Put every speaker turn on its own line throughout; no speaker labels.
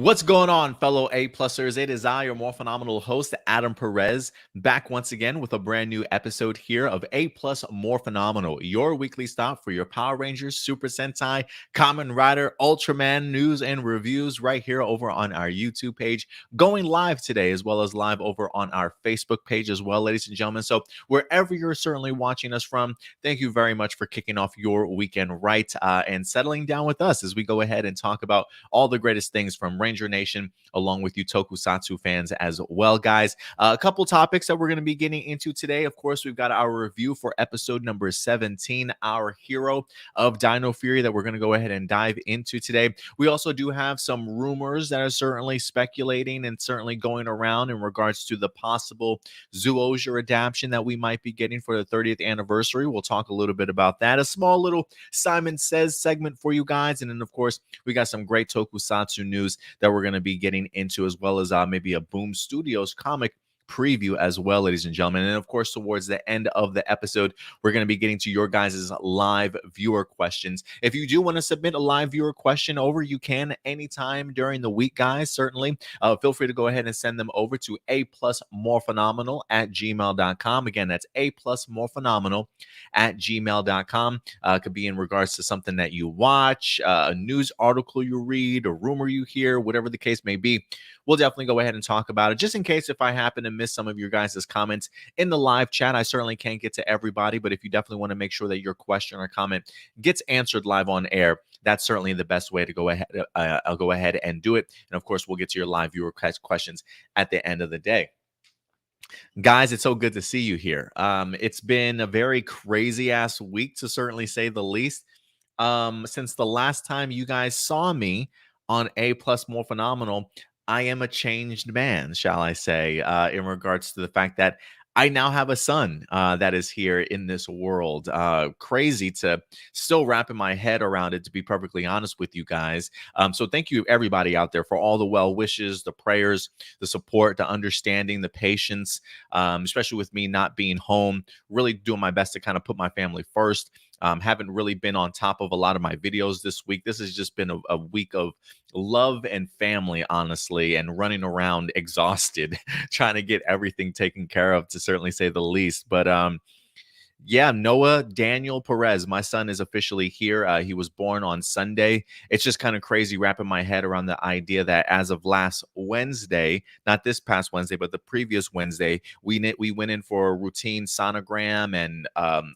What's going on, fellow A-plussers? It is I, your more phenomenal host, Adam Perez, back once again with a brand new episode here of A-plus More Phenomenal, your weekly stop for your Power Rangers, Super Sentai, Kamen Rider, Ultraman news and reviews right here over on our YouTube page, going live today as well as live over on our Facebook page as well, ladies and gentlemen. So wherever you're certainly watching us from, thank you very much for kicking off your weekend right and settling down with us as we go ahead and talk about all the greatest things from Ranger Nation, along with you Tokusatsu fans as well, guys. A couple topics that we're going to be getting into today. Of course, we've got our review for episode number 17, our hero of Dino Fury, that we're going to go ahead and dive into today. We also do have some rumors that are certainly speculating and certainly going around in regards to the possible Zyuogher adaptation that we might be getting for the 30th anniversary. We'll talk a little bit about that. A small little Simon Says segment for you guys. And then, of course, we got some great Tokusatsu news that we're going to be getting into, as well as maybe a Boom Studios comic preview as well, ladies and gentlemen. And of course, towards the end of the episode, we're going to be getting to your guys' live viewer questions. If you do want to submit a live viewer question over, you can anytime during the week, guys. Certainly, feel free to go ahead and send them over to aplusmorephenomenal@gmail.com. Again, that's aplusmorephenomenal@gmail.com. Could be in regards to something that you watch, a news article you read, a rumor you hear, whatever the case may be. We'll definitely go ahead and talk about it. Just in case if I happen to miss some of your guys' comments in the live chat, I certainly can't get to everybody, but if you definitely want to make sure that your question or comment gets answered live on air, that's certainly the best way to go ahead. I'll go ahead and do it. And of course, we'll get to your live viewer questions at the end of the day. Guys, it's so good to see you here. It's been a very crazy ass week, to certainly say the least. Since the last time you guys saw me on A Plus More Phenomenal, I am a changed man, shall I say, in regards to the fact that I now have a son that is here in this world. Crazy to still wrapping my head around it, to be perfectly honest with you guys. So thank you, everybody out there, for all the well wishes, the prayers, the support, the understanding, the patience, especially with me not being home, really doing my best to kind of put my family first. Haven't really been on top of a lot of my videos this week. This has just been a week of love and family, honestly, and running around exhausted, trying to get everything taken care of, to certainly say the least. But yeah, Noah Daniel Perez, my son, is officially here. He was born on Sunday. It's just kind of crazy wrapping my head around the idea that as of last Wednesday, not this past Wednesday, but the previous Wednesday, we went in for a routine sonogram and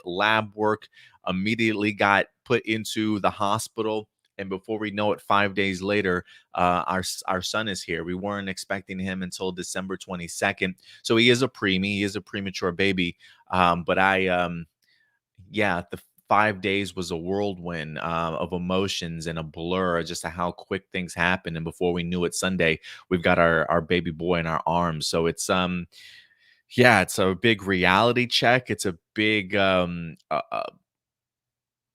lab work. Immediately got put into the hospital, and before we know it, 5 days later, our son is here. We weren't expecting him until December 22nd, so he is a preemie. He is a premature baby. But yeah, the 5 days was a whirlwind of emotions and a blur, just to how quick things happen. And before we knew it, Sunday, we've got our baby boy in our arms. So it's yeah, it's a big reality check. It's a big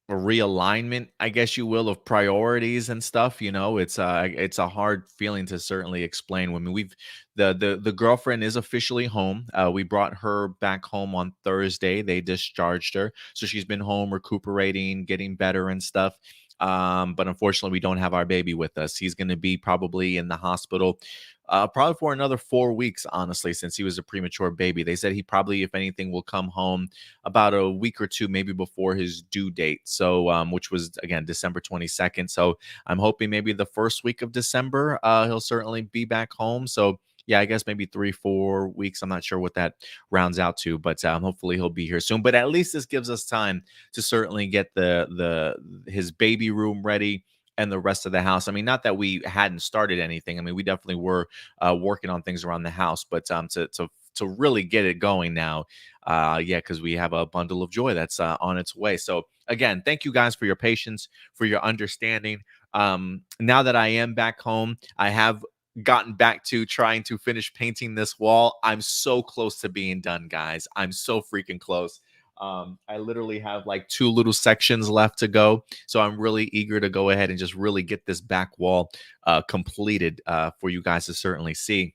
a realignment, I guess you will, of priorities and stuff. It's a hard feeling to certainly explain. I mean, the girlfriend is officially home. We brought her back home on Thursday. They discharged her, so she's been home recuperating, getting better and stuff. But unfortunately, we don't have our baby with us. He's going to be probably in the hospital probably for another 4 weeks, honestly, since he was a premature baby. They said he probably, if anything, will come home about a week or two, maybe before his due date. So, which was, again, December 22nd. So I'm hoping maybe the first week of December, he'll certainly be back home. So yeah, I guess maybe 3-4 weeks. I'm not sure what that rounds out to, but hopefully he'll be here soon. But at least this gives us time to certainly get his baby room ready and the rest of the house. I mean, not that we hadn't started anything. I mean, we definitely were working on things around the house, but to really get it going now, yeah, because we have a bundle of joy that's on its way. So again, thank you guys for your patience, for your understanding. Now that I am back home, I have gotten back to trying to finish painting this wall. I'm so close to being done, guys. I'm so freaking close. I literally have like 2 little sections left to go. So I'm really eager to go ahead and just really get this back wall completed for you guys to certainly see.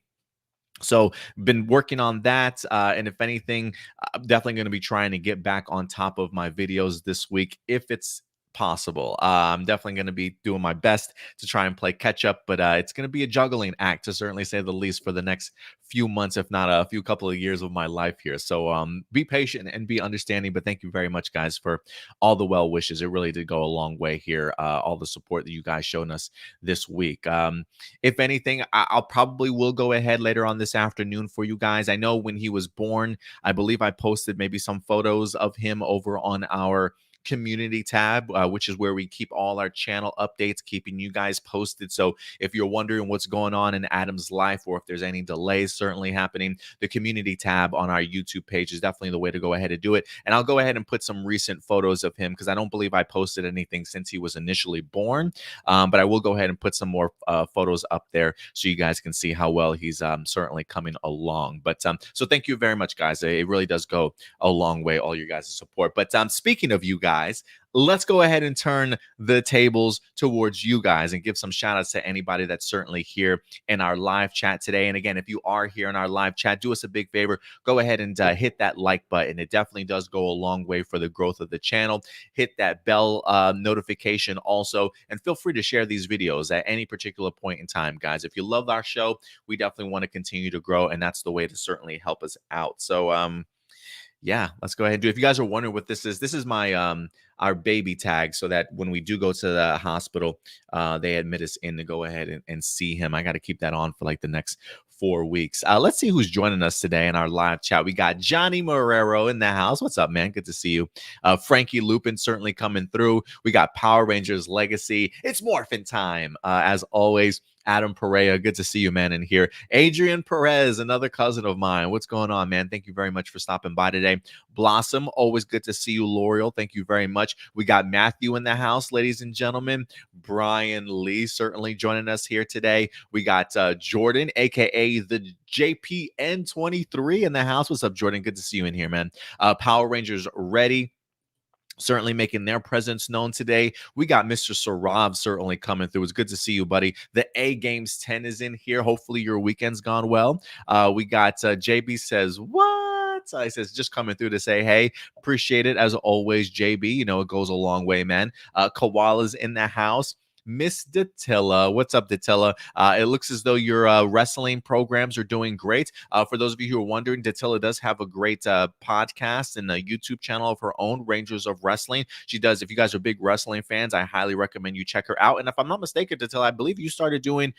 So been working on that. And if anything, I'm definitely going to be trying to get back on top of my videos this week. If it's possible. I'm definitely going to be doing my best to try and play catch up, but it's going to be a juggling act to certainly say the least for the next few months, if not a few couple of years of my life here. So be patient and be understanding. But thank you very much, guys, for all the well wishes. It really did go a long way here. All the support that you guys shown us this week. If anything, I'll probably will go ahead later on this afternoon for you guys. I know when he was born, I believe I posted maybe some photos of him over on our community tab, which is where we keep all our channel updates, keeping you guys posted. So if you're wondering what's going on in Adam's life, or if there's any delays certainly happening, the community tab on our YouTube page is definitely the way to go ahead and do it. And I'll go ahead and put some recent photos of him, because I don't believe I posted anything since he was initially born. But I will go ahead and put some more photos up there so you guys can see how well he's certainly coming along. But so thank you very much, guys. It really does go a long way, all you guys' support. But speaking of you guys, let's go ahead and turn the tables towards you guys and give some shout outs to anybody that's certainly here in our live chat today. And again, if you are here in our live chat, do us a big favor, go ahead and hit that like button. It definitely does go a long way for the growth of the channel. Hit that bell notification also, and feel free to share these videos at any particular point in time, guys. If you love our show, we definitely want to continue to grow, and that's the way to certainly help us out. So yeah, let's go ahead and do it. If you guys are wondering what this is my our baby tag, so that when we do go to the hospital, they admit us in to go ahead and see him. I got to keep that on for like the next 4 weeks. Let's see who's joining us today in our live chat. We got Johnny Marrero in the house. What's up, man? Good to see you. Frankie Lupin certainly coming through. We got Power Rangers Legacy. It's morphin' time, as always. Adam Perea, good to see you, man, in here. Adrian Perez, another cousin of mine. What's going on, man? Thank you very much for stopping by today. Blossom, always good to see you. L'Oreal, thank you very much. We got Matthew in the house, ladies and gentlemen. Brian Lee certainly joining us here today. We got Jordan, a.k.a. the JPN23 in the house. What's up, Jordan? Good to see you in here, man. Power Rangers Ready, certainly making their presence known today. We got Mr. Sarav certainly coming through. It's good to see you, buddy. The A Games 10 is in here. Hopefully your weekend's gone well. We got JB says, what? I says, just coming through to say, hey, appreciate it as always, JB. You know, it goes a long way, man. Koala's in the house. Miss Datilla. What's up, Datilla? It looks as though your wrestling programs are doing great. For those of you who are wondering, Datilla does have a great podcast and a YouTube channel of her own, Rangers of Wrestling. She does. If you guys are big wrestling fans, I highly recommend you check her out. And if I'm not mistaken, Datilla, I believe you started doing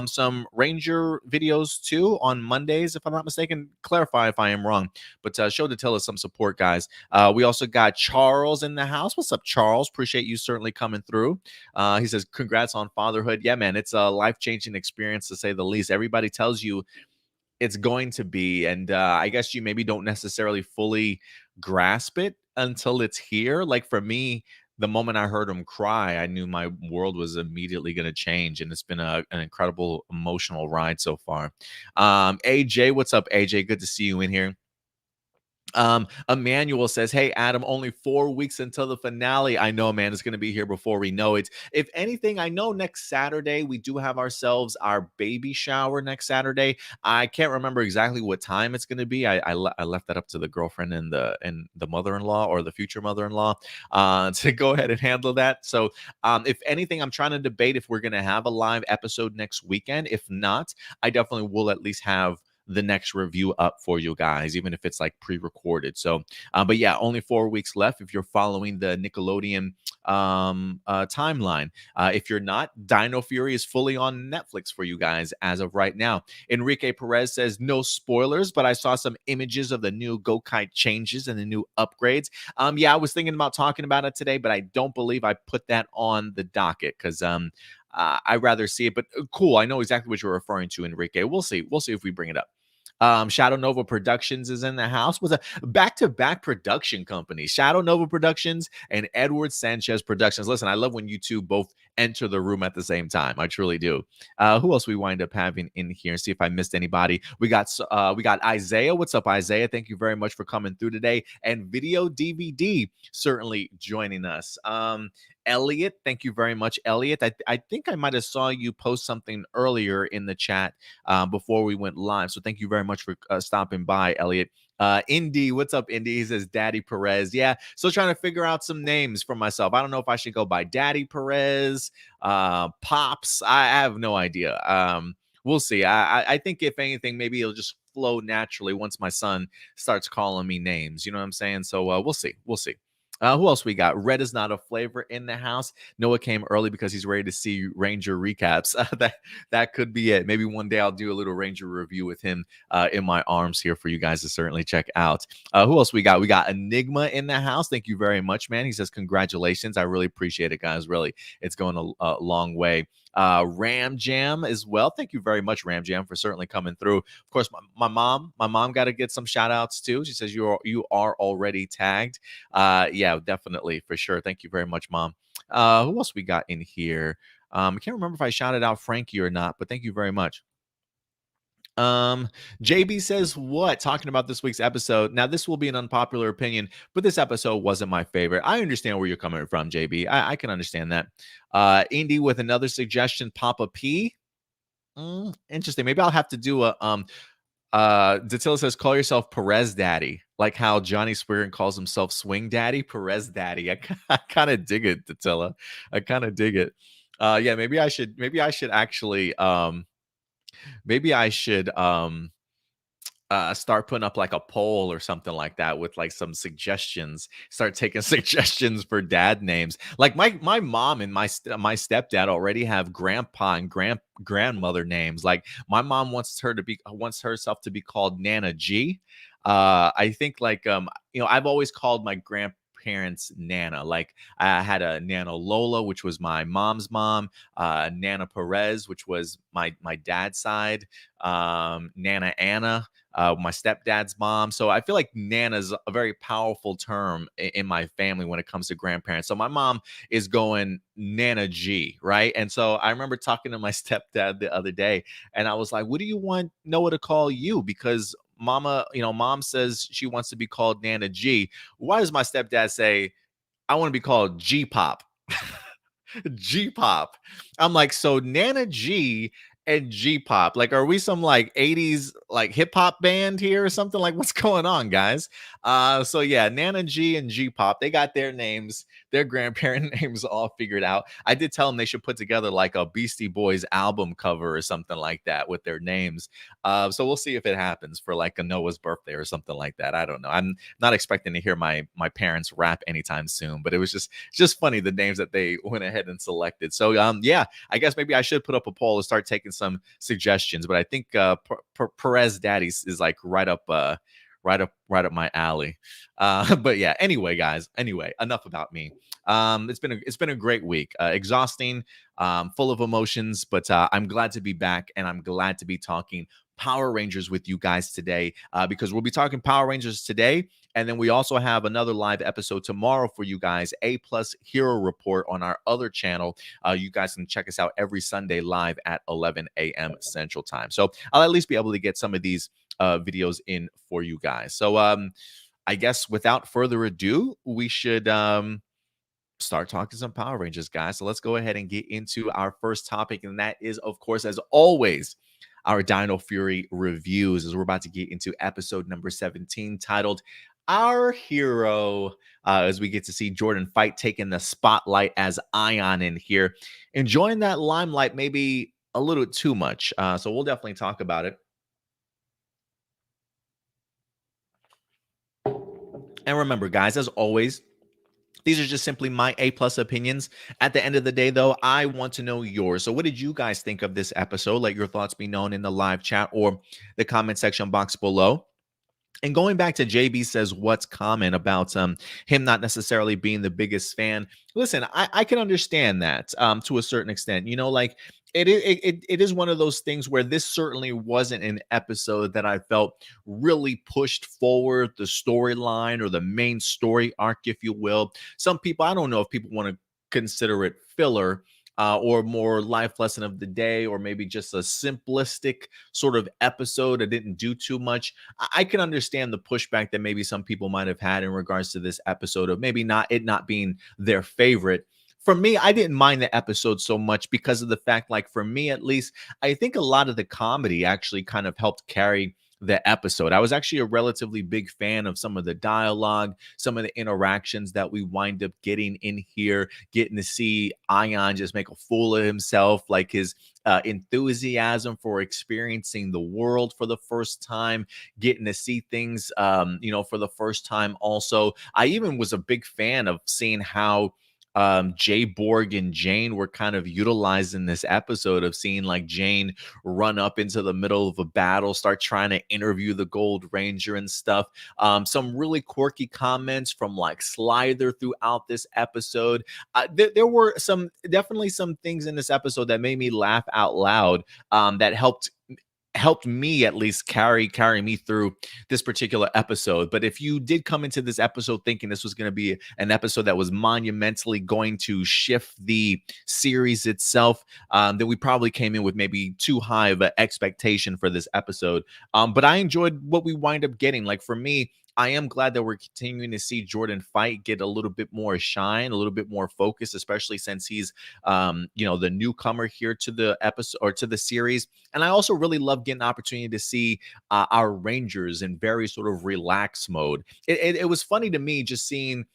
some Ranger videos too on Mondays, if I'm not mistaken. Clarify if I am wrong. But show Datilla some support, guys. We also got Charles in the house. What's up, Charles? Appreciate you certainly coming through. He says, congrats on fatherhood. Yeah, man, it's a life-changing experience to say the least. Everybody tells you it's going to be, and I guess you maybe don't necessarily fully grasp it until it's here. Like for me, the moment I heard him cry, I knew my world was immediately going to change, and it's been an incredible emotional ride so far. AJ, what's up, AJ? Good to see you in here. Emmanuel says, hey, Adam, only 4 weeks until the finale. I know, man, it's going to be here before we know it. If anything, I know next Saturday we do have ourselves our baby shower next Saturday. I can't remember exactly what time it's going to be. I left that up to the girlfriend and the mother-in-law, or the future mother-in-law, to go ahead and handle that. So if anything, I'm trying to debate if we're going to have a live episode next weekend. If not, I definitely will at least have the next review up for you guys, even if it's like pre-recorded. So but yeah, only 4 weeks left if you're following the Nickelodeon timeline. If you're not, Dino Fury is fully on Netflix for you guys as of right now. Enrique Perez says, no spoilers, but I saw some images of the new Go-Kite changes and the new upgrades. Yeah, I was thinking about talking about it today, but I don't believe I put that on the docket, because I'd rather see it. But cool, I know exactly what you're referring to, Enrique. We'll see if we bring it up. Shadow Nova Productions is in the house with a back-to-back production company, Shadow Nova Productions and Edward Sanchez Productions. Listen, I love when you two both enter the room at the same time. I truly do. Who else we wind up having in here? See if I missed anybody. We got Isaiah. What's up, Isaiah? Thank you very much for coming through today. And Video DVD certainly joining us. Elliot. Thank you very much, Elliot. I think I might have saw you post something earlier in the chat before we went live. So thank you very much for stopping by, Elliot. Indy, what's up, Indy? He says Daddy Perez. Yeah, still trying to figure out some names for myself. I don't know if I should go by Daddy Perez, Pops. I have no idea. We'll see. I think if anything, maybe it'll just flow naturally once my son starts calling me names. You know what I'm saying? So we'll see. We'll see. Who else we got? Red is not a flavor in the house. Noah came early because he's ready to see Ranger recaps. That could be it. Maybe one day I'll do a little Ranger review with him in my arms here for you guys to certainly check out. Who else we got? We got Enigma in the house. Thank you very much, man. He says congratulations. I really appreciate it, guys. Really, it's going a long way. Ram Jam as well. Thank you very much, Ram Jam, for certainly coming through. Of course, my mom got to get some shout outs too. She says you are already tagged. Yeah, definitely, for sure. Thank you very much, Mom. Who else we got in here? I can't remember if I shouted out Frankie or not, but thank you very much. JB says what? Talking about this week's episode. Now, this will be an unpopular opinion, but this episode wasn't my favorite. I understand where you're coming from, JB. I can understand that. Indy with another suggestion, Papa P. Interesting. Maybe I'll have to do a Datilla says, call yourself Perez Daddy, like how Johnny Swiggin calls himself Swing Daddy, Perez Daddy. I kind of dig it, Datilla. I kind of dig it. Yeah, maybe I should actually maybe I should start putting up like a poll or something like that with like some suggestions. Start taking suggestions for dad names. Like my mom and my stepdad already have grandpa and grandmother names. Like my mom wants herself to be called Nana G. I think like I've always called my grandparents Nana. Like I had a Nana Lola, which was my mom's mom, Nana Perez, which was my dad's side, Nana Anna, my stepdad's mom. So I feel like Nana's a very powerful term in my family when it comes to grandparents. So my mom is going Nana G, right? And so I remember talking to my stepdad the other day, and I was like, "What do you want Noah to call you?" Because mom says she wants to be called Nana G. Why does my stepdad say, I want to be called G Pop? G Pop. I'm like, so Nana G and G Pop. Like, are we some like 80s like hip hop band here or something? Like, what's going on, guys? So yeah, Nana G and G Pop, they got their names, their grandparent names all figured out. I did tell them they should put together like a Beastie Boys album cover or something like that with their names. So we'll see if it happens for like a Noah's birthday or something like that. I don't know. I'm not expecting to hear my parents rap anytime soon, but it was just funny the names that they went ahead and selected. So yeah, I guess maybe I should put up a poll and start taking some suggestions. But I think Perez Daddy's is like right up my alley. But yeah, anyway, guys. Anyway, enough about me. It's been a great week. Exhausting, full of emotions, but I'm glad to be back, and I'm glad to be talking Power Rangers with you guys today, because we'll be talking Power Rangers today, and then we also have another live episode tomorrow for you guys, A+ Hero Report on our other channel. You guys can check us out every Sunday live at 11 a.m. Central Time. So I'll at least be able to get some of these videos in for you guys. So I guess without further ado, we should start talking some Power Rangers, guys. So let's go ahead and get into our first topic, and that is, of course, as always, our Dino Fury reviews, as we're about to get into episode number 17, titled Our Hero, as we get to see Jordan Fight taking the spotlight as Aiyon in here, enjoying that limelight maybe a little too much. So we'll definitely talk about it. And remember, guys, as always, these are just simply my A+ opinions. At the end of the day, though, I want to know yours. So what did you guys think of this episode? Let your thoughts be known in the live chat or the comment section box below. And going back to JB says what's comment about him not necessarily being the biggest fan. Listen, I can understand that to a certain extent. Like it is one of those things where this certainly wasn't an episode that I felt really pushed forward the storyline or the main story arc, if you will. Some people, I don't know if people want to consider it filler, or more life lesson of the day, or maybe just a simplistic sort of episode. It didn't do too much. I can understand the pushback that maybe some people might have had in regards to this episode of maybe not being their favorite. For me, I didn't mind the episode so much because of the fact, like for me at least, I think a lot of the comedy actually kind of helped carry the episode. I was actually a relatively big fan of some of the dialogue, some of the interactions that we wind up getting in here, getting to see Aiyon just make a fool of himself, like his enthusiasm for experiencing the world for the first time, getting to see things, for the first time. Also, I even was a big fan of seeing how Jay Borg and Jane were kind of utilizing this episode of seeing like Jane run up into the middle of a battle, start trying to interview the Gold Ranger and stuff. Some really quirky comments from like Slither throughout this episode. There were definitely some things in this episode that made me laugh out loud. That helped me at least carry me through this particular episode. But if you did come into this episode thinking this was going to be an episode that was monumentally going to shift the series itself, then we probably came in with maybe too high of an expectation for this episode. But I enjoyed what we wind up getting. Like for me, I am glad that we're continuing to see Jordan Fight get a little bit more shine, a little bit more focus, especially since he's, the newcomer here to the episode or to the series. And I also really love getting an opportunity to see our Rangers in very sort of relaxed mode. It was funny to me just seeing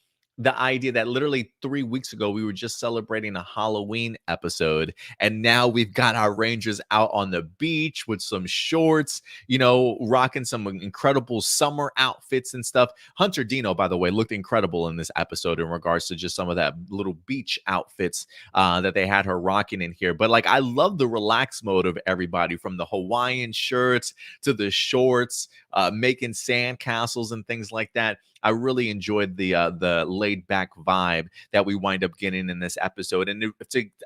the idea that literally 3 weeks ago we were just celebrating a Halloween episode, and now we've got our Rangers out on the beach with some shorts, rocking some incredible summer outfits and stuff. Hunter Dino, by the way, looked incredible in this episode in regards to just some of that little beach outfits that they had her rocking in here. But like, I love the relaxed mode of everybody, from the Hawaiian shirts to the shorts, making sand castles and things like that. I really enjoyed the laid back vibe that we wind up getting in this episode. And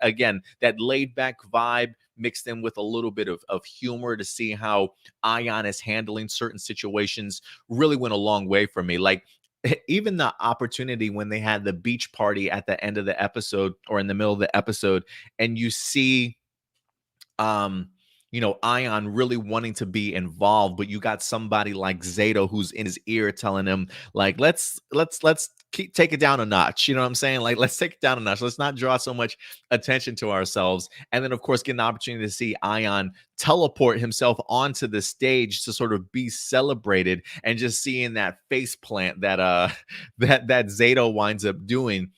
again, that laid back vibe mixed in with a little bit of humor to see how Aiyon is handling certain situations really went a long way for me. Like, even the opportunity when they had the beach party at the end of the episode or in the middle of the episode, and you see Aiyon really wanting to be involved, but you got somebody like Zato who's in his ear telling him, like, let's take it down a notch. You know what I'm saying? Like, let's take it down a notch. Let's not draw so much attention to ourselves. And then, of course, getting the opportunity to see Aiyon teleport himself onto the stage to sort of be celebrated, and just seeing that face plant that that Zato winds up doing.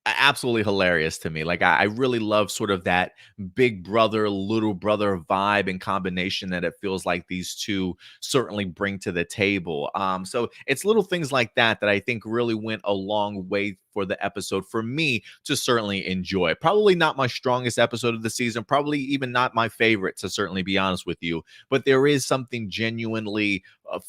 Absolutely hilarious to me. Like, I really love sort of that big brother, little brother vibe and combination that it feels like these two certainly bring to the table. So it's little things like that that I think really went a long way for the episode for me to certainly enjoy. Probably not my strongest episode of the season, probably even not my favorite, to certainly be honest with you. But there is something genuinely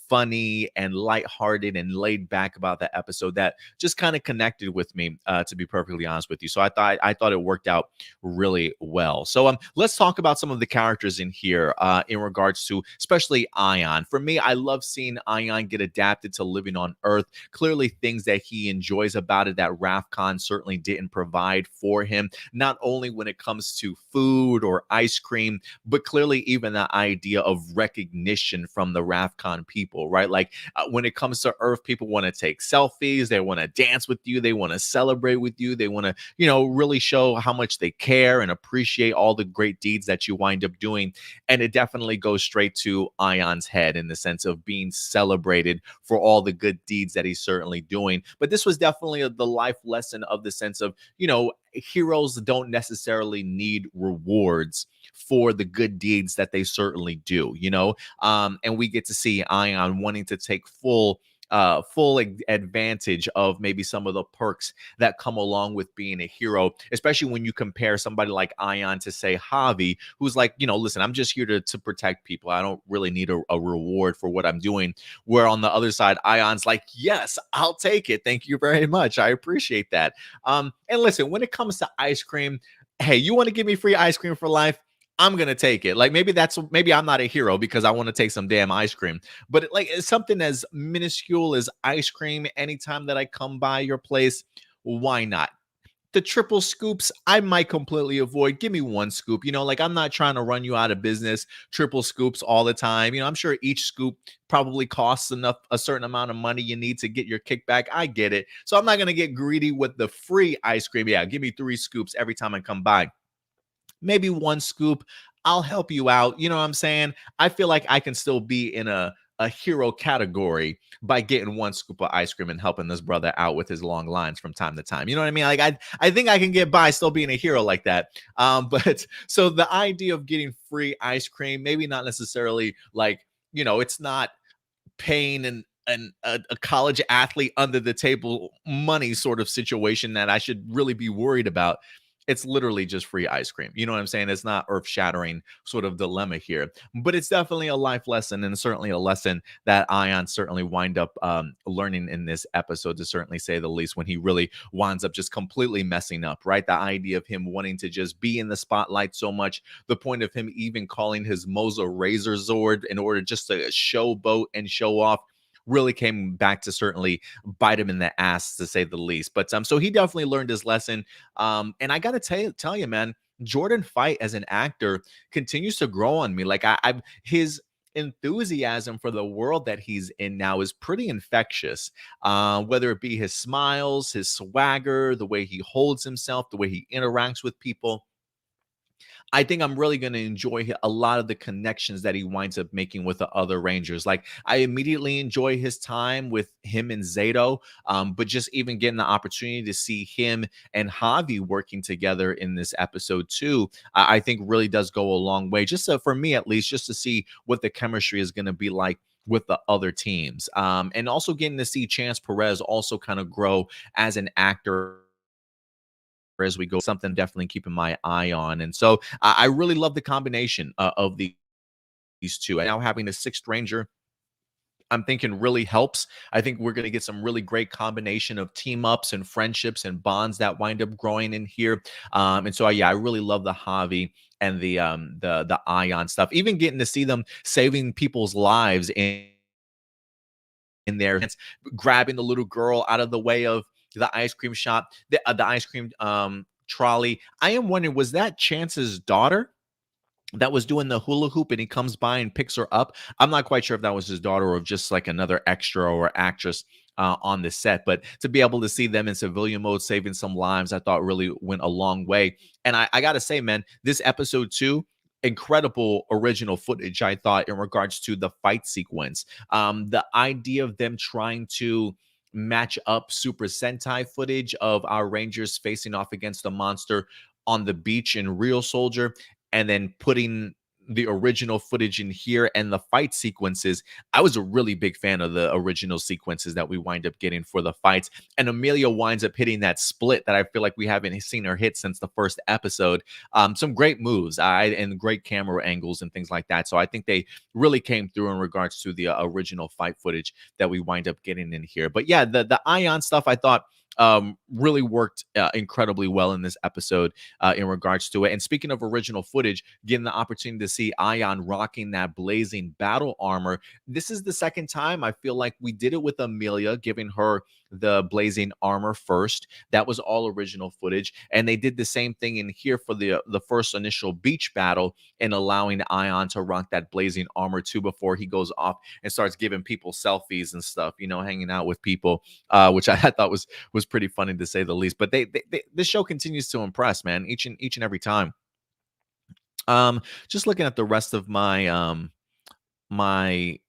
funny and lighthearted and laid back about that episode that just kind of connected with me, to be perfectly honest with you. So I thought it worked out really well. So let's talk about some of the characters in here, in regards to especially Aiyon. For me, I love seeing Aiyon get adapted to living on Earth. Clearly, things that he enjoys about it that Rafcon certainly didn't provide for him, not only when it comes to food or ice cream, but clearly even the idea of recognition from the Rafcon people, right? Like, when it comes to Earth, people want to take selfies, they want to dance with you, they want to celebrate with you, they want to, really show how much they care and appreciate all the great deeds that you wind up doing. And it definitely goes straight to Aiyon's head in the sense of being celebrated for all the good deeds that he's certainly doing. But this was definitely the life lesson of the sense of, heroes don't necessarily need rewards for the good deeds that they certainly do, and we get to see Aiyon wanting to take full advantage of maybe some of the perks that come along with being a hero, especially when you compare somebody like Aiyon to, say, Javi, who's like, listen, I'm just here to protect people. I don't really need a reward for what I'm doing. Where on the other side, Aiyon's like, yes, I'll take it. Thank you very much. I appreciate that. And listen, when it comes to ice cream, hey, you want to give me free ice cream for life? I'm gonna take it. Like, maybe I'm not a hero because I want to take some damn ice cream. But it's something as minuscule as ice cream. Anytime that I come by your place, why not? The triple scoops, I might completely avoid. Give me one scoop. Like I'm not trying to run you out of business. Triple scoops all the time. I'm sure each scoop probably costs enough a certain amount of money you need to get your kickback. I get it. So I'm not gonna get greedy with the free ice cream. Yeah, give me 3 scoops every time I come by. Maybe one scoop. I'll help you out. You know what I'm saying? I feel like I can still be in a hero category by getting one scoop of ice cream and helping this brother out with his long lines from time to time. You know what I mean? Like I think I can get by still being a hero like that. But so the idea of getting free ice cream, maybe not necessarily like, it's not paying a college athlete under the table money sort of situation that I should really be worried about. It's literally just free ice cream. You know what I'm saying? It's not earth shattering sort of dilemma here, but it's definitely a life lesson, and certainly a lesson that Aiyon certainly wind up learning in this episode, to certainly say the least, when he really winds up just completely messing up, right? The idea of him wanting to just be in the spotlight so much, the point of him even calling his Moza Razor Zord in order just to showboat and show off, really came back to certainly bite him in the ass, to say the least. But so he definitely learned his lesson. And I gotta tell you, man, Jordan Fight as an actor continues to grow on me. Like I his enthusiasm for the world that he's in now is pretty infectious. Whether it be his smiles, his swagger, the way he holds himself, the way he interacts with people, I think I'm really going to enjoy a lot of the connections that he winds up making with the other Rangers. Like I immediately enjoy his time with him and Zato, but just even getting the opportunity to see him and Javi working together in this episode too, I think really does go a long way. Just for me, at least, just to see what the chemistry is going to be like with the other teams, and also getting to see Chance Perez also kind of grow as an actor as we go, something definitely keeping my eye on. And so I really love the combination of these two. And now having a sixth ranger, I'm thinking really helps. I think we're going to get some really great combination of team ups and friendships and bonds that wind up growing in here. And so yeah, I really love the Javi and the Aiyon stuff. Even getting to see them saving people's lives in their hands, grabbing the little girl out of the way of the ice cream shop, the ice cream trolley. I am wondering, was that Chance's daughter that was doing the hula hoop and he comes by and picks her up? I'm not quite sure if that was his daughter or just like another extra or actress on the set, but to be able to see them in civilian mode saving some lives, I thought really went a long way. And I gotta say, man, this episode too, incredible original footage, I thought, in regards to the fight sequence. The idea of them trying to match up Super Sentai footage of our Rangers facing off against the monster on the beach in Real Soldier, and then putting the original footage in here and the fight sequences. I was a really big fan of the original sequences that we wind up getting for the fights. And Amelia winds up hitting that split that I feel like we haven't seen her hit since the first episode. Some great moves and great camera angles and things like that. So I think they really came through in regards to the original fight footage that we wind up getting in here. But yeah, the Aiyon stuff, I thought really worked incredibly well in this episode in regards to it. And speaking of original footage, getting the opportunity to see Aiyon rocking that blazing battle armor. This is the second time I feel like we did it with Amelia, giving her the blazing armor first. That was all original footage. And they did the same thing in here for the first initial beach battle, and allowing Aiyon to rock that blazing armor too before he goes off and starts giving people selfies and stuff, hanging out with people, which I thought was pretty funny to say the least. But this show continues to impress, man, each and every time. Just looking at the rest of my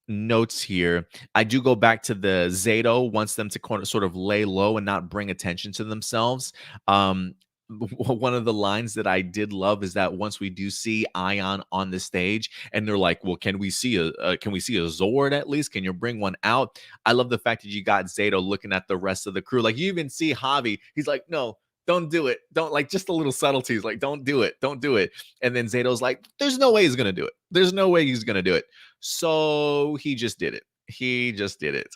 notes here, I do go back to the Zato wants them to sort of lay low and not bring attention to themselves. One of the lines that I did love is that once we do see Aiyon on the stage, and they're like, "Well, can we see a Zord at least? Can you bring one out?" I love the fact that you got Zato looking at the rest of the crew. Like you even see Javi, he's like, "No, don't do it. Don't," like, just a little subtleties, like, "Don't do it. Don't do it." And then Zato's like, "There's no way he's gonna do it. There's no way he's gonna do it." So he just did it. He just did it.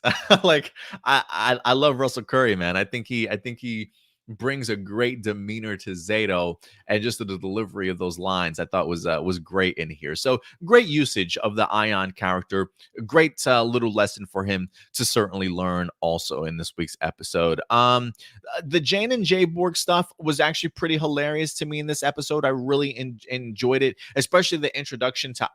Like I love Russell Curry, man. I think he brings a great demeanor to Zato, and just the delivery of those lines I thought was great in here. So great usage of the Aiyon character. Great little lesson for him to certainly learn also in this week's episode. The Jane and Jay Borg stuff was actually pretty hilarious to me in this episode. I really enjoyed it, especially the introduction to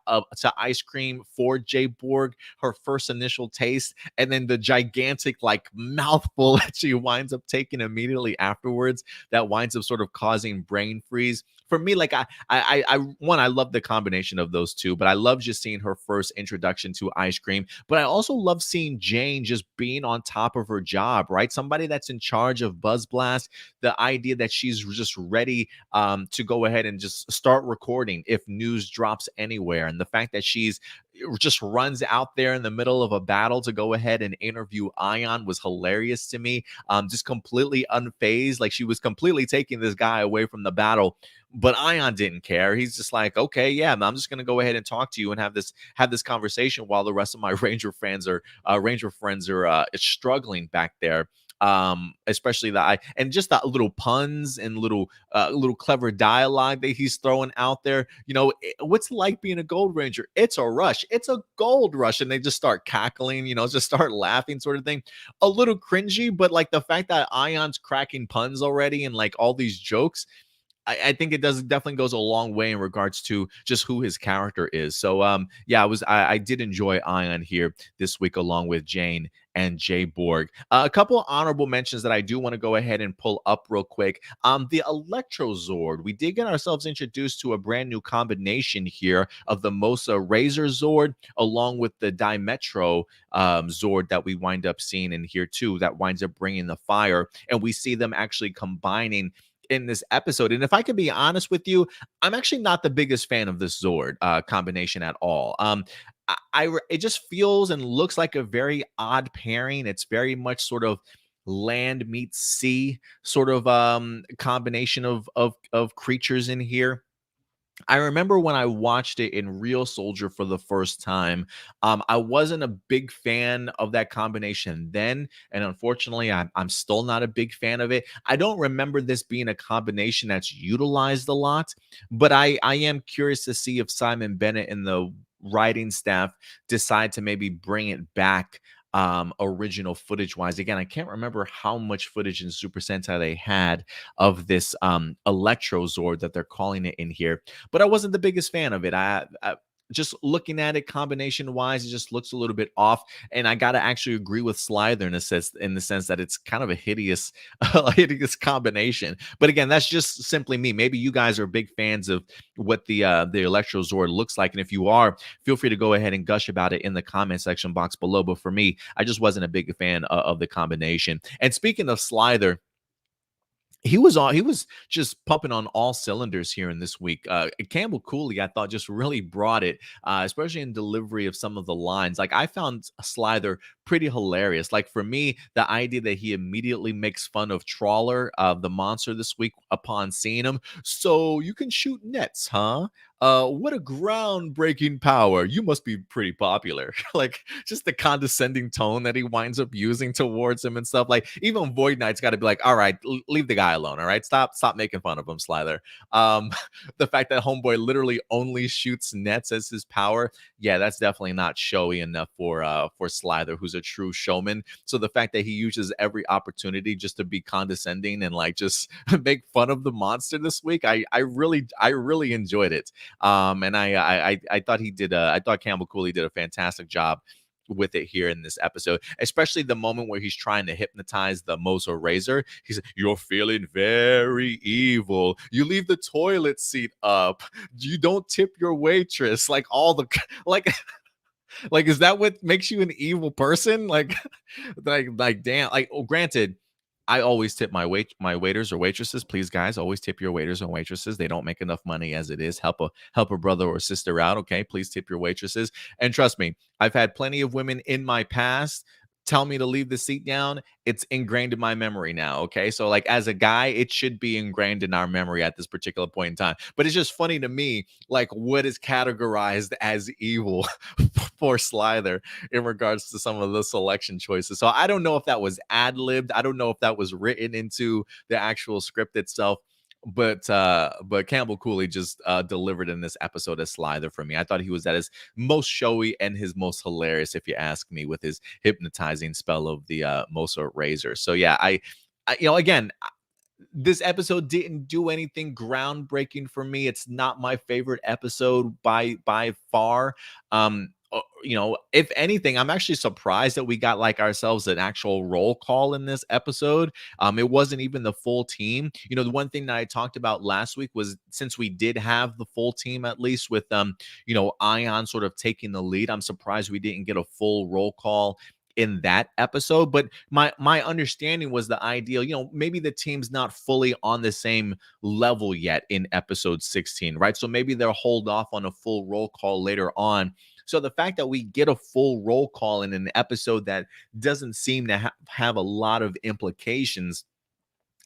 ice cream for Jay Borg, her first initial taste, and then the gigantic like mouthful that she winds up taking immediately afterwards. That winds up sort of causing brain freeze. For me, like I love the combination of those two, but I love just seeing her first introduction to ice cream. But I also love seeing Jane just being on top of her job, right? Somebody that's in charge of Buzz Blast. The idea that she's just ready to go ahead and just start recording if news drops anywhere, and the fact that she's just runs out there in the middle of a battle to go ahead and interview Aiyon was hilarious to me. Just completely unfazed, like she was completely taking this guy away from the battle. But Aiyon didn't care. He's just like, okay, yeah, I'm just gonna go ahead and talk to you and have this conversation while the rest of my Ranger friends are struggling back there. Especially the I and just the little puns and little clever dialogue that he's throwing out there. What's it like being a Gold Ranger? It's a rush. It's a gold rush. And they just start cackling, just start laughing, sort of thing. A little cringy, but like the fact that Aiyon's cracking puns already and like all these jokes, I think it definitely goes a long way in regards to just who his character is. So yeah, I did enjoy Aiyon here this week along with Jane and Jay Borg. A couple of honorable mentions that I do want to go ahead and pull up real quick. The Electro Zord. We did get ourselves introduced to a brand new combination here of the Mosa Razor Zord along with the Dimetro Zord that we wind up seeing in here too. That winds up bringing the fire, and we see them actually combining in this episode. And if I can be honest with you, I'm actually not the biggest fan of this Zord combination at all. It just feels and looks like a very odd pairing. It's very much sort of land meets sea sort of combination of creatures in here. I remember when I watched it in Real Soldier for the first time, I wasn't a big fan of that combination then, and unfortunately, I'm still not a big fan of it. I don't remember this being a combination that's utilized a lot, but I am curious to see if Simon Bennett and the writing staff decide to maybe bring it back original footage wise. Again, I can't remember how much footage in Super Sentai they had of this Electro Zord that they're calling it in here, but I wasn't the biggest fan of it. I just looking at it combination wise, it just looks a little bit off. And I gotta actually agree with Slither in the sense that it's kind of a hideous, a hideous combination. But again, that's just simply me. Maybe you guys are big fans of what the Electro Zord looks like, and if you are, feel free to go ahead and gush about it in the comment section box below. But for me, I just wasn't a big fan of the combination. And speaking of Slither, he was just pumping on all cylinders here in this week. Campbell Cooley, I thought, just really brought it, especially in delivery of some of the lines. Like I found Slither pretty hilarious. Like for me, the idea that he immediately makes fun of Trawler, the monster this week upon seeing him. So you can shoot nets, huh? What a groundbreaking power. You must be pretty popular. Like just the condescending tone that he winds up using towards him and stuff. Like even Void Knight's got to be like, all right, leave the guy alone. All right. Stop making fun of him, Slither. The fact that Homeboy literally only shoots nets as his power. Yeah, that's definitely not showy enough for Slither, who's a true showman. So the fact that he uses every opportunity just to be condescending and like just make fun of the monster this week, I really enjoyed it. And I thought I thought Campbell Cooley did a fantastic job with it here in this episode, especially the moment where he's trying to hypnotize the Mosa Razor. He said, "You're feeling very evil. You leave the toilet seat up. You don't tip your waitress." Like all the like. Like, is that what makes you an evil person? Like, damn. Like, oh, granted, I always tip my waiters or waitresses. Please, guys, always tip your waiters and waitresses. They don't make enough money as it is. Help a brother or sister out. Okay, please tip your waitresses. And trust me, I've had plenty of women in my past tell me to leave the seat down, it's ingrained in my memory now. Okay. So, like, as a guy, it should be ingrained in our memory at this particular point in time. But it's just funny to me, like, what is categorized as evil for Slither in regards to some of the selection choices. So, I don't know if that was ad libbed. I don't know if that was written into the actual script itself. But Campbell Cooley just delivered in this episode as Slither for me. I thought he was at his most showy and his most hilarious, if you ask me, with his hypnotizing spell of the Mosa Razor. So yeah, again, this episode didn't do anything groundbreaking for me. It's not my favorite episode by far. If anything, I'm actually surprised that we got like ourselves an actual roll call in this episode. It wasn't even the full team. The one thing that I talked about last week was, since we did have the full team, at least with Aiyon sort of taking the lead, I'm surprised we didn't get a full roll call in that episode. But my understanding was the ideal, maybe the team's not fully on the same level yet in episode 16, right? So maybe they'll hold off on a full roll call later on. So the fact that we get a full roll call in an episode that doesn't seem to have a lot of implications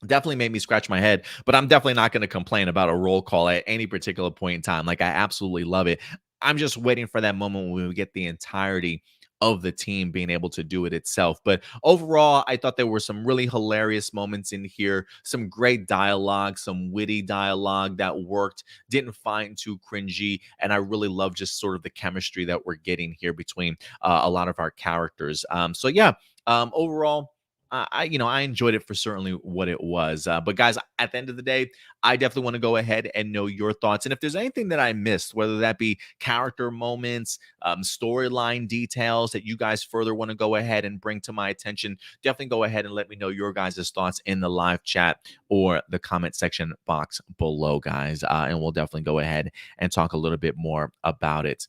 definitely made me scratch my head. But I'm definitely not going to complain about a roll call at any particular point in time. Like, I absolutely love it. I'm just waiting for that moment when we get the entirety of the team being able to do it itself. But overall, I thought there were some really hilarious moments in here, some great dialogue, some witty dialogue that worked, didn't find too cringy, and I really love just sort of the chemistry that we're getting here between a lot of our characters. So yeah, overall, I enjoyed it for certainly what it was. But guys, at the end of the day, I definitely want to go ahead and know your thoughts. And if there's anything that I missed, whether that be character moments, storyline details that you guys further want to go ahead and bring to my attention, definitely go ahead and let me know your guys' thoughts in the live chat or the comment section box below, guys. And we'll definitely go ahead and talk a little bit more about it.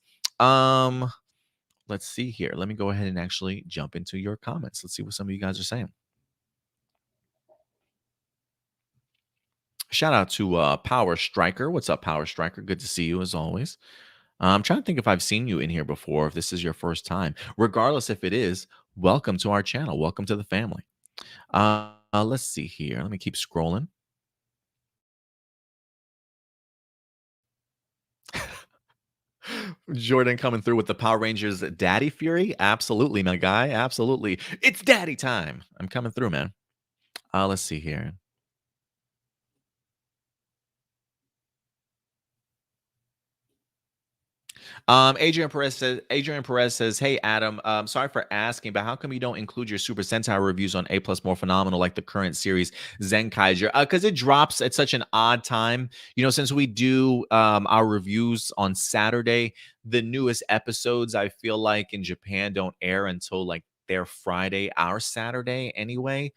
Let's see here. Let me go ahead and actually jump into your comments. Let's see what some of you guys are saying. Shout out to Power Striker. What's up, Power Striker? Good to see you as always. I'm trying to think if I've seen you in here before, if this is your first time. Regardless if it is, welcome to our channel. Welcome to the family. Let's see here. Let me keep scrolling. Jordan coming through with the Power Rangers Daddy Fury. Absolutely, my guy. Absolutely. It's daddy time. I'm coming through, man. Let's see here. Adrian Perez says, "Hey Adam, sorry for asking, but how come you don't include your Super Sentai reviews on A Plus More Phenomenal like the current series Zenkaiger? Because it drops at such an odd time. Since we do our reviews on Saturday, the newest episodes I feel like in Japan don't air until like their Friday, our Saturday anyway.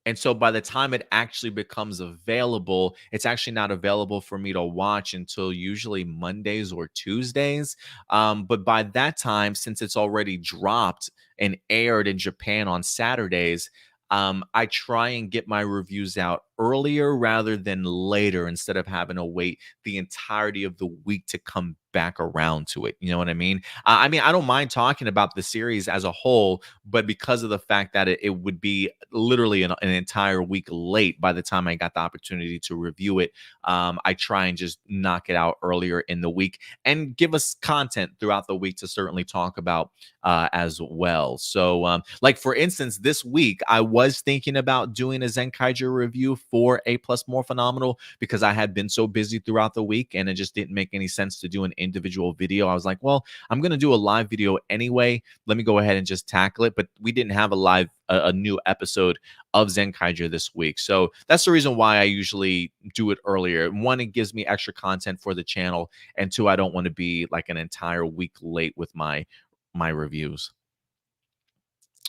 And so by the time it actually becomes available, it's actually not available for me to watch until usually Mondays or Tuesdays. But by that time, since it's already dropped and aired in Japan on Saturdays, I try and get my reviews out earlier rather than later, instead of having to wait the entirety of the week to come back around to it. You know what I mean? I don't mind talking about the series as a whole, but because of the fact that it would be literally an entire week late by the time I got the opportunity to review it, I try and just knock it out earlier in the week and give us content throughout the week to certainly talk about as well. So, like for instance, this week I was thinking about doing a Zenkaiger review for A Plus More Phenomenal, because I had been so busy throughout the week and it just didn't make any sense to do an individual video. I was like, well, I'm going to do a live video anyway. Let me go ahead and just tackle it. But we didn't have a new episode of Zenkaiger this week. So that's the reason why I usually do it earlier. One, it gives me extra content for the channel. And two, I don't want to be like an entire week late with my reviews.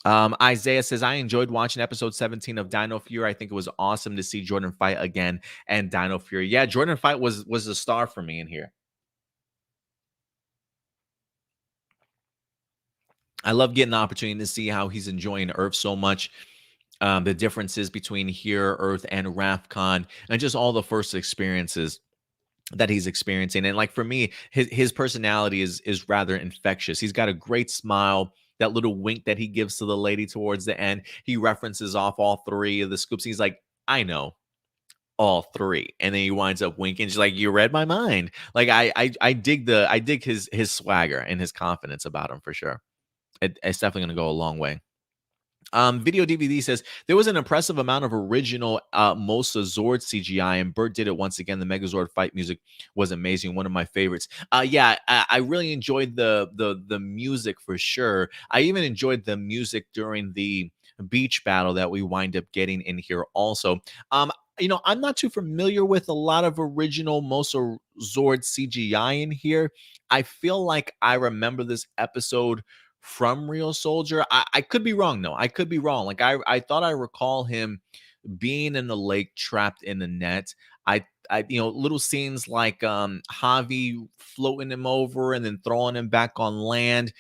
Isaiah says, I enjoyed watching episode 17 of Dino Fury. I think it was awesome to see Jordan fight again and Dino Fury. Yeah, Jordan fight was a star for me in here. I love getting the opportunity to see how he's enjoying Earth so much. The differences between here, Earth, and Rafcon, and just all the first experiences that he's experiencing. And like for me, his personality is rather infectious. He's got a great smile that little wink that he gives to the lady towards the end. He references off all three of the scoops. He's like, I know all three, and then he winds up winking. She's like, you read my mind. Like I dig his swagger and his confidence about him for sure. It's definitely going to go a long way. Video DVD says there was an impressive amount of original Mosa Zord CGI, and Bert did it once again. The Megazord fight music was amazing, one of my favorites. Yeah, I really enjoyed the music for sure. I even enjoyed the music during the beach battle that we wind up getting in here also. I'm not too familiar with a lot of original Mosa Zord CGI in here. I feel like I remember this episode from Real Soldier. I could be wrong though. I could be wrong. Like I thought I recall him being in the lake trapped in the net. I little scenes like Javi floating him over and then throwing him back on land.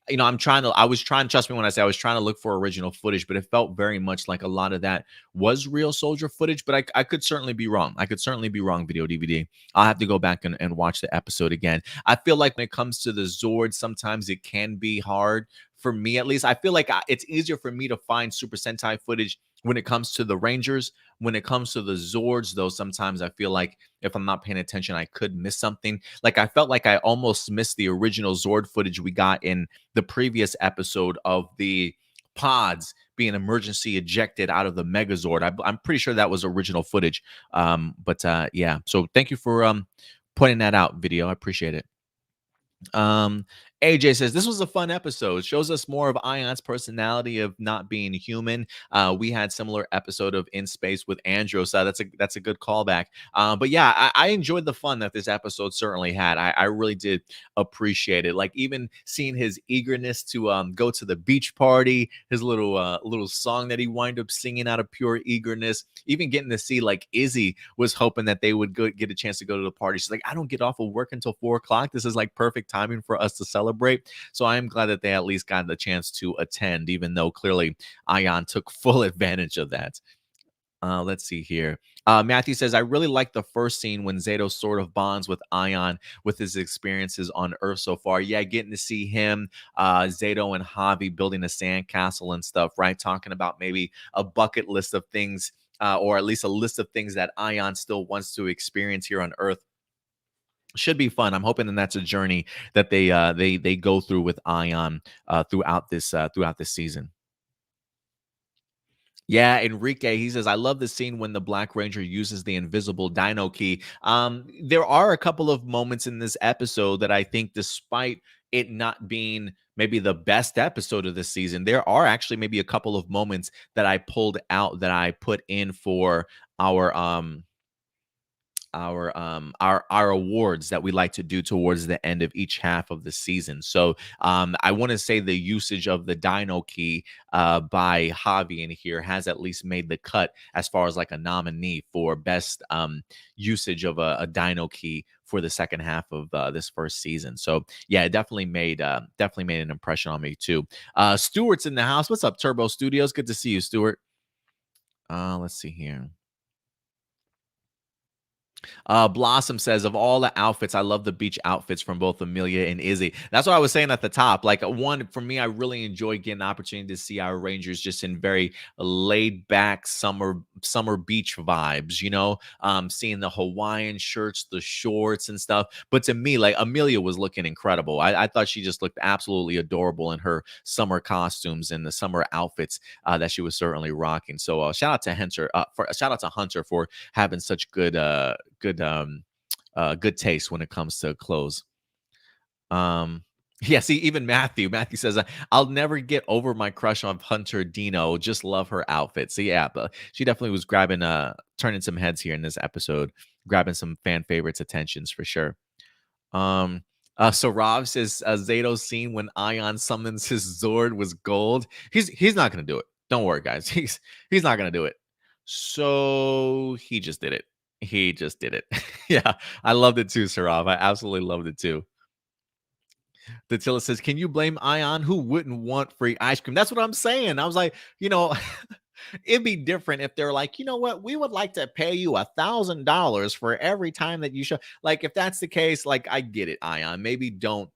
I was trying, trust me when I say I was trying to look for original footage, but it felt very much like a lot of that was Real Soldier footage, but I could certainly be wrong. I could certainly be wrong, video DVD. I'll have to go back and watch the episode again. I feel like when it comes to the Zord, sometimes it can be hard for me, at least. I feel like it's easier for me to find Super Sentai footage when it comes to the Rangers. When it comes to the Zords, though, sometimes I feel like if I'm not paying attention, I could miss something. Like I felt like I almost missed the original Zord footage we got in the previous episode of the pods being emergency ejected out of the Megazord. I'm pretty sure that was original footage. But yeah, so thank you for pointing that out, video. I appreciate it. AJ says this was a fun episode. Shows us more of Aiyon's personality of not being human. We had similar episode of In Space with Andros. That's a good callback. But yeah, I enjoyed the fun that this episode certainly had. I really did appreciate it. Like even seeing his eagerness to go to the beach party, his little song that he wind up singing out of pure eagerness. Even getting to see like Izzy was hoping that they would get a chance to go to the party. She's like, I don't get off of work until 4 o'clock. This is like perfect timing for us to celebrate. So I am glad that they at least got the chance to attend, even though clearly Aiyon took full advantage of that. Let's see here. Matthew says, I really like the first scene when Zato sort of bonds with Aiyon with his experiences on Earth so far. Yeah, getting to see him, Zato and Javi building a sandcastle and stuff, right? Talking about maybe a bucket list of things, or at least a list of things that Aiyon still wants to experience here on Earth. Should be fun. I'm hoping that that's a journey that they go through with Aiyon throughout this season. Yeah, Enrique, he says, I love the scene when the Black Ranger uses the invisible Dino key. There are a couple of moments in this episode that I think, despite it not being maybe the best episode of this season, there are actually maybe a couple of moments that I pulled out that I put in for our awards that we like to do towards the end of each half of the season. So I want to say the usage of the Dino key by Javi in here has at least made the cut as far as like a nominee for best usage of a Dino key for the second half of this first season. So yeah, it definitely made an impression on me too. Stuart's in the house. What's up, Turbo Studios? Good to see you, Stuart. Let's see here. Blossom says, of all the outfits, I love the beach outfits from both Amelia and Izzy. That's what I was saying at the top. Like one, for me, I really enjoy getting an opportunity to see our Rangers just in very laid back summer beach vibes, seeing the Hawaiian shirts, the shorts and stuff. But to me, like Amelia was looking incredible. I thought she just looked absolutely adorable in her summer costumes and the summer outfits that she was certainly rocking. So shout out to Hunter for having such good taste when it comes to clothes. Yeah, see, even Matthew says, I'll never get over my crush on Hunter Dino. Just love her outfit. So yeah, but she definitely was turning some heads here in this episode, grabbing some fan favorites attentions for sure. So Rob says Zato's scene when Aiyon summons his Zord was gold. He's not gonna do it. Don't worry, guys. He's not gonna do it. So he just did it. He just did it. Yeah, I loved it too, Sarov. I absolutely loved it too. Datilla says, can you blame Aiyon? Who wouldn't want free ice cream? That's what I'm saying. I was like, It'd be different if they're like, you know what, we would like to pay you $1,000 for every time that you show. Like, if that's the case, like, I get it, Ion. Maybe don't,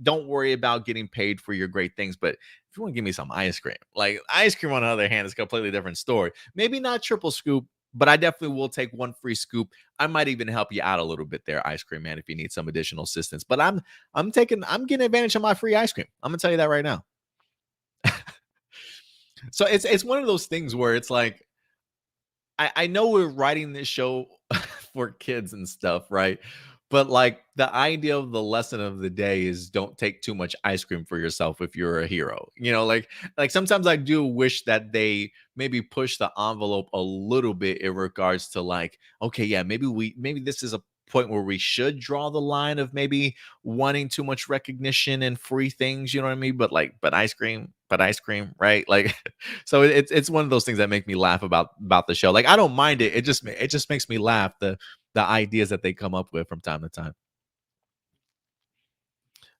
don't worry about getting paid for your great things. But if you want to give me some ice cream, like ice cream on the other hand is a completely different story. Maybe not triple scoop, but I definitely will take one free scoop. I might even help you out a little bit there, ice cream man, if you need some additional assistance. But I'm getting advantage of my free ice cream. I'm gonna tell you that right now. So it's one of those things where it's like I know we're writing this show for kids and stuff, right? But like the idea of the lesson of the day is don't take too much ice cream for yourself if you're a hero. Like sometimes I do wish that they maybe push the envelope a little bit in regards to like, okay, yeah, maybe this is a point where we should draw the line of maybe wanting too much recognition and free things, you know what I mean? But ice cream, right? Like so it's one of those things that make me laugh about the show. Like I don't mind it. It just makes me laugh the ideas that they come up with from time to time.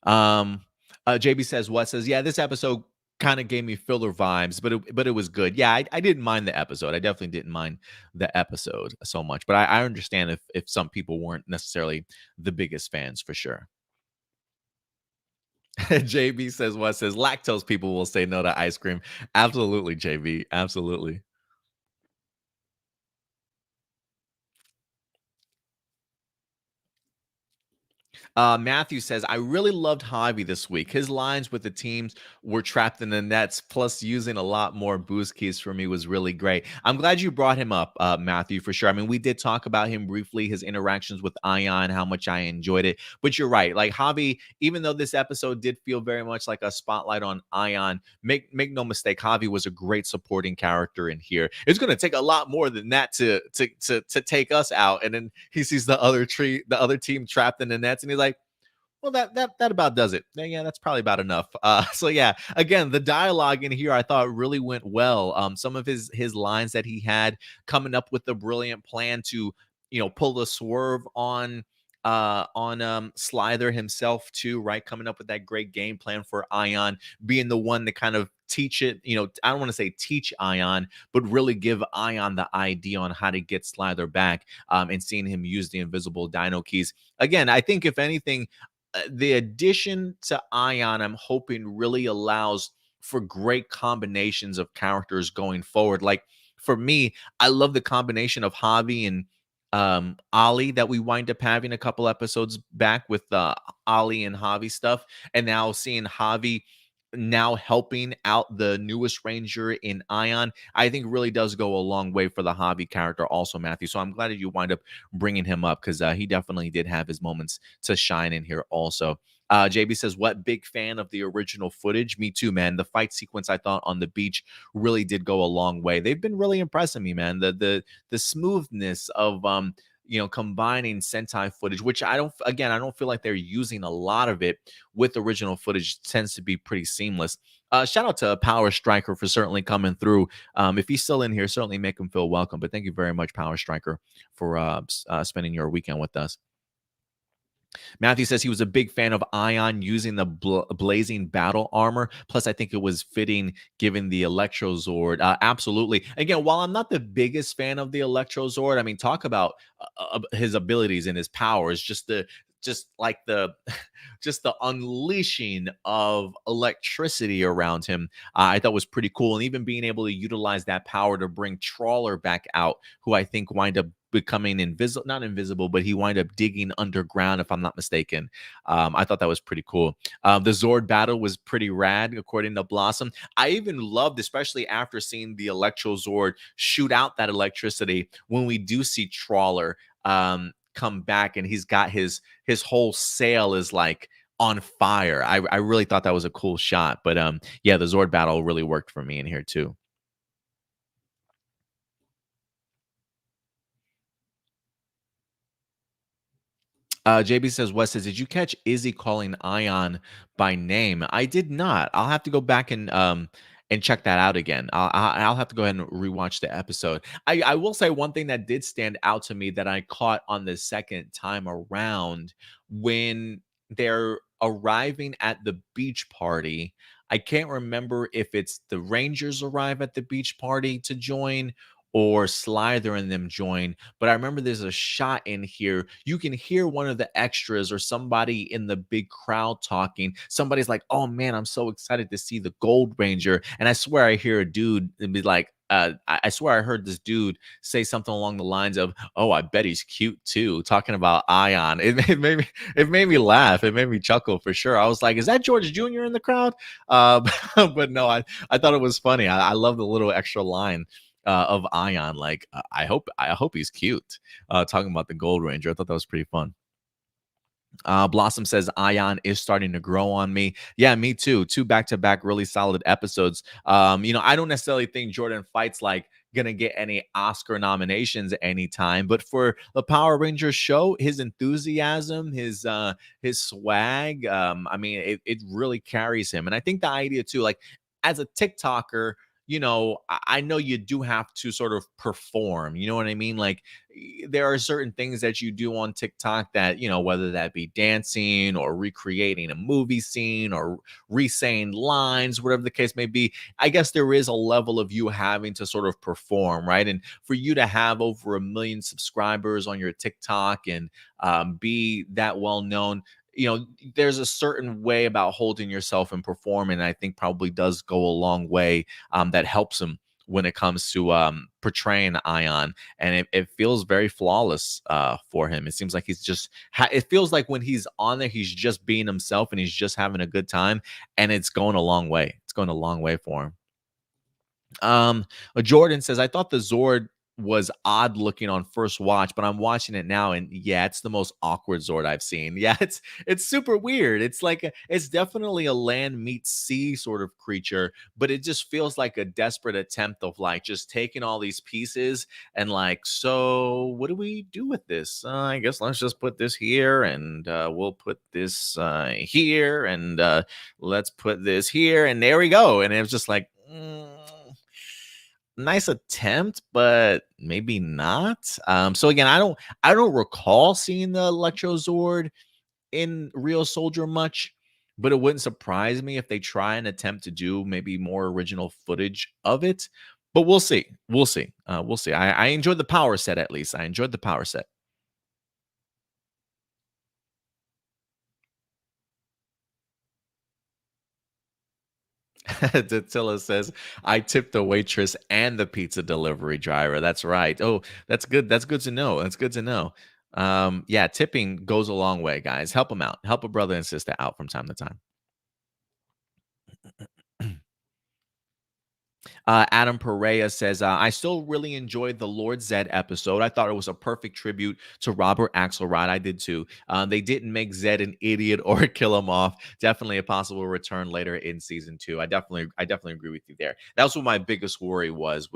Um, JB says what says yeah, this episode kind of gave me filler vibes, but it was good. Yeah, I didn't mind the episode. I definitely didn't mind the episode so much, but I understand if some people weren't necessarily the biggest fans for sure. JB says what says lactose people will say no to ice cream. Absolutely, JB. Absolutely. Matthew says, I really loved Javi this week. His lines with the teams were trapped in the nets, plus using a lot more boost keys for me was really great. I'm glad you brought him up, Matthew, for sure. I mean, we did talk about him briefly, his interactions with Aiyon, how much I enjoyed it. But you're right. Like Javi, even though this episode did feel very much like a spotlight on Aiyon, make no mistake, Javi was a great supporting character in here. It's gonna take a lot more than that to take us out. And then he sees the other team trapped in the nets, and he's like, well, that about does it. Yeah, that's probably about enough. So yeah, again, the dialogue in here I thought really went well. Some of his lines that he had coming up with the brilliant plan to pull the swerve on Slither himself too, right? Coming up with that great game plan for Aiyon, being the one to kind of teach it. I don't want to say teach Aiyon, but really give Aiyon the idea on how to get Slither back. And seeing him use the invisible Dino keys again. I think if anything the addition to Aiyon, I'm hoping really allows for great combinations of characters going forward. Like for me, I love the combination of Javi and Ollie that we wind up having a couple episodes back with Ollie and Javi stuff, and now seeing Javi now helping out the newest ranger in Aiyon, I think really does go a long way for the Javi character also, Matthew. So I'm glad that you wind up bringing him up because he definitely did have his moments to shine in here also. JB says, what big fan of the original footage? Me too, man. The fight sequence I thought on the beach really did go a long way. They've been really impressing me, man. The smoothness of combining Sentai footage, which I don't feel like they're using a lot of it with original footage, tends to be pretty seamless. Shout out to Power Striker for certainly coming through. If he's still in here, certainly make him feel welcome. But thank you very much, Power Striker, for spending your weekend with us. Matthew says he was a big fan of Aiyon using the blazing battle armor. Plus, I think it was fitting given the Electro Zord. Absolutely. Again, while I'm not the biggest fan of the Electro Zord, I mean, talk about his abilities and his powers. Just like the just the unleashing of electricity around him, I thought was pretty cool. And even being able to utilize that power to bring Trawler back out, who I think wind up becoming invisible, not invisible, but he wind up digging underground, if I'm not mistaken. I thought that was pretty cool. The Zord battle was pretty rad, according to Blossom. I even loved, especially after seeing the Electro Zord shoot out that electricity, when we do see Trawler come back and he's got his whole sail is like on fire. I really thought that was a cool shot. But yeah, the Zord battle really worked for me in here too. JB says, Wes says, did you catch Izzy calling Ion by name? I did not. I'll have to go back and check that out again. I'll have to go ahead and rewatch the episode. I will say one thing that did stand out to me that I caught on the second time around when they're arriving at the beach party. I can't remember if it's the Rangers arrive at the beach party to join or Slither and them join. But I remember there's a shot in here. You can hear one of the extras or somebody in the big crowd talking. Somebody's like, "Oh man, I'm so excited to see the Gold Ranger." And I swear I hear a dude and be like, I swear I heard this dude say something along the lines of, "Oh, I bet he's cute too," talking about Aiyon. It made me laugh. It made me chuckle for sure. I was like, "Is that George Jr. in the crowd?" Uh, but no, I thought it was funny. I love the little extra line of Aiyon. Like, I hope he's cute. Talking about the Gold Ranger, I thought that was pretty fun. Blossom says Ion is starting to grow on me. Yeah, me too. Two back-to-back really solid episodes. I don't necessarily think Jordan Fight's like gonna get any Oscar nominations anytime, but for the Power Rangers show, his enthusiasm, his swag, I mean, it really carries him. And I think the idea too, like as a TikToker, I know you do have to sort of perform. You know what I mean? Like there are certain things that you do on TikTok that, whether that be dancing or recreating a movie scene or re-saying lines, whatever the case may be. I guess there is a level of you having to sort of perform, right? And for you to have over 1 million subscribers on your TikTok and be that well known, there's a certain way about holding yourself and performing. I think probably does go a long way. That helps him when it comes to portraying Ion, and it feels very flawless for him. It seems like he's just. It feels like when he's on there, he's just being himself and he's just having a good time, and it's going a long way. It's going a long way for him. Jordan says, I thought the Zord was odd looking on first watch, but I'm watching it now, and yeah, it's the most awkward Zord I've seen. Yeah, it's super weird. It's like it's definitely a land meets sea sort of creature, but it just feels like a desperate attempt of like just taking all these pieces and like, so what do we do with this? I guess let's just put this here, and we'll put this here, and let's put this here, and there we go. And it was just like. Nice attempt, but maybe not. So again, I don't recall seeing the Electro Zord in Real Soldier much, but it wouldn't surprise me if they try and attempt to do maybe more original footage of it. But we'll see. We'll see. We'll see. I enjoyed the power set at least. I enjoyed the power set. Datilla says, I tipped the waitress and the pizza delivery driver. That's right. Oh, that's good. That's good to know. That's good to know. Yeah, tipping goes a long way, guys. Help them out. Help a brother and sister out from time to time. Adam Perea says, I still really enjoyed the Lord Zed episode. I thought it was a perfect tribute to Robert Axelrod. I did too. They didn't make Zed an idiot or kill him off. Definitely a possible return later in season 2. I definitely agree with you there. That's what my biggest worry was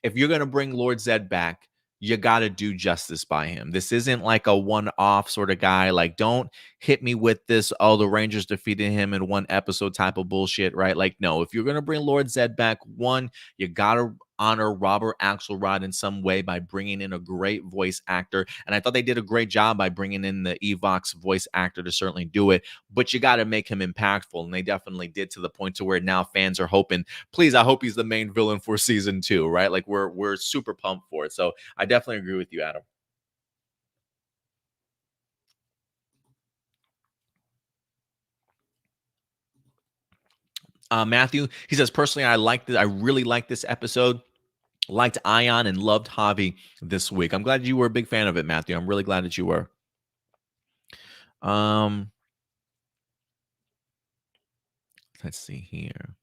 if you're gonna bring Lord Zed back, you got to do justice by him. This isn't like a one-off sort of guy. Like, don't hit me with this, oh, the Rangers defeated him in one episode type of bullshit, right? Like, no, if you're going to bring Lord Zed back, one, you got to honor Robert Axelrod in some way by bringing in a great voice actor. And I thought they did a great job by bringing in the Evox voice actor to certainly do it, but you got to make him impactful. And they definitely did, to the point to where now fans are hoping, please, I hope he's the main villain for season 2, right? Like we're super pumped for it. So I definitely agree with you, Adam. Matthew, he says, personally, I really liked this episode. Liked Ion and loved Javi this week. I'm glad you were a big fan of it, Matthew. I'm really glad that you were. Um, let's see here.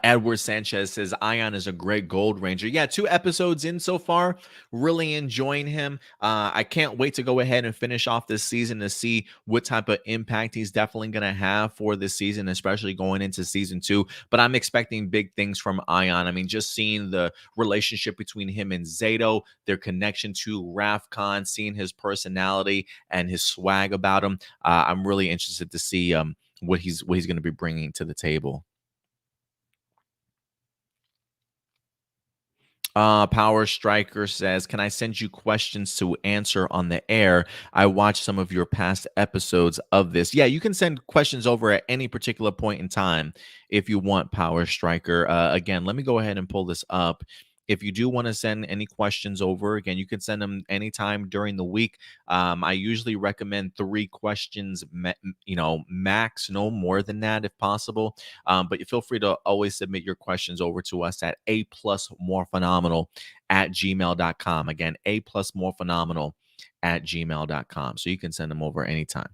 Edward Sanchez says Ion is a great Gold Ranger. Yeah, 2 episodes in so far. Really enjoying him. I can't wait to go ahead and finish off this season to see what type of impact he's definitely going to have for this season, especially going into season 2. But I'm expecting big things from Ion. I mean, just seeing the relationship between him and Zato, their connection to Rafcon, seeing his personality and his swag about him. I'm really interested to see what he's going to be bringing to the table. Power Striker says, "Can I send you questions to answer on the air? I watched some of your past episodes of this." Yeah, you can send questions over at any particular point in time if you want, Power Striker. Again, let me go ahead and pull this up. If you do want to send any questions over, again, you can send them anytime during the week. I usually recommend 3 questions, max, no more than that if possible. But feel free to always submit your questions over to us at a plus more phenomenal at gmail.com. Again, a plus more phenomenal at gmail.com. So you can send them over anytime.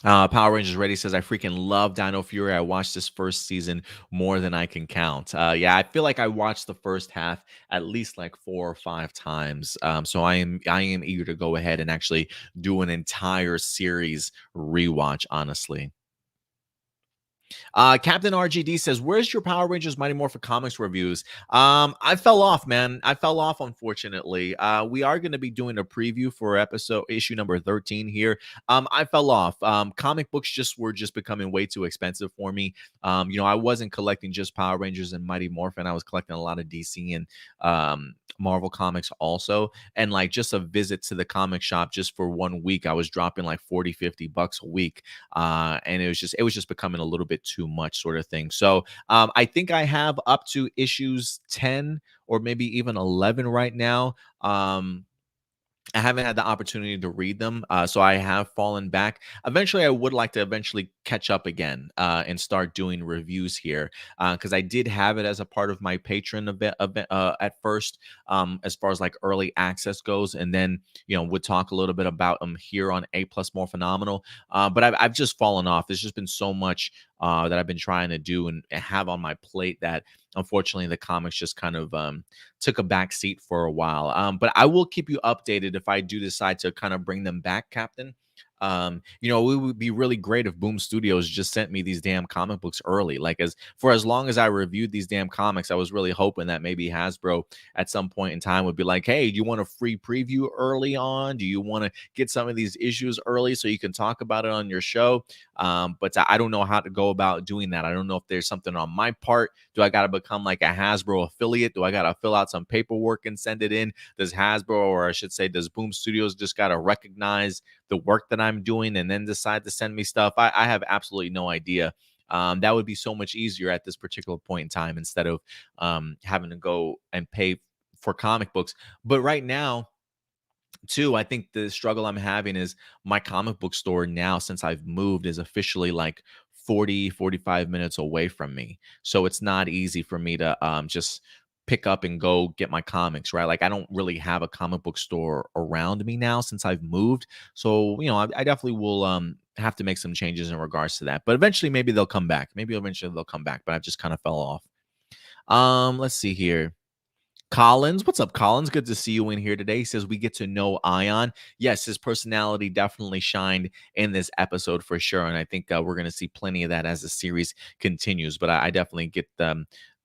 Power Rangers Ready says, I freaking love Dino Fury. I watched this first season more than I can count. Yeah, I feel like I watched the first half at least like 4 or 5 times. So I am eager to go ahead and actually do an entire series rewatch, honestly. Captain RGD says, "Where's your Power Rangers Mighty Morphin Comics reviews?" I fell off, man. I fell off, unfortunately. We are going to be doing a preview for episode issue number 13 here. I fell off. Comic books were just becoming way too expensive for me. I wasn't collecting just Power Rangers and Mighty Morphin. I was collecting a lot of DC and Marvel comics also. And like just a visit to the comic shop just for 1 week, I was dropping like 40, $50 a week. And it was just becoming a little bit too much, sort of thing. So I think I have up to issues 10 or maybe even 11 right now. I haven't had the opportunity to read them, so I have fallen back. Eventually, I would like to eventually catch up again and start doing reviews here because I did have it as a part of my patron event at first, as far as like early access goes, and then would talk a little bit about them here on A Plus More Phenomenal. But I've just fallen off. There's just been so much that I've been trying to do and have on my plate that unfortunately the comics just kind of took a back seat for a while. But I will keep you updated if I do decide to kind of bring them back, Captain. It would be really great if Boom Studios just sent me these damn comic books early. Like as long as I reviewed these damn comics, I was really hoping that maybe Hasbro at some point in time would be like, "Hey, do you want a free preview early on? Do you want to get some of these issues early so you can talk about it on your show?" But I don't know how to go about doing that. I don't know if there's something on my part. Do I got to become like a Hasbro affiliate? Do I got to fill out some paperwork and send it in? Does Hasbro, or I should say, does Boom Studios just got to recognize the work that I'm doing and then decide to send me stuff? I have absolutely no idea. That would be so much easier at this particular point in time instead of having to go and pay for comic books. But right now, too, I think the struggle I'm having is my comic book store now, since I've moved, is officially like 40, 45 minutes away from me. So it's not easy for me to just pick up and go get my comics, right? Like I don't really have a comic book store around me now since I've moved. So, I definitely will have to make some changes in regards to that. But eventually maybe they'll come back. Maybe eventually they'll come back, but I've just kind of fell off. Let's see here. Collins, what's up, Collins? Good to see you in here today. He says we get to know Aiyon. Yes, his personality definitely shined in this episode for sure, and I think we're going to see plenty of that as the series continues. But I definitely get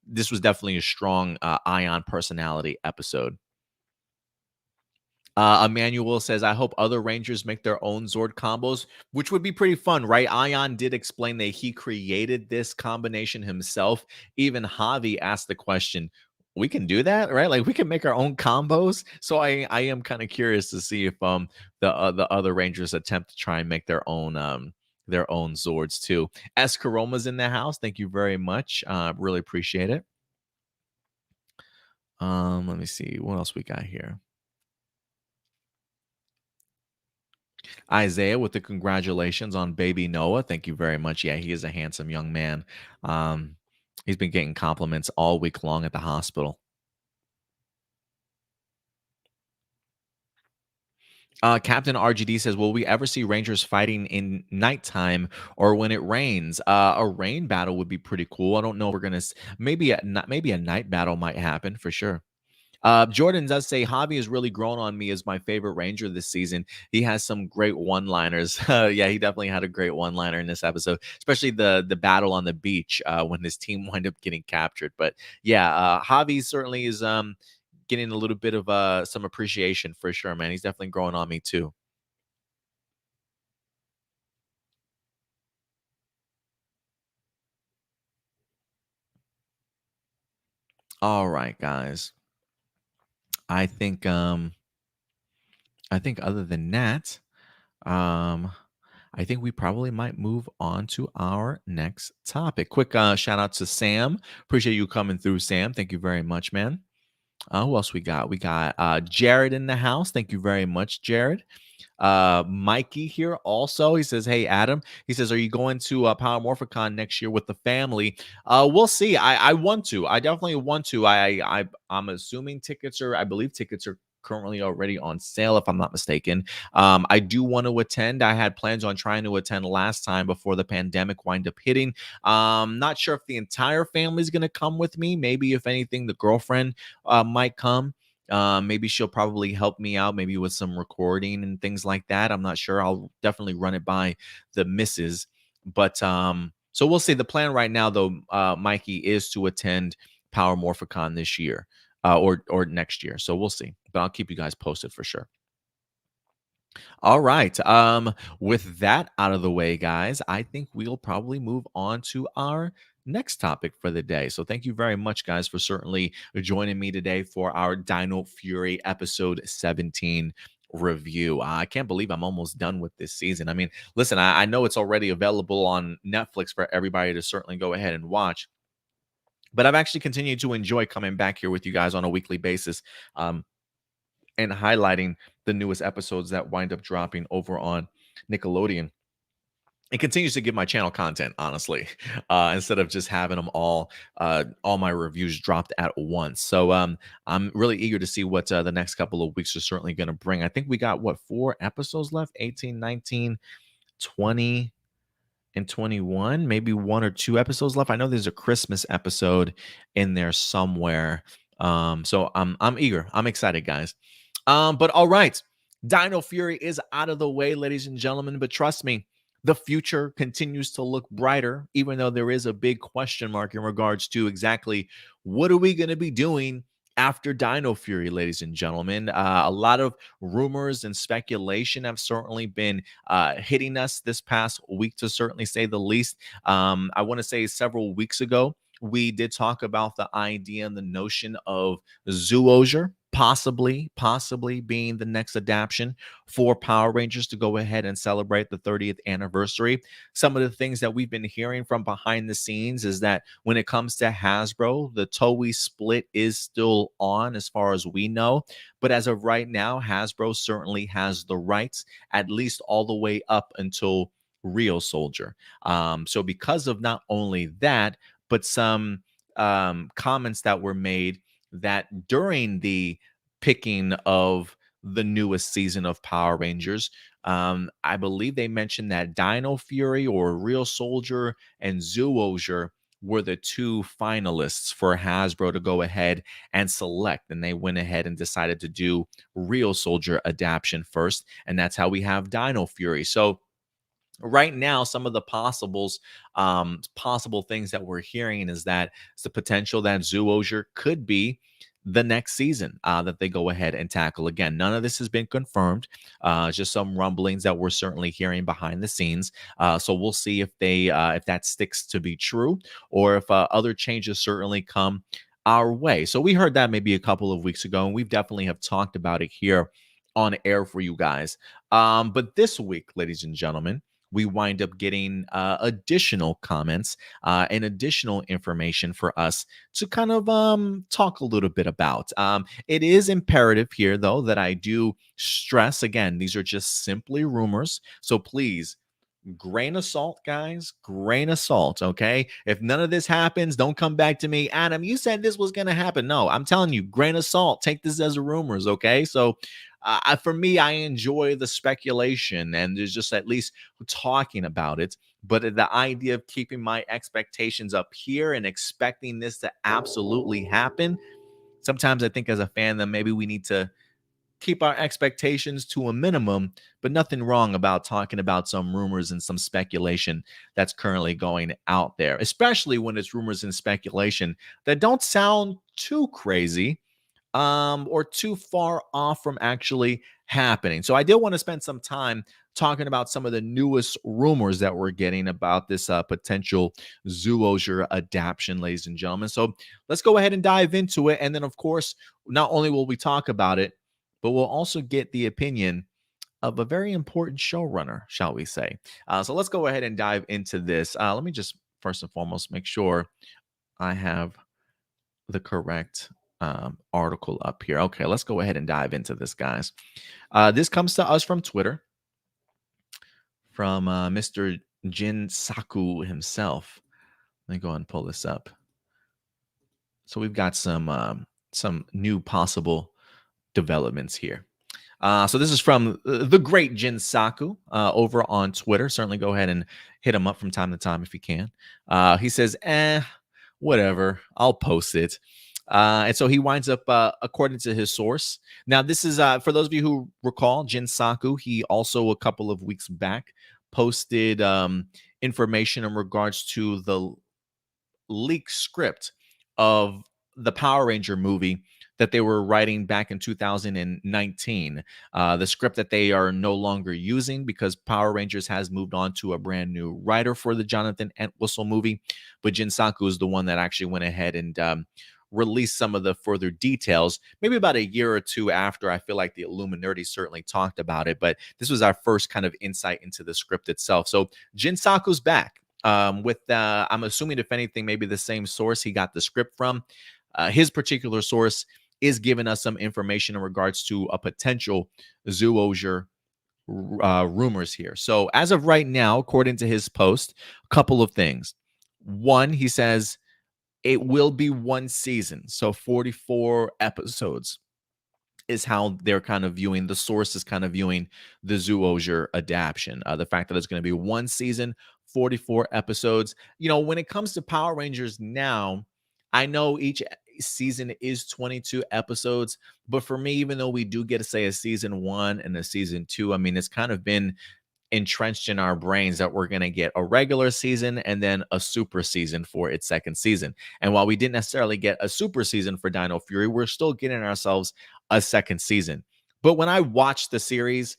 this was definitely a strong Aiyon personality episode. Emmanuel says, I hope other Rangers make their own Zord combos, which would be pretty fun, right? Aiyon did explain that he created this combination himself. Even Javi asked the question, we can do that, right? Like we can make our own combos. So I am kind of curious to see if the other Rangers attempt to try and make their own Zords too. Escaroma's in the house. Thank you very much. Really appreciate it. Let me see what else we got here. Isaiah with the congratulations on baby Noah. Thank you very much. Yeah, he is a handsome young man. Um, he's been getting compliments all week long at the hospital. Captain RGD says, "Will we ever see Rangers fighting in nighttime or when it rains? A rain battle would be pretty cool. I don't know. If we're gonna maybe a night battle might happen for sure." Jordan does say Javi has really grown on me as my favorite Ranger this season. He has some great one-liners. Yeah, he definitely had a great one-liner in this episode, especially the battle on the beach when his team wind up getting captured. But yeah, Javi certainly is getting a little bit of some appreciation for sure, man. He's definitely growing on me too. All right, guys. I think other than that, um I think we probably might move on to our next topic. Quick shout out to Sam. Appreciate you coming through, Sam. Thank you very much, man. Who else we got? We got Jared in the house. Thank you very much, Jared. Mikey here also. He says, "Hey Adam." He says, "Are you going to Power Morphicon next year with the family?" We'll see. I want to. I definitely want to. I'm assuming tickets are. I believe tickets are currently already on sale, if I'm not mistaken. I do want to attend. I had plans on trying to attend last time before the pandemic wind up hitting. Not sure if the entire family is going to come with me. Maybe if anything, the girlfriend might come. Maybe she'll probably help me out, maybe with some recording and things like that. I'm not sure. I'll definitely run it by the missus. But so we'll see. The plan right now, though, Mikey, is to attend Power Morphicon this year, or next year. So we'll see. But I'll keep you guys posted for sure. All right. With that out of the way, guys, I think we'll probably move on to our next topic for the day. So thank you very much, guys, for certainly joining me today for our Dino Fury episode 17 review. I can't believe I'm almost done with this season. I mean, listen, I know it's already available on Netflix for everybody to certainly go ahead and watch. But I've actually continued to enjoy coming back here with you guys on a weekly basis. And highlighting the newest episodes that wind up dropping over on Nickelodeon. It continues to give my channel content, honestly, instead of just having them all my reviews dropped at once. So I'm really eager to see what the next couple of weeks are certainly going to bring. I think we got, what, 4 episodes left? 18, 19, 20, and 21, maybe 1 or 2 episodes left. I know there's a Christmas episode in there somewhere. So I'm eager. I'm excited, guys. But all right, Dino Fury is out of the way, ladies and gentlemen. But trust me, the future continues to look brighter, even though there is a big question mark in regards to exactly what are we going to be doing after Dino Fury, ladies and gentlemen. A lot of rumors and speculation have certainly been hitting us this past week, to certainly say the least. I want to say several weeks ago, we did talk about the idea and the notion of Zyuogher possibly being the next adaptation for Power Rangers to go ahead and celebrate the 30th anniversary. Some of the things that we've been hearing from behind the scenes is that when it comes to Hasbro, the Toei split is still on as far as we know. But as of right now, Hasbro certainly has the rights, at least all the way up until Real Soldier. So because of not only that, but some comments that were made that during the picking of the newest season of Power Rangers, I believe they mentioned that Dino Fury or Real Soldier and Zyuogher were the 2 finalists for Hasbro to go ahead and select. And they went ahead and decided to do Real Soldier Adaption first. And that's how we have Dino Fury. So right now, some of the possible things that we're hearing is that it's the potential that Zyuogher could be the next season that they go ahead and tackle. Again, none of this has been confirmed, just some rumblings that we're certainly hearing behind the scenes. So we'll see if that sticks to be true, or if other changes certainly come our way. So we heard that maybe a couple of weeks ago, and we've definitely have talked about it here on air for you guys. But this week, ladies and gentlemen, we wind up getting additional comments and additional information for us to kind of talk a little bit about. It is imperative here, though, that I do stress, again, these are just simply rumors. So please, grain of salt, guys, grain of salt. Okay, if none of this happens, don't come back to me, Adam, you said this was going to happen. No, I'm telling you, grain of salt. Take this as rumors. Okay, so for me, I enjoy the speculation and there's just at least talking about it. But the idea of keeping my expectations up here and expecting this to absolutely happen, sometimes I think as a fan that maybe we need to keep our expectations to a minimum, but nothing wrong about talking about some rumors and some speculation that's currently going out there, especially when it's rumors and speculation that don't sound too crazy or too far off from actually happening. So I did want to spend some time talking about some of the newest rumors that we're getting about this potential Zyuogher adaptation, ladies and gentlemen. So let's go ahead and dive into it. And then, of course, not only will we talk about it, but we'll also get the opinion of a very important showrunner, shall we say. So let's go ahead and dive into this. Let me just first and foremost make sure I have the correct article up here. Okay, let's go ahead and dive into this, guys. This comes to us from Twitter, from Mr. Jin Saku himself. Let me go and pull this up. So we've got some new possible developments here. So this is from the great Jin Saku over on Twitter. Certainly go ahead and hit him up from time to time if you can. He says, whatever, I'll post it. And so he winds up, according to his source. Now, this is, for those of you who recall, Jin Saku, he also a couple of weeks back posted information in regards to the leaked script of the Power Ranger movie that they were writing back in 2019. The script that they are no longer using because Power Rangers has moved on to a brand new writer for the Jonathan Entwistle movie. But Jin Saku is the one that actually went ahead and released some of the further details, maybe about a year or two after. I feel like the Illuminati certainly talked about it, but this was our first kind of insight into the script itself. So Jin Saku's back. With I'm assuming, if anything, maybe the same source he got the script from. His particular source is giving us some information in regards to a potential Zyuogher rumors here. So as of right now, according to his post, a couple of things. One, he says it will be one season, so 44 episodes is how they're kind of viewing, the source is kind of viewing the Zyuogher adaptation. The fact that it's going to be one season, 44 episodes. You know, when it comes to Power Rangers now, I know each season is 22 episodes, but for me, even though we do get to say a season 1 and a season 2, I mean, it's kind of been entrenched in our brains that we're going to get a regular season and then a super season for its second season. And while we didn't necessarily get a super season for Dino Fury, we're still getting ourselves a second season. But when I watch the series,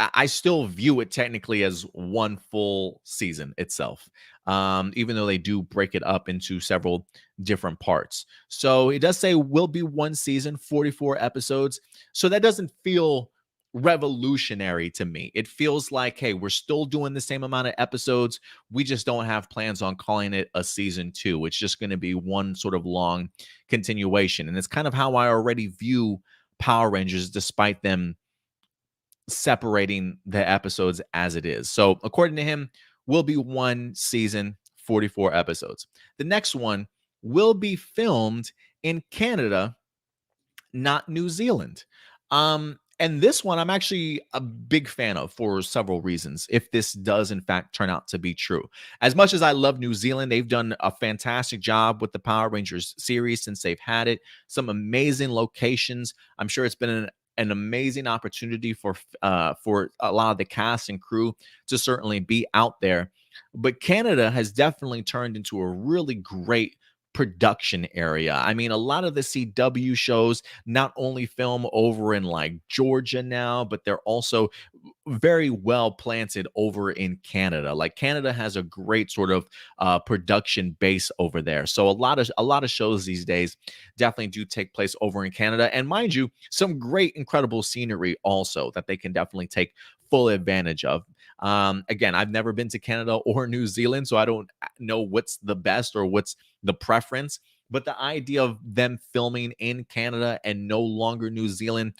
I still view it technically as one full season itself, even though they do break it up into several different parts. So it does say will be one season, 44 episodes. So that doesn't feel revolutionary to me. It feels like, hey, we're still doing the same amount of episodes. We just don't have plans on calling it a season 2. It's just going to be one sort of long continuation. And it's kind of how I already view Power Rangers, despite them separating the episodes as it is. So according to him, will be one season, 44 episodes. The next one will be filmed in Canada, not New Zealand. And this one I'm actually a big fan of for several reasons, if this does in fact turn out to be true. As much as I love New Zealand, they've done a fantastic job with the Power Rangers series since they've had it. Some amazing locations. I'm sure it's been an amazing opportunity for a lot of the cast and crew to certainly be out there. But Canada has definitely turned into a really great production area. I mean, a lot of the CW shows not only film over in like Georgia now, but they're also very well planted over in Canada. Like Canada has a great sort of production base over there. So a lot of shows these days definitely do take place over in Canada. And mind you, some great, incredible scenery also that they can definitely take full advantage of. Again, I've never been to Canada or New Zealand, so I don't know what's the best or what's the preference. But the idea of them filming in Canada and no longer New Zealand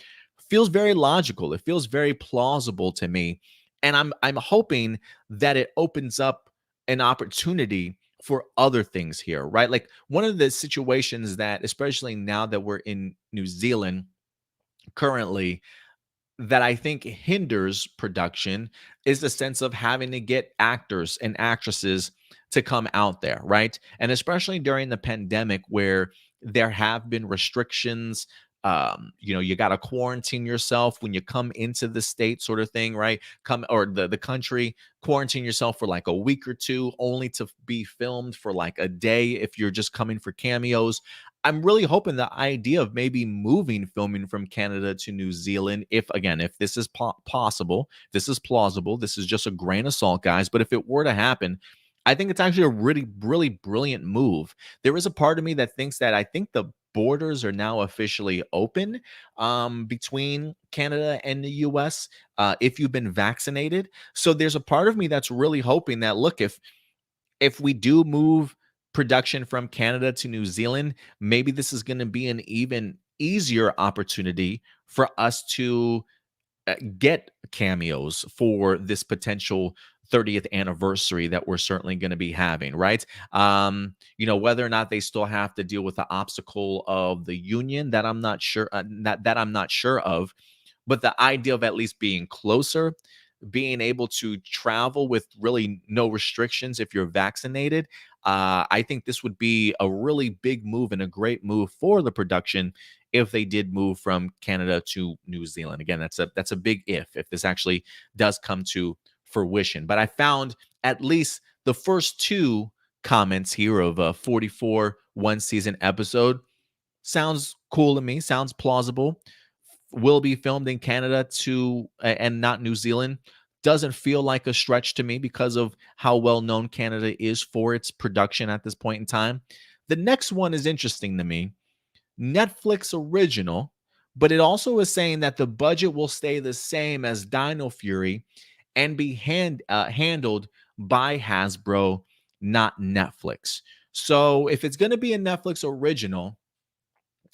feels very logical. It feels very plausible to me. And I'm hoping that it opens up an opportunity for other things here, right? Like one of the situations that, especially now that we're in New Zealand currently, that I think hinders production is the sense of having to get actors and actresses to come out there, right? And especially during the pandemic where there have been restrictions. You got to quarantine yourself when you come into the state, sort of thing, right? Come or the country, quarantine yourself for like a week or two, only to be filmed for like a day if you're just coming for cameos. I'm really hoping the idea of maybe moving filming from Canada to New Zealand, if again, if this is possible, this is plausible, this is just a grain of salt, guys. But if it were to happen, I think it's actually a really, really brilliant move. There is a part of me that thinks that I think the borders are now officially open between Canada and the US if you've been vaccinated. So there's a part of me that's really hoping that, look, if we do move production from Canada to New Zealand, maybe this is going to be an even easier opportunity for us to get cameos for this potential 30th anniversary that we're certainly going to be having, right? Whether or not they still have to deal with the obstacle of the union, that I'm not sure that I'm not sure of, but the idea of at least being closer, being able to travel with really no restrictions if you're vaccinated. I think this would be a really big move and a great move for the production if they did move from Canada to New Zealand. Again, that's a big if this actually does come to fruition. But I found at least the first two comments here of a 44 one season episode sounds cool to me, sounds plausible. Will be filmed in Canada to and not New Zealand doesn't feel like a stretch to me because of how well known Canada is for its production at this point in time. The next one is interesting to me. Netflix original, but it also is saying that the budget will stay the same as Dino Fury and be handled by Hasbro, not Netflix. So if it's going to be a Netflix original,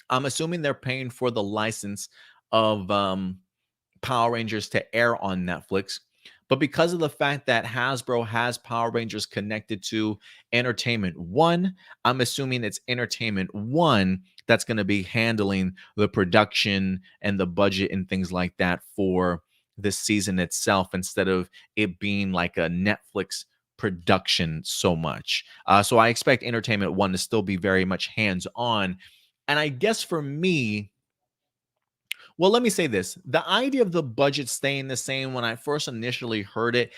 I'm assuming they're paying for the license of Power Rangers to air on Netflix. But because of the fact that Hasbro has Power Rangers connected to Entertainment One, I'm assuming it's Entertainment One that's going to be handling the production and the budget and things like that for this season itself, instead of it being like a Netflix production so much. So I expect Entertainment One to still be very much hands on. And I guess for me, well, let me say this. The idea of the budget staying the same, when I first initially heard it,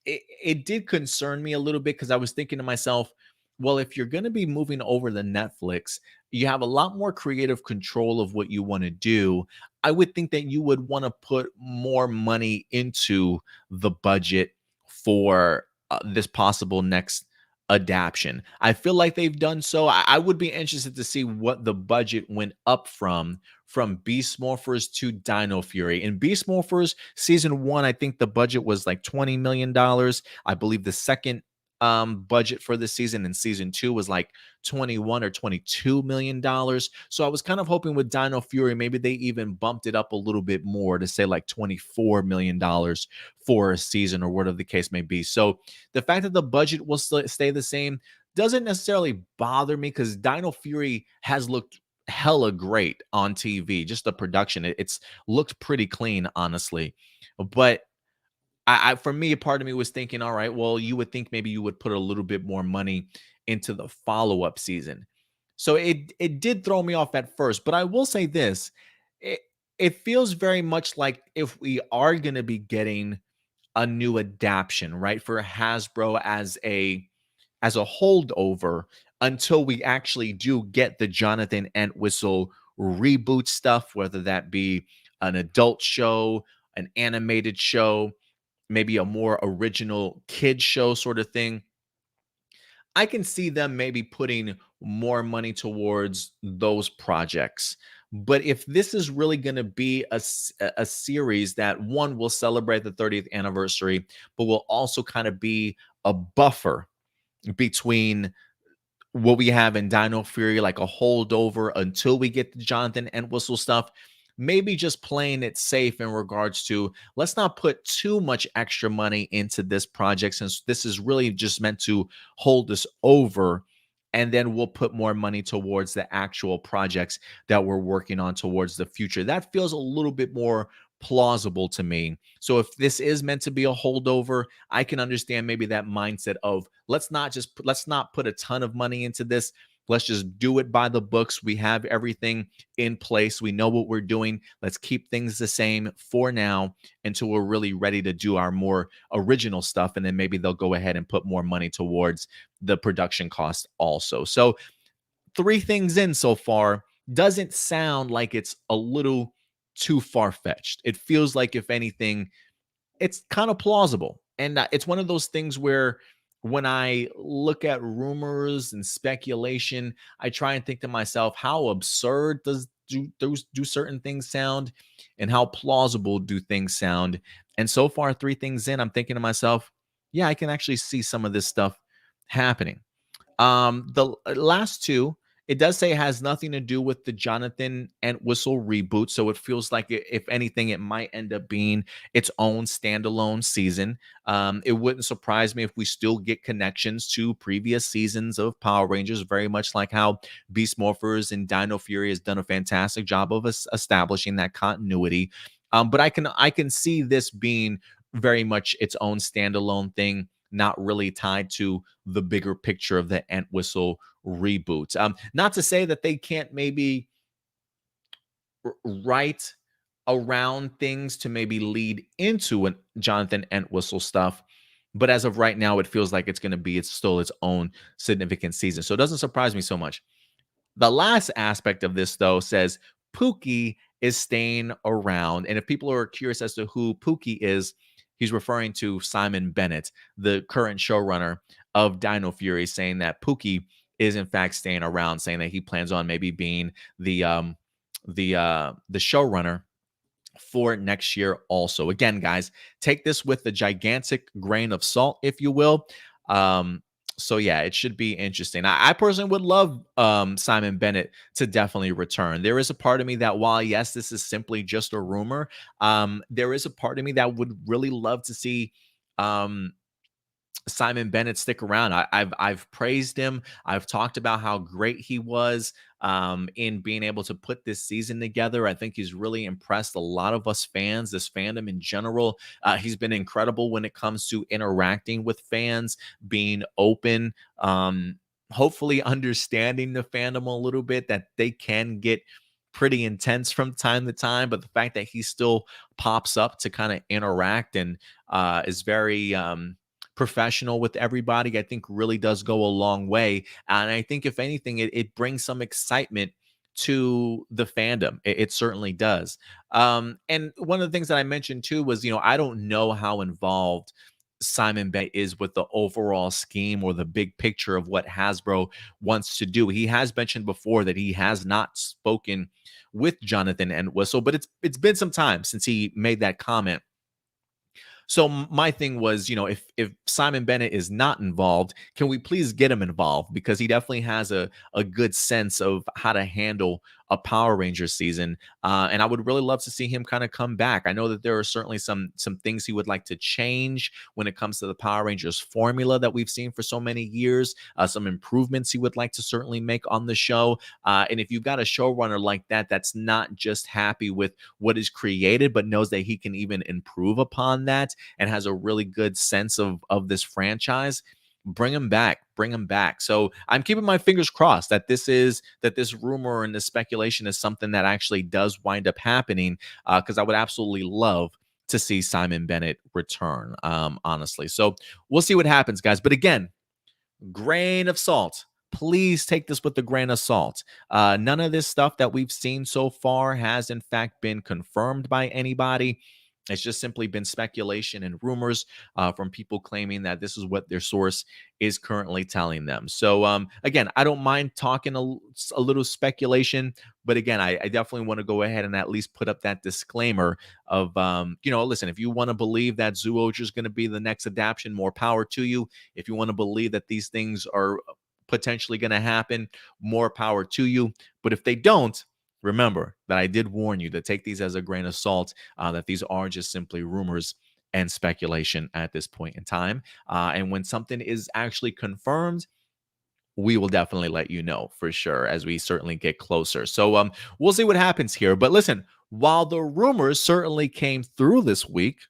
it did concern me a little bit, because I was thinking to myself, well, if you're going to be moving over to Netflix, you have a lot more creative control of what you want to do. I would think that you would want to put more money into the budget for this possible next adaptation. I feel like they've done so. I would be interested to see what the budget went up from Beast Morphers to Dino Fury. In Beast Morphers season 1, I think the budget was like $20 million. I believe the second budget for this season in season 2 was like 21 or 22 million dollars. So I was kind of hoping with Dino Fury maybe they even bumped it up a little bit more to say like 24 million dollars for a season, or whatever the case may be. So the fact that the budget will stay the same doesn't necessarily bother me, because Dino Fury has looked hella great on TV. Just the production, it's looked pretty clean, honestly. But for me, a part of me was thinking, all right, well, you would think maybe you would put a little bit more money into the follow-up season. So it did throw me off at first, but I will say this. It it feels very much like if we are going to be getting a new adaptation, right, for Hasbro as a holdover until we actually do get the Jonathan Entwistle reboot stuff, whether that be an adult show, an animated show, maybe a more original kid show sort of thing. I can see them maybe putting more money towards those projects. But if this is really going to be a series that, one, will celebrate the 30th anniversary, but will also kind of be a buffer between what we have in Dino Fury, like a holdover until we get the Jonathan Entwistle stuff. Maybe just playing it safe in regards to, let's not put too much extra money into this project, since this is really just meant to hold us over. And then we'll put more money towards the actual projects that we're working on towards the future. That feels a little bit more plausible to me. So if this is meant to be a holdover, I can understand maybe that mindset of, let's not put a ton of money into this. Let's just do it by the books. We have everything in place. We know what we're doing. Let's keep things the same for now until we're really ready to do our more original stuff. And then maybe they'll go ahead and put more money towards the production cost also. So three things in so far doesn't sound like it's a little too far-fetched. It feels like, if anything, it's kind of plausible. And it's one of those things where when I look at rumors and speculation, I try and think to myself, how absurd do certain things sound, and how plausible do things sound? And so far, three things in, I'm thinking to myself, yeah, I can actually see some of this stuff happening. The last two, it does say, has nothing to do with the Jonathan Entwistle reboot, so it feels like, if anything, it might end up being its own standalone season. It wouldn't surprise me if we still get connections to previous seasons of Power Rangers, very much like how Beast Morphers and Dino Fury has done a fantastic job of establishing that continuity. But I can see this being very much its own standalone thing, not really tied to the bigger picture of the Entwistle reboot. Not to say that they can't maybe write around things to maybe lead into a Jonathan Entwistle stuff, but as of right now, it feels like it's still its own significant season. So it doesn't surprise me so much. The last aspect of this, though, says Pookie is staying around. And if people are curious as to who Pookie is, he's referring to Simon Bennett, the current showrunner of Dino Fury, saying that Pookie is in fact staying around, saying that he plans on maybe being the showrunner for next year also. Again, guys, take this with a gigantic grain of salt, if you will. So yeah, it should be interesting. I personally would love Simon Bennett to definitely return. There is a part of me that, while yes, this is simply just a rumor, there is a part of me that would really love to see um Simon Bennett stick around. I've praised him. I've talked about how great he was in being able to put this season together. I think he's really impressed a lot of us fans, this fandom in general. He's been incredible when it comes to interacting with fans, being open, hopefully understanding the fandom a little bit, that they can get pretty intense from time to time, but the fact that he still pops up to kind of interact and is very professional with everybody, I think really does go a long way. And I think, if anything, it brings some excitement to the fandom. It certainly does. And one of the things that I mentioned too was, I don't know how involved Simon Bennett is with the overall scheme or the big picture of what Hasbro wants to do. He has mentioned before that he has not spoken with Jonathan Entwistle, but it's been some time since he made that comment. So my thing was, if Simon Bennett is not involved, can we please get him involved? Because he definitely has a good sense of how to handle a Power Rangers season, and I would really love to see him kind of come back. I know that there are certainly some things he would like to change when it comes to the Power Rangers formula that we've seen for so many years. Some improvements he would like to certainly make on the show. And if you've got a showrunner like that, that's not just happy with what is created, but knows that he can even improve upon that, and has a really good sense of this franchise, bring him back. So I'm keeping my fingers crossed that this rumor and this speculation is something that actually does wind up happening, because I would absolutely love to see Simon Bennett return, honestly. So we'll see what happens, guys. But again, grain of salt. Please take this with a grain of salt. None of this stuff that we've seen so far has in fact been confirmed by anybody. It's just simply been speculation and rumors from people claiming that this is what their source is currently telling them. So again, I don't mind talking a little speculation, but again, I definitely want to go ahead and at least put up that disclaimer of, listen, if you want to believe that Zyuogher is going to be the next adaptation, more power to you. If you want to believe that these things are potentially going to happen, more power to you. But if they don't, remember that I did warn you to take these as a grain of salt, that these are just simply rumors and speculation at this point in time. And when something is actually confirmed, we will definitely let you know for sure as we certainly get closer. So we'll see what happens here. But listen, while the rumors certainly came through this week,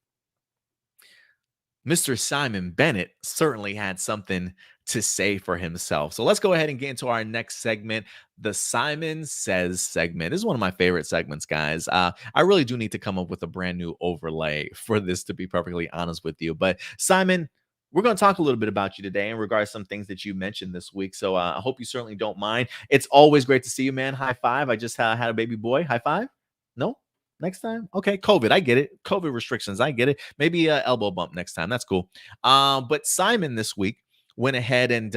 Mr. Simon Bennett certainly had something to say for himself. So let's go ahead and get into our next segment, the Simon Says segment. This is one of my favorite segments, guys. I really do need to come up with a brand new overlay for this, to be perfectly honest with you. But Simon, we're going to talk a little bit about you today in regards to some things that you mentioned this week. So I hope you certainly don't mind. It's always great to see you, man. High five. I just had a baby boy. High five. No, next time. Okay, COVID. I get it. COVID restrictions. I get it. Maybe a elbow bump next time. That's cool. But Simon this week went ahead and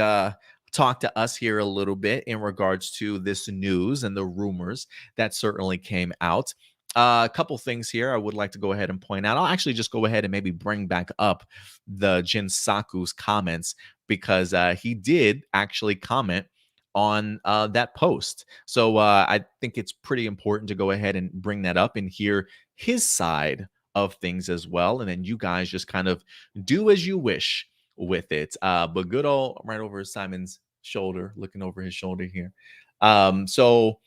talked to us here a little bit in regards to this news and the rumors that certainly came out. A couple things here I would like to go ahead and point out. I'll actually just go ahead and maybe bring back up the Jin Saku's comments because he did actually comment on that post. So I think it's pretty important to go ahead and bring that up and hear his side of things as well. And then you guys just kind of do as you wish with it. But good old right over Simon's shoulder, looking over his shoulder here. So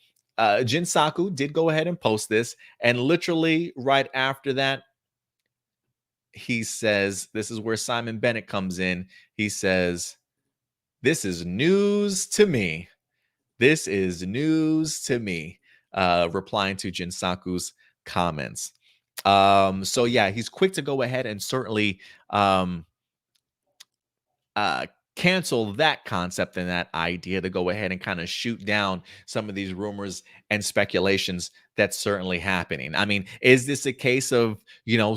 Jin Saku did go ahead and post this, and literally right after that, he says, this is where Simon Bennett comes in. He says, "This is news to me. This is news to me," replying to Jin Saku's comments. So yeah, he's quick to go ahead and certainly uh, cancel that concept and that idea to go ahead and kind of shoot down some of these rumors and speculations that's certainly happening. I mean, is this a case of,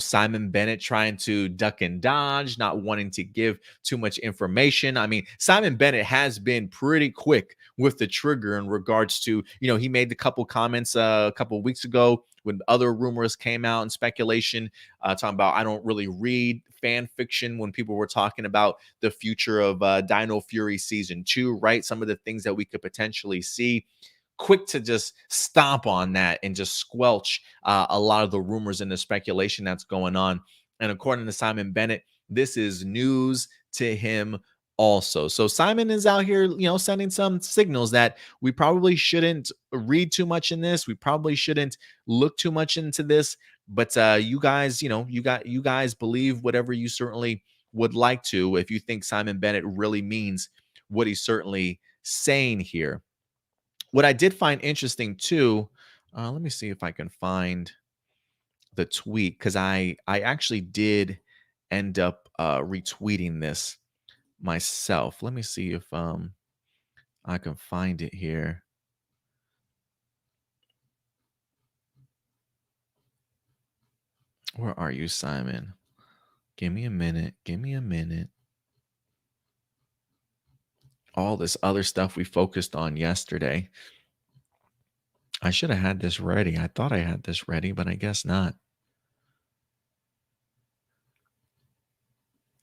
Simon Bennett trying to duck and dodge, not wanting to give too much information? I mean, Simon Bennett has been pretty quick with the trigger in regards to, he made a couple comments a couple of weeks ago when other rumors came out and speculation talking about, I don't really read fan fiction, when people were talking about the future of Dino Fury season 2, right? Some of the things that we could potentially see. Quick to just stomp on that and just squelch a lot of the rumors and the speculation that's going on. And according to Simon Bennett, this is news to him also. So Simon is out here, sending some signals that we probably shouldn't read too much in this. We probably shouldn't look too much into this. But you guys, you guys believe whatever you certainly would like to, if you think Simon Bennett really means what he's certainly saying here. What I did find interesting too, let me see if I can find the tweet, because I actually did end up retweeting this myself. Let me see if I can find it here. Where are you, Simon? Give me a minute. Give me a minute. All this other stuff we focused on yesterday. I should have had this ready. I thought I had this ready, but I guess not.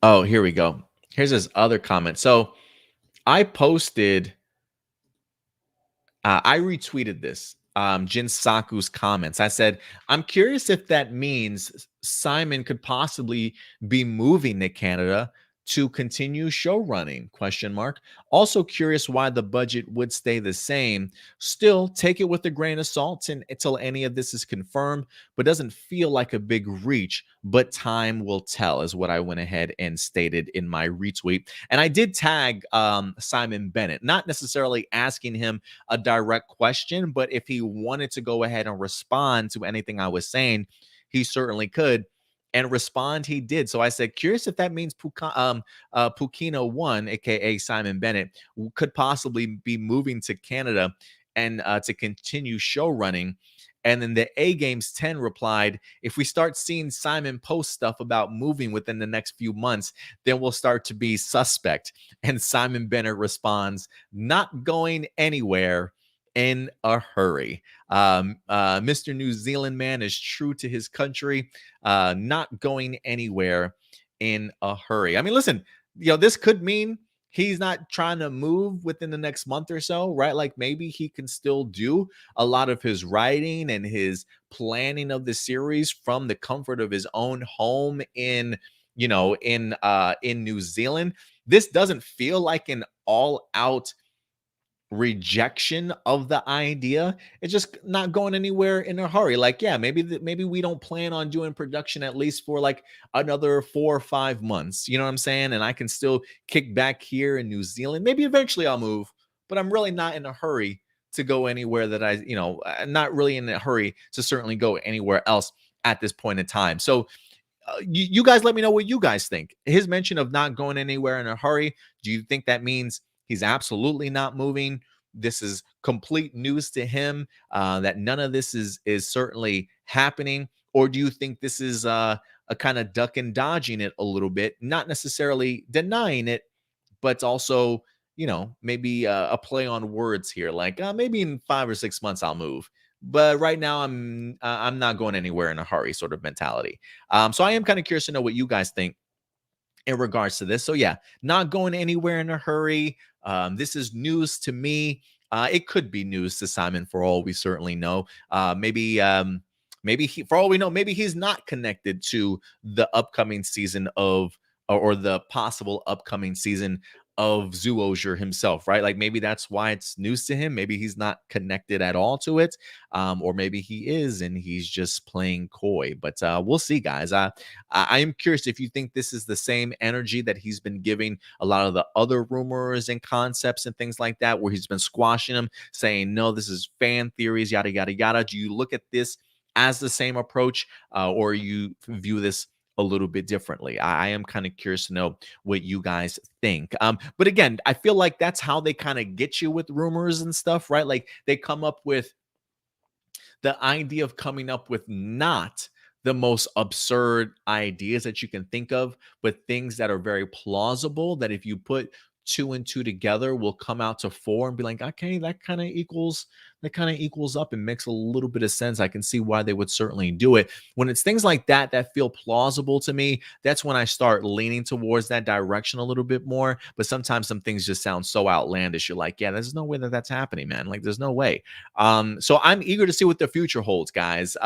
Oh, here we go. Here's his other comment. So I posted, I retweeted this, Jin Saku's comments. I said, I'm curious if that means Simon could possibly be moving to Canada to continue show running, question mark. Also curious why the budget would stay the same. Still, take it with a grain of salt until any of this is confirmed, but doesn't feel like a big reach, but time will tell, is what I went ahead and stated in my retweet. And I did tag Simon Bennett, not necessarily asking him a direct question, but if he wanted to go ahead and respond to anything I was saying, he certainly could. And respond he did. So I said, curious if that means Pukina 1, aka Simon Bennett, could possibly be moving to Canada and to continue show running. And then the A Games 10 replied, if we start seeing Simon post stuff about moving within the next few months, then we'll start to be suspect. And Simon Bennett responds, not going anywhere in a hurry. Mr. New Zealand man is true to his country, not going anywhere in a hurry. I mean, listen, this could mean he's not trying to move within the next month or so, right? Like maybe he can still do a lot of his writing and his planning of the series from the comfort of his own home in New Zealand. This doesn't feel like an all-out rejection of the idea. It's just not going anywhere in a hurry. Like, yeah, maybe we don't plan on doing production at least for like another 4 or 5 months. You know what I'm saying? And I can still kick back here in New Zealand. Maybe eventually I'll move, but I'm really not in a hurry to go anywhere that I'm not really in a hurry to certainly go anywhere else at this point in time. So you guys let me know what you guys think. His mention of not going anywhere in a hurry, do you think that means he's absolutely not moving? This is complete news to him, that none of this is certainly happening, or do you think this is a kind of duck and dodging it a little bit, not necessarily denying it, but also, maybe a play on words here, like maybe in 5 or 6 months I'll move, but right now I'm not going anywhere in a hurry, sort of mentality. So I am kind of curious to know what you guys think in regards to this. So yeah, not going anywhere in a hurry. This is news to me. It could be news to Simon for all we certainly know. Maybe he, for all we know, maybe he's not connected to the upcoming season of, or the possible upcoming season of Zyuogher himself, right? Like maybe that's why it's news to him. Maybe he's not connected at all to it, or maybe he is and he's just playing coy. But we'll see, guys. I am curious if you think this is the same energy that he's been giving a lot of the other rumors and concepts and things like that, where he's been squashing them, saying, no, this is fan theories, yada, yada, yada. Do you look at this as the same approach, or you view this a little bit differently? I am kind of curious to know what you guys think. But again, I feel like that's how they kind of get you with rumors and stuff, right? Like they come up with the idea of coming up with not the most absurd ideas that you can think of, but things that are very plausible, that if you put two and two together will come out to four and be like, okay, that kind of equals up and makes a little bit of sense. I can see why they would certainly do it. When it's things like that that feel plausible to me, that's when I start leaning towards that direction a little bit more. But sometimes some things just sound so outlandish. You're like, yeah, there's no way that that's happening, man. Like there's no way. So I'm eager to see what the future holds, guys.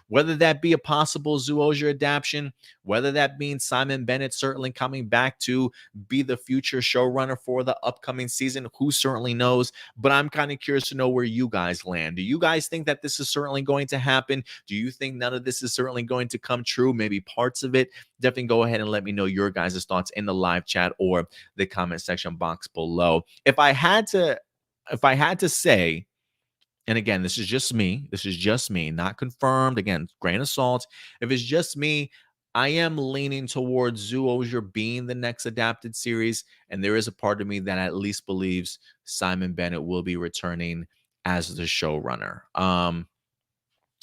Whether that be a possible Zyuogher adaptation, whether that means Simon Bennett certainly coming back to be the future showrunner for the upcoming season, who certainly knows. But I'm kind of curious to know where you guys land. Do you guys think that this is certainly going to happen? Do you think none of this is certainly going to come true? Maybe parts of it? Definitely go ahead and let me know your guys' thoughts in the live chat or the comment section box below. If I had to say, and again, this is just me, not confirmed. Again, grain of salt. If it's just me, I am leaning towards Zyuogher being the next adapted series, and there is a part of me that at least believes Simon Bennett will be returning as the showrunner.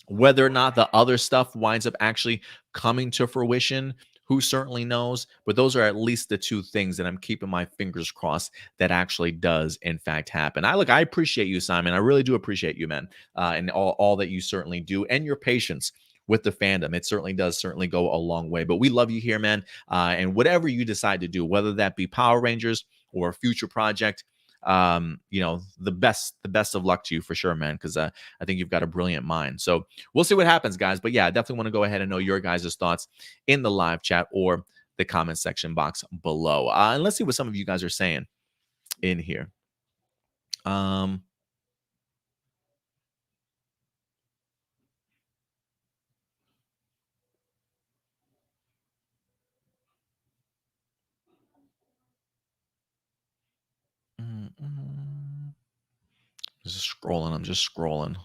Whether or not the other stuff winds up actually coming to fruition, who certainly knows? But those are at least the two things that I'm keeping my fingers crossed that actually does, in fact, happen. I appreciate you, Simon. I really do appreciate you, man, and all that you certainly do, and your patience with the fandom. It certainly does go a long way. But we love you here, man. And whatever you decide to do, whether that be Power Rangers or a future project, the best of luck to you for sure, man, because I think you've got a brilliant mind. So we'll see what happens, guys. But yeah, I definitely want to go ahead and know your guys' thoughts in the live chat or the comment section box below. And let's see what some of you guys are saying in here. Just scrolling. I'm just scrolling.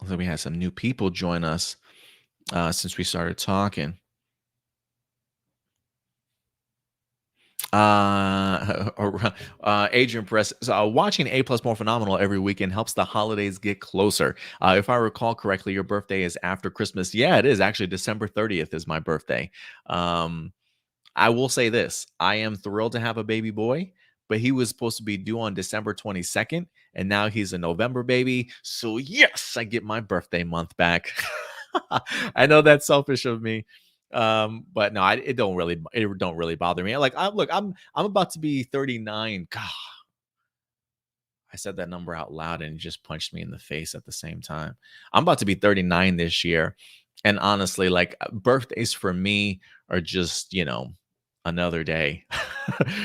I think we had some new people join us since we started talking. Adrian Press, watching A Plus More Phenomenal every weekend helps the holidays get closer. If I recall correctly, your birthday is after Christmas. Yeah, it is actually December 30th is my birthday. I will say this: I am thrilled to have a baby boy, but he was supposed to be due on December 22nd, and now he's a November baby. So yes, I get my birthday month back. I know that's selfish of me, but no, it don't really bother me. Like, I'm about to be 39. God, I said that number out loud and it just punched me in the face at the same time. I'm about to be 39 this year, and honestly, like birthdays for me are just another day.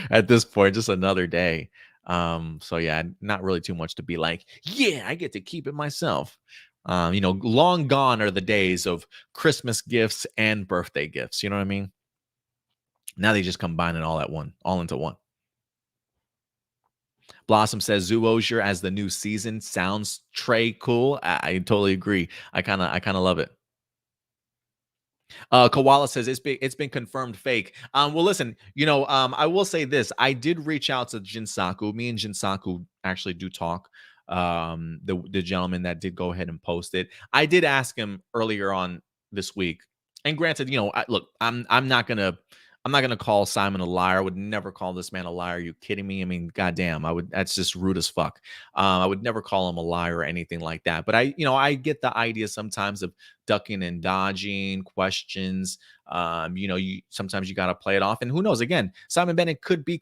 At this point, just another day. So yeah, not really too much to be like, yeah, I get to keep it myself. Long gone are the days of Christmas gifts and birthday gifts. You know what I mean? Now they just combine it all into one. Blossom says Zyuogher as the new season sounds Trey cool. I totally agree. I kind of love it. Koala says it's been confirmed fake. Well, listen, I will say this. I did reach out to Jinsaku. Me and Jinsaku actually do talk. The gentleman that did go ahead and post it. I did ask him earlier on this week, and granted, look, I'm not gonna call Simon a liar. I would never call this man a liar. Are you kidding me? I mean, goddamn, I would. That's just rude as fuck. I would never call him a liar or anything like that. But I get the idea sometimes of ducking and dodging questions. You sometimes you got to play it off, and who knows? Again, Simon Bennett could be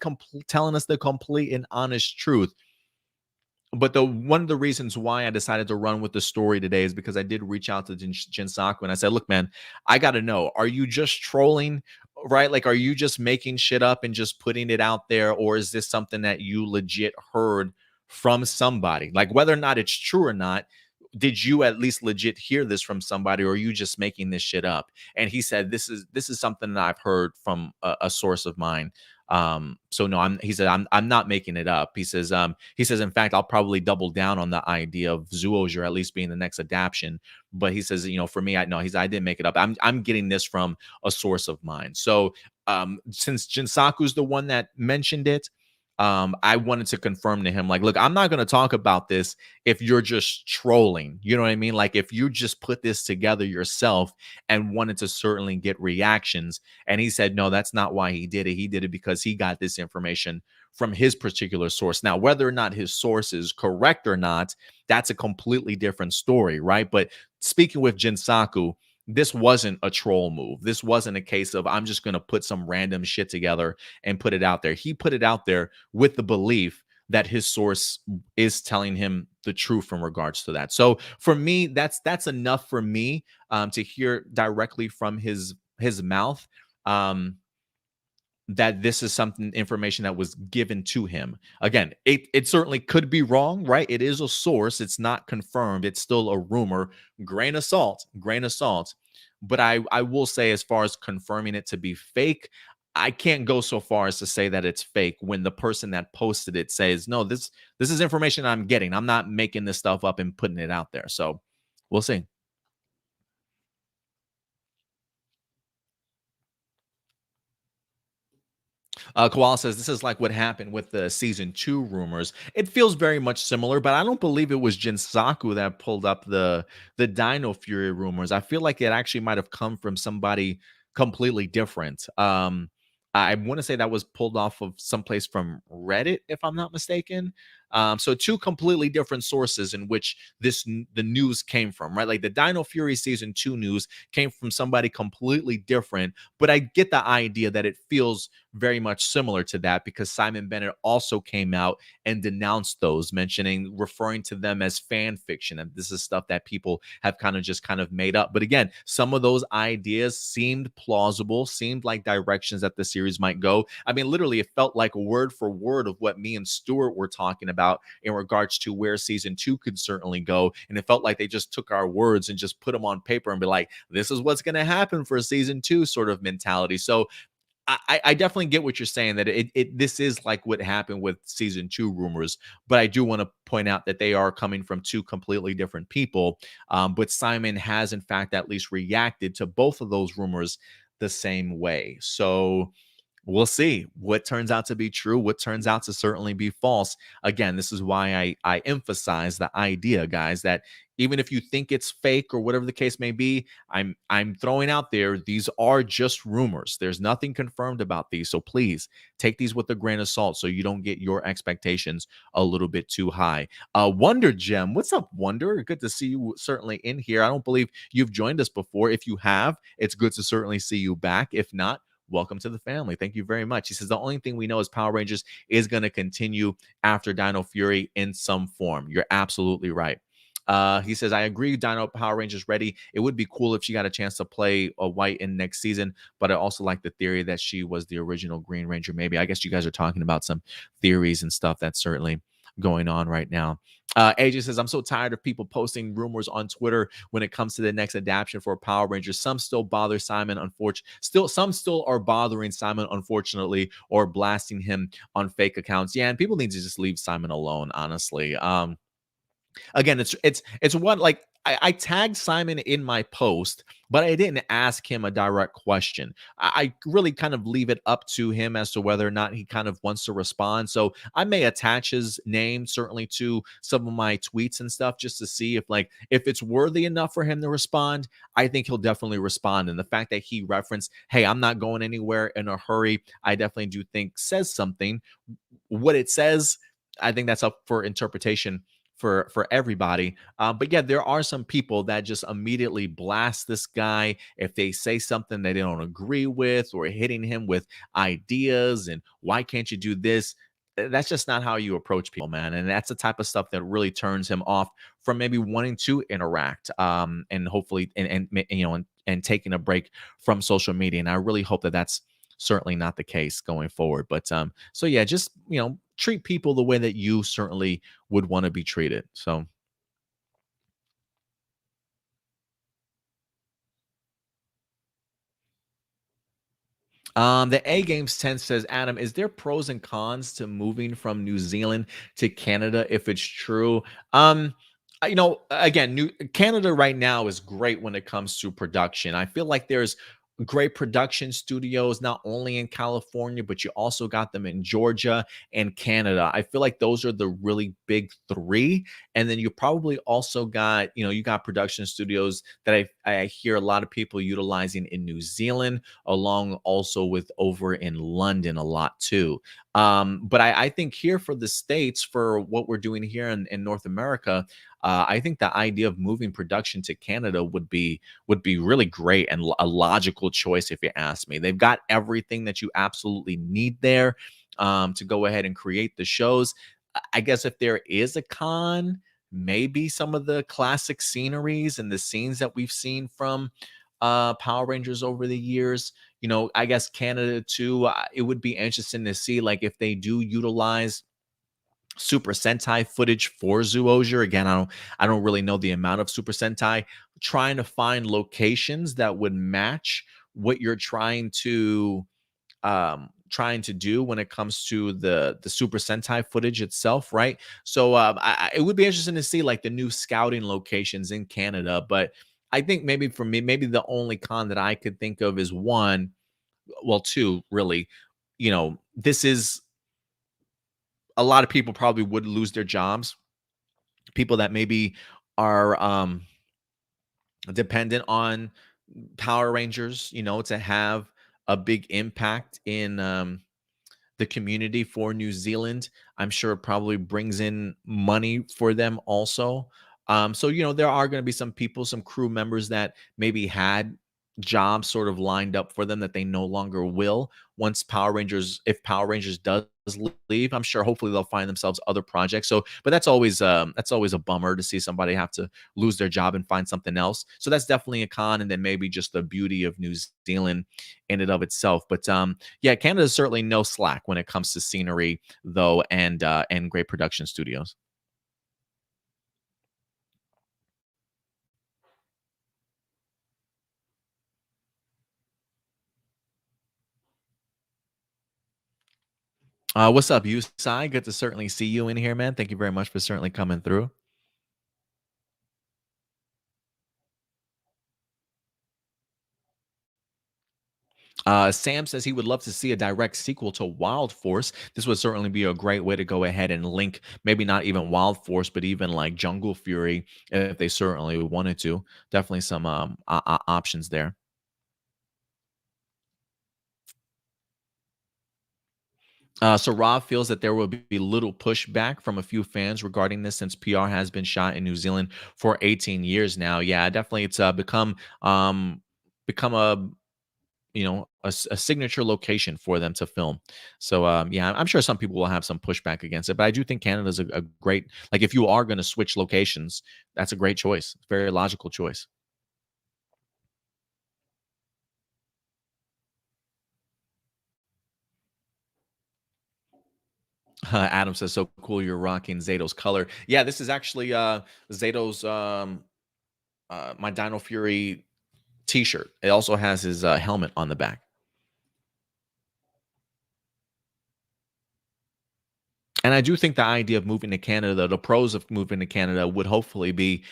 telling us the complete and honest truth. But the one of the reasons why I decided to run with the story today is because I did reach out to Jinsaku and I said, "Look, man, I got to know: are you just trolling, right? Like, are you just making shit up and just putting it out there, or is this something that you legit heard from somebody? Like, whether or not it's true or not." Did you at least legit hear this from somebody, or are you just making this shit up? And he said, "This is something that I've heard from a source of mine." So no, he said, I'm not making it up. He says, in fact, I'll probably double down on the idea of Zyuogher at least being the next adaptation. But he says, for me, I know I didn't make it up. I'm getting this from a source of mine. So since Jinsaku's the one that mentioned it, I wanted to confirm to him, like, look, I'm not going to talk about this if you're just trolling. You know what I mean? Like, if you just put this together yourself and wanted to certainly get reactions. And he said, no, that's not why he did it. He did it because he got this information from his particular source. Now, whether or not his source is correct or not, that's a completely different story, right? But speaking with Jinsaku, this wasn't a troll move. This wasn't a case of I'm just going to put some random shit together and put it out there. He put it out there with the belief that his source is telling him the truth in regards to that. So for me, that's enough for me to hear directly from his mouth. That this is something information that was given to him. Again, it certainly could be wrong, right? It is a source. It's not confirmed. It's still a rumor. Grain of salt, grain of salt. But I will say, as far as confirming it to be fake, I can't go so far as to say that it's fake when the person that posted it says, no, this is information I'm getting. I'm not making this stuff up and putting it out there. So we'll see. Koala says this is like what happened with the season 2 rumors. It feels very much similar, but I don't believe it was Jinsaku that pulled up the Dino Fury rumors. I feel like it actually might have come from somebody completely different. I want to say that was pulled off of someplace from Reddit, if I'm not mistaken. So two completely different sources in which the news came from, right? Like the Dino Fury season 2 news came from somebody completely different, but I get the idea that it feels very much similar to that because Simon Bennett also came out and denounced those, referring to them as fan fiction. And this is stuff that people have kind of made up. But again, some of those ideas seemed plausible, seemed like directions that the series might go. I mean, literally, it felt like word for word of what me and Stuart were talking about in regards to where season 2 could certainly go. And it felt like they just took our words and just put them on paper and be like, this is what's going to happen for season 2 sort of mentality. So I definitely get what you're saying, that this is like what happened with season 2 rumors, but I do want to point out that they are coming from two completely different people. But Simon has in fact at least reacted to both of those rumors the same way. So we'll see what turns out to be true, what turns out to certainly be false. Again, this is why I emphasize the idea, guys, that even if you think it's fake or whatever the case may be, I'm throwing out there, these are just rumors. There's nothing confirmed about these. So please take these with a grain of salt so you don't get your expectations a little bit too high. Wonder Gem, what's up, Wonder? Good to see you certainly in here. I don't believe you've joined us before. If you have, it's good to certainly see you back. If not, welcome to the family. Thank you very much. He says the only thing we know is Power Rangers is going to continue after Dino Fury in some form. You're absolutely right. He says, I agree, Dino Power Rangers ready. It would be cool if she got a chance to play a White in next season, but I also like the theory that she was the original Green Ranger. Maybe. I guess you guys are talking about some theories and stuff that's certainly going on right now. AJ says, I'm so tired of people posting rumors on Twitter when it comes to the next adaptation for Power Rangers. Some still bother Simon, unfortunately. Some still are bothering Simon, unfortunately, or blasting him on fake accounts. Yeah, and people need to just leave Simon alone, honestly. Again, it's one like I tagged Simon in my post, but I didn't ask him a direct question. I really kind of leave it up to him as to whether or not he kind of wants to respond. So I may attach his name certainly to some of my tweets and stuff just to see if it's worthy enough for him to respond. I think he'll definitely respond. And the fact that he referenced, "Hey, I'm not going anywhere in a hurry," I definitely do think says something. What it says, I think that's up for interpretation for everybody. But yeah, there are some people that just immediately blast this guy if they say something that they don't agree with, or hitting him with ideas and why can't you do this? That's just not how you approach people, man. And that's the type of stuff that really turns him off from maybe wanting to interact, and hopefully and taking a break from social media. And I really hope that that's certainly not the case going forward. But so yeah, just treat people the way that you certainly would want to be treated. So the A Games 10 says, Adam, is there pros and cons to moving from New Zealand to Canada if it's true? Again, New Canada right now is great when it comes to production. I feel like there's great production studios not only in California, but you also got them in Georgia and Canada. I feel like those are the really big three. And then you probably also got, you got production studios that I hear a lot of people utilizing in New Zealand, along also with over in London a lot too. But I think here for the States, for what we're doing here in North America, I think the idea of moving production to Canada would be really great and a logical choice if you ask me. They've got everything that you absolutely need there, to go ahead and create the shows. I guess if there is a con, maybe some of the classic sceneries and the scenes that we've seen from Power Rangers over the years. I guess Canada too. It would be interesting to see if they do utilize Super Sentai footage for Zyuogher. Again, I don't really know the amount of Super Sentai. Trying to find locations that would match what you're trying to do when it comes to the Super Sentai footage itself, right? So it would be interesting to see the new scouting locations in Canada. But I think maybe for me, maybe the only con that I could think of is one, well, two, really. This is a lot of people probably would lose their jobs. People that maybe are dependent on Power Rangers, to have a big impact in the community for New Zealand. I'm sure it probably brings in money for them also. So there are going to be some people, some crew members that maybe had jobs sort of lined up for them that they no longer will once if Power Rangers does leave. I'm sure hopefully they'll find themselves other projects. So, but that's always a bummer to see somebody have to lose their job and find something else. So that's definitely a con, and then maybe just the beauty of New Zealand in and of itself. But yeah, Canada's certainly no slack when it comes to scenery, though, and great production studios. What's up, you Sai? Good to certainly see you in here, man. Thank you very much for certainly coming through. Sam says he would love to see a direct sequel to Wild Force. This would certainly be a great way to go ahead and link, maybe not even Wild Force, but even like Jungle Fury, if they certainly wanted to. Definitely some options there. So Rob feels that there will be little pushback from a few fans regarding this, since PR has been shot in New Zealand for 18 years now. Yeah, definitely, it's become a signature location for them to film. So yeah, I'm sure some people will have some pushback against it, but I do think Canada's a great, if you are going to switch locations, that's a great choice. Very logical choice. Adam says, "So cool, you're rocking Zato's color." Yeah, this is actually Zato's my Dino Fury T-shirt. It also has his helmet on the back. And I do think the idea of moving to Canada, the pros of moving to Canada would hopefully be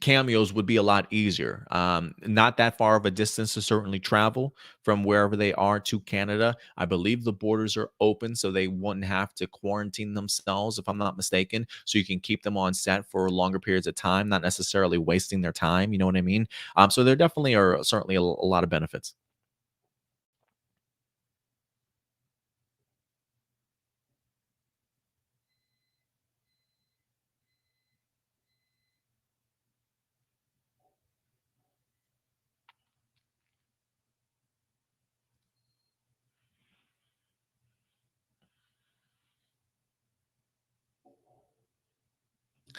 cameos would be a lot easier. Not that far of a distance to certainly travel from wherever they are to Canada. I believe the borders are open, so they wouldn't have to quarantine themselves, if I'm not mistaken. So you can keep them on set for longer periods of time, not necessarily wasting their time. You know what I mean? So there definitely are certainly a lot of benefits.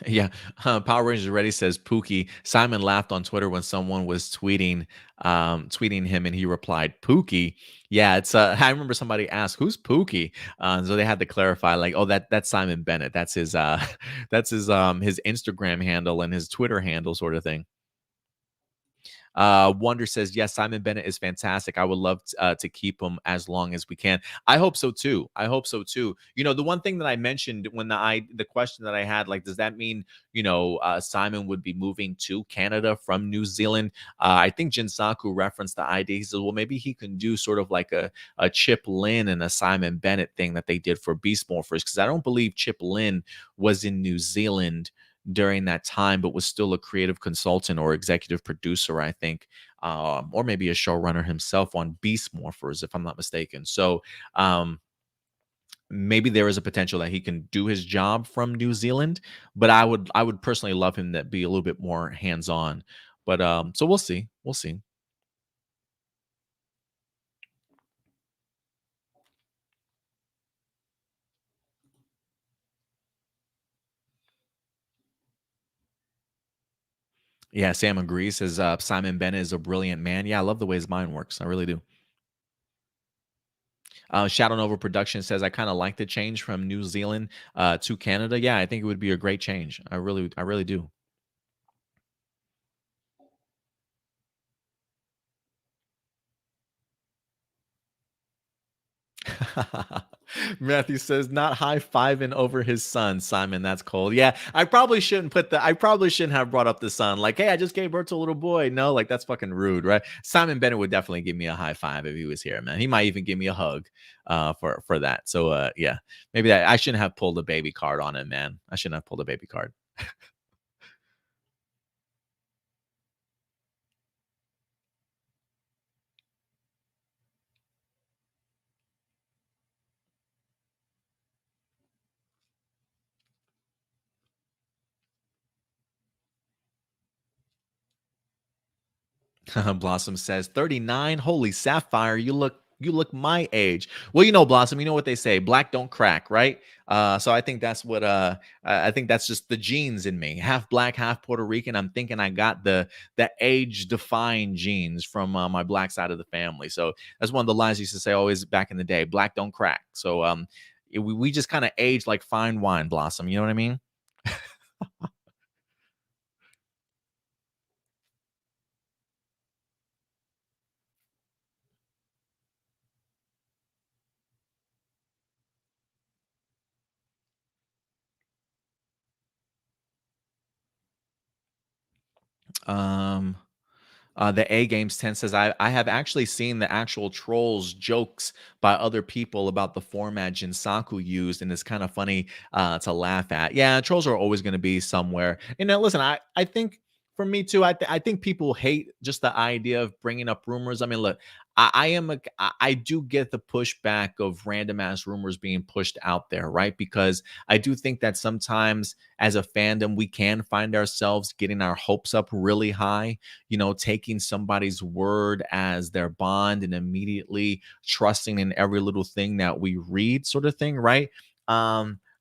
Yeah, Power Rangers Ready says Pookie. Simon laughed on Twitter when someone was tweeting him, and he replied, "Pookie." Yeah, it's. I remember somebody asked, "Who's Pookie?" So they had to clarify, like, "Oh, that's Simon Bennett. That's his. That's his Instagram handle and his Twitter handle, sort of thing." Wonder says, yes, Simon Bennett is fantastic. I would love to keep him as long as we can. I hope so too. I hope so too. You know, the one thing that I mentioned when the question that I had, like, does that mean, Simon would be moving to Canada from New Zealand? I think Jinsaku referenced the idea. He says, well, maybe he can do sort of like a Chip Lynn and a Simon Bennett thing that they did for Beast Morphers, because I don't believe Chip Lynn was in New Zealand during that time, but was still a creative consultant or executive producer, I think, or maybe a showrunner himself on Beast Morphers, if I'm not mistaken. So maybe there is a potential that he can do his job from New Zealand, but I would personally love him to be a little bit more hands on. But so we'll see, we'll see. Yeah, Sam agrees. Says Simon Bennett is a brilliant man. Yeah, I love the way his mind works. I really do. Shadow Nova Production says I kind of like the change from New Zealand to Canada. Yeah, I think it would be a great change. I really do. Matthew says not high fiving over his son, Simon. That's cold. Yeah, I probably shouldn't have brought up the son. Like, hey, I just gave birth to a little boy. No, like that's fucking rude, right? Simon Bennett would definitely give me a high five if he was here, man. He might even give me a hug, for that. So, yeah, maybe that I shouldn't have pulled a baby card on him, man. I shouldn't have pulled a baby card. Blossom says 39. Holy sapphire, you look my age. Well, Blossom, you know what they say, black don't crack, right? So I think that's what I think that's just the genes in me. Half black, half Puerto Rican. I'm thinking I got the age defined genes from my black side of the family. So that's one of the lines I used to say always back in the day, black don't crack. So we just kind of age like fine wine, Blossom. You know what I mean? Um the A Games 10 says, I have actually seen the actual trolls jokes by other people about the format Jinsaku used, and it's kind of funny to laugh at. Yeah, trolls are always going to be somewhere. Listen, I think for me too, I think people hate just the idea of bringing up rumors. I mean, look, I do get the pushback of random ass rumors being pushed out there, right? Because I do think that sometimes as a fandom, we can find ourselves getting our hopes up really high, taking somebody's word as their bond and immediately trusting in every little thing that we read, sort of thing, right?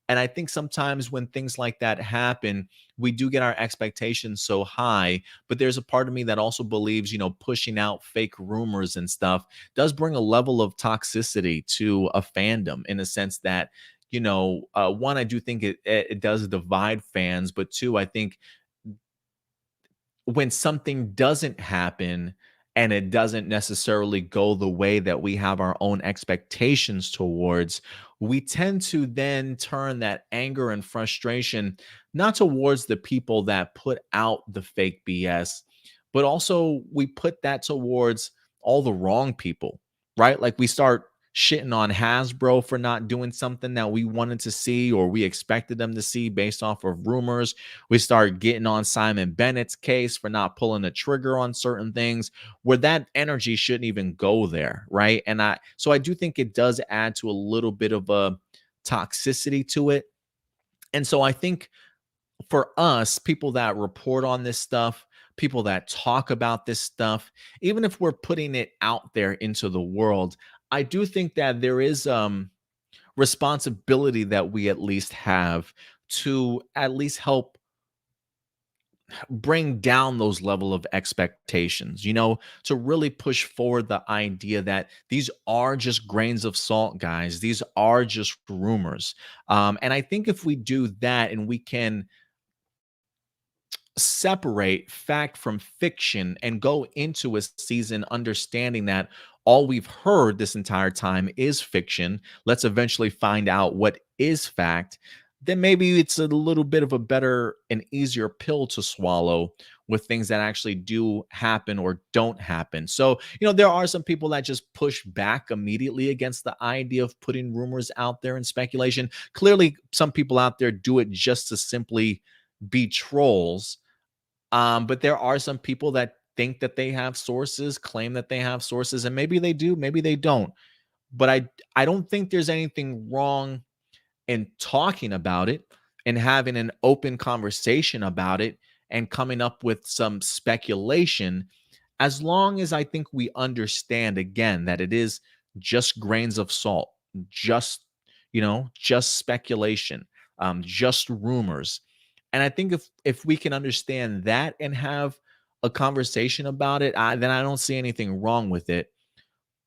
And I think sometimes when things like that happen, we do get our expectations so high. But there's a part of me that also believes, pushing out fake rumors and stuff does bring a level of toxicity to a fandom in a sense that, one, I do think it does divide fans, but two, I think when something doesn't happen and it doesn't necessarily go the way that we have our own expectations towards, we tend to then turn that anger and frustration not towards the people that put out the fake BS, but also we put that towards all the wrong people, right? Like we start shitting on Hasbro for not doing something that we wanted to see or we expected them to see based off of rumors. We start getting on Simon Bennett's case for not pulling the trigger on certain things where that energy shouldn't even go there, right? So I do think it does add to a little bit of a toxicity to it. And so I think for us, people that report on this stuff, people that talk about this stuff, even if we're putting it out there into the world, I do think that there is responsibility that we at least have to at least help bring down those level of expectations, to really push forward the idea that these are just grains of salt, guys. These are just rumors. And I think if we do that and we can separate fact from fiction and go into a season understanding that all we've heard this entire time is fiction, let's eventually find out what is fact, then maybe it's a little bit of a better and easier pill to swallow with things that actually do happen or don't happen. So, there are some people that just push back immediately against the idea of putting rumors out there and speculation. Clearly, some people out there do it just to simply be trolls, but there are some people that think that they have sources, claim that they have sources, and maybe they do, maybe they don't. But I don't think there's anything wrong in talking about it and having an open conversation about it and coming up with some speculation, as long as I think we understand again that it is just grains of salt, just just speculation, just rumors. And I think if we can understand that and have a conversation about it, then I don't see anything wrong with it.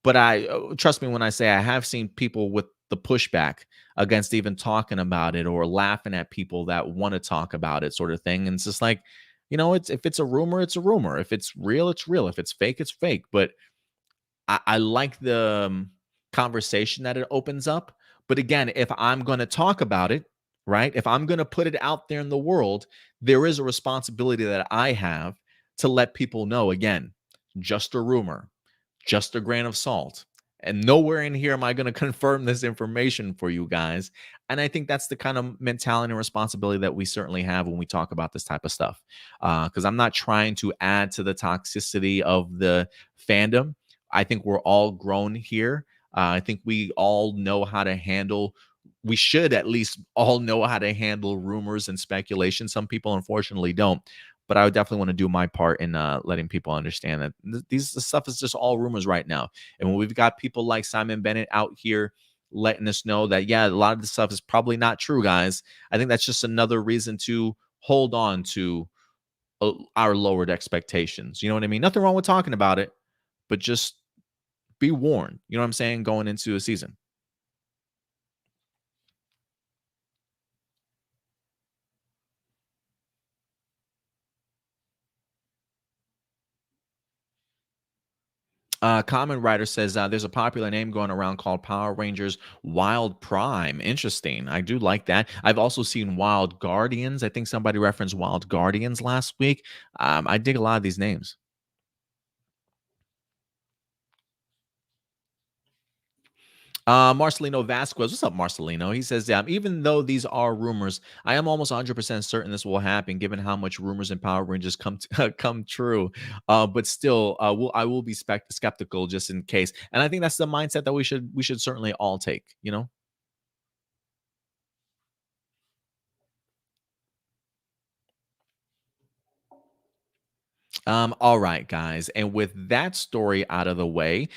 But trust me when I say I have seen people with the pushback against even talking about it or laughing at people that want to talk about it, sort of thing. And it's just like, it's if it's a rumor, it's a rumor. If it's real, it's real. If it's fake, it's fake. But I like the conversation that it opens up. But again, if I'm going to talk about it, right? If I'm going to put it out there in the world, there is a responsibility that I have to let people know again, just a rumor, just a grain of salt. And nowhere in here am I going to confirm this information for you guys. And I think that's the kind of mentality and responsibility that we certainly have when we talk about this type of stuff. Because I'm not trying to add to the toxicity of the fandom. I think we're all grown here. I think we all know how to handle. We should at least all know how to handle rumors and speculation. Some people, unfortunately, don't. But I would definitely want to do my part in letting people understand that these stuff is just all rumors right now. And when we've got people like Simon Bennett out here letting us know that, yeah, a lot of this stuff is probably not true, guys, I think that's just another reason to hold on to our lowered expectations. You know what I mean? Nothing wrong with talking about it, but just be warned. You know what I'm saying? Going into a season. Common Writer says there's a popular name going around called Power Rangers Wild Prime. Interesting. I do like that. I've also seen Wild Guardians. I think somebody referenced Wild Guardians last week. I dig a lot of these names. Marcelino Vasquez. What's up, Marcelino? He says, even though these are rumors, I am almost 100% certain this will happen given how much rumors and Power Rangers come true. But still, I will be skeptical just in case. And I think that's the mindset that we should certainly all take. All right, guys. And with that story out of the way,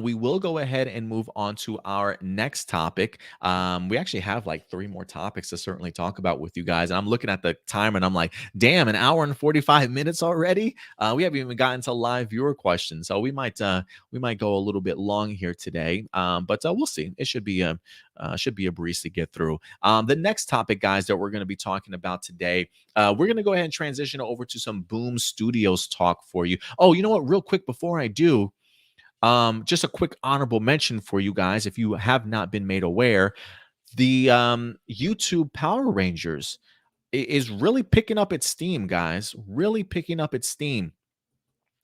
we will go ahead and move on to our next topic. We actually have like three more topics to certainly talk about with you guys. And I'm looking at the time and I'm like, damn, an hour and 45 minutes already. We haven't even gotten to live viewer questions. So we might go a little bit long here today. But we'll see. It should be a breeze to get through. The next topic, guys, that we're going to be talking about today, we're going to go ahead and transition over to some Boom Studios talk for you. Oh, you know what? Real quick before I do, just a quick honorable mention for you guys. If you have not been made aware, the YouTube Power Rangers is really picking up its steam, guys. Really picking up its steam.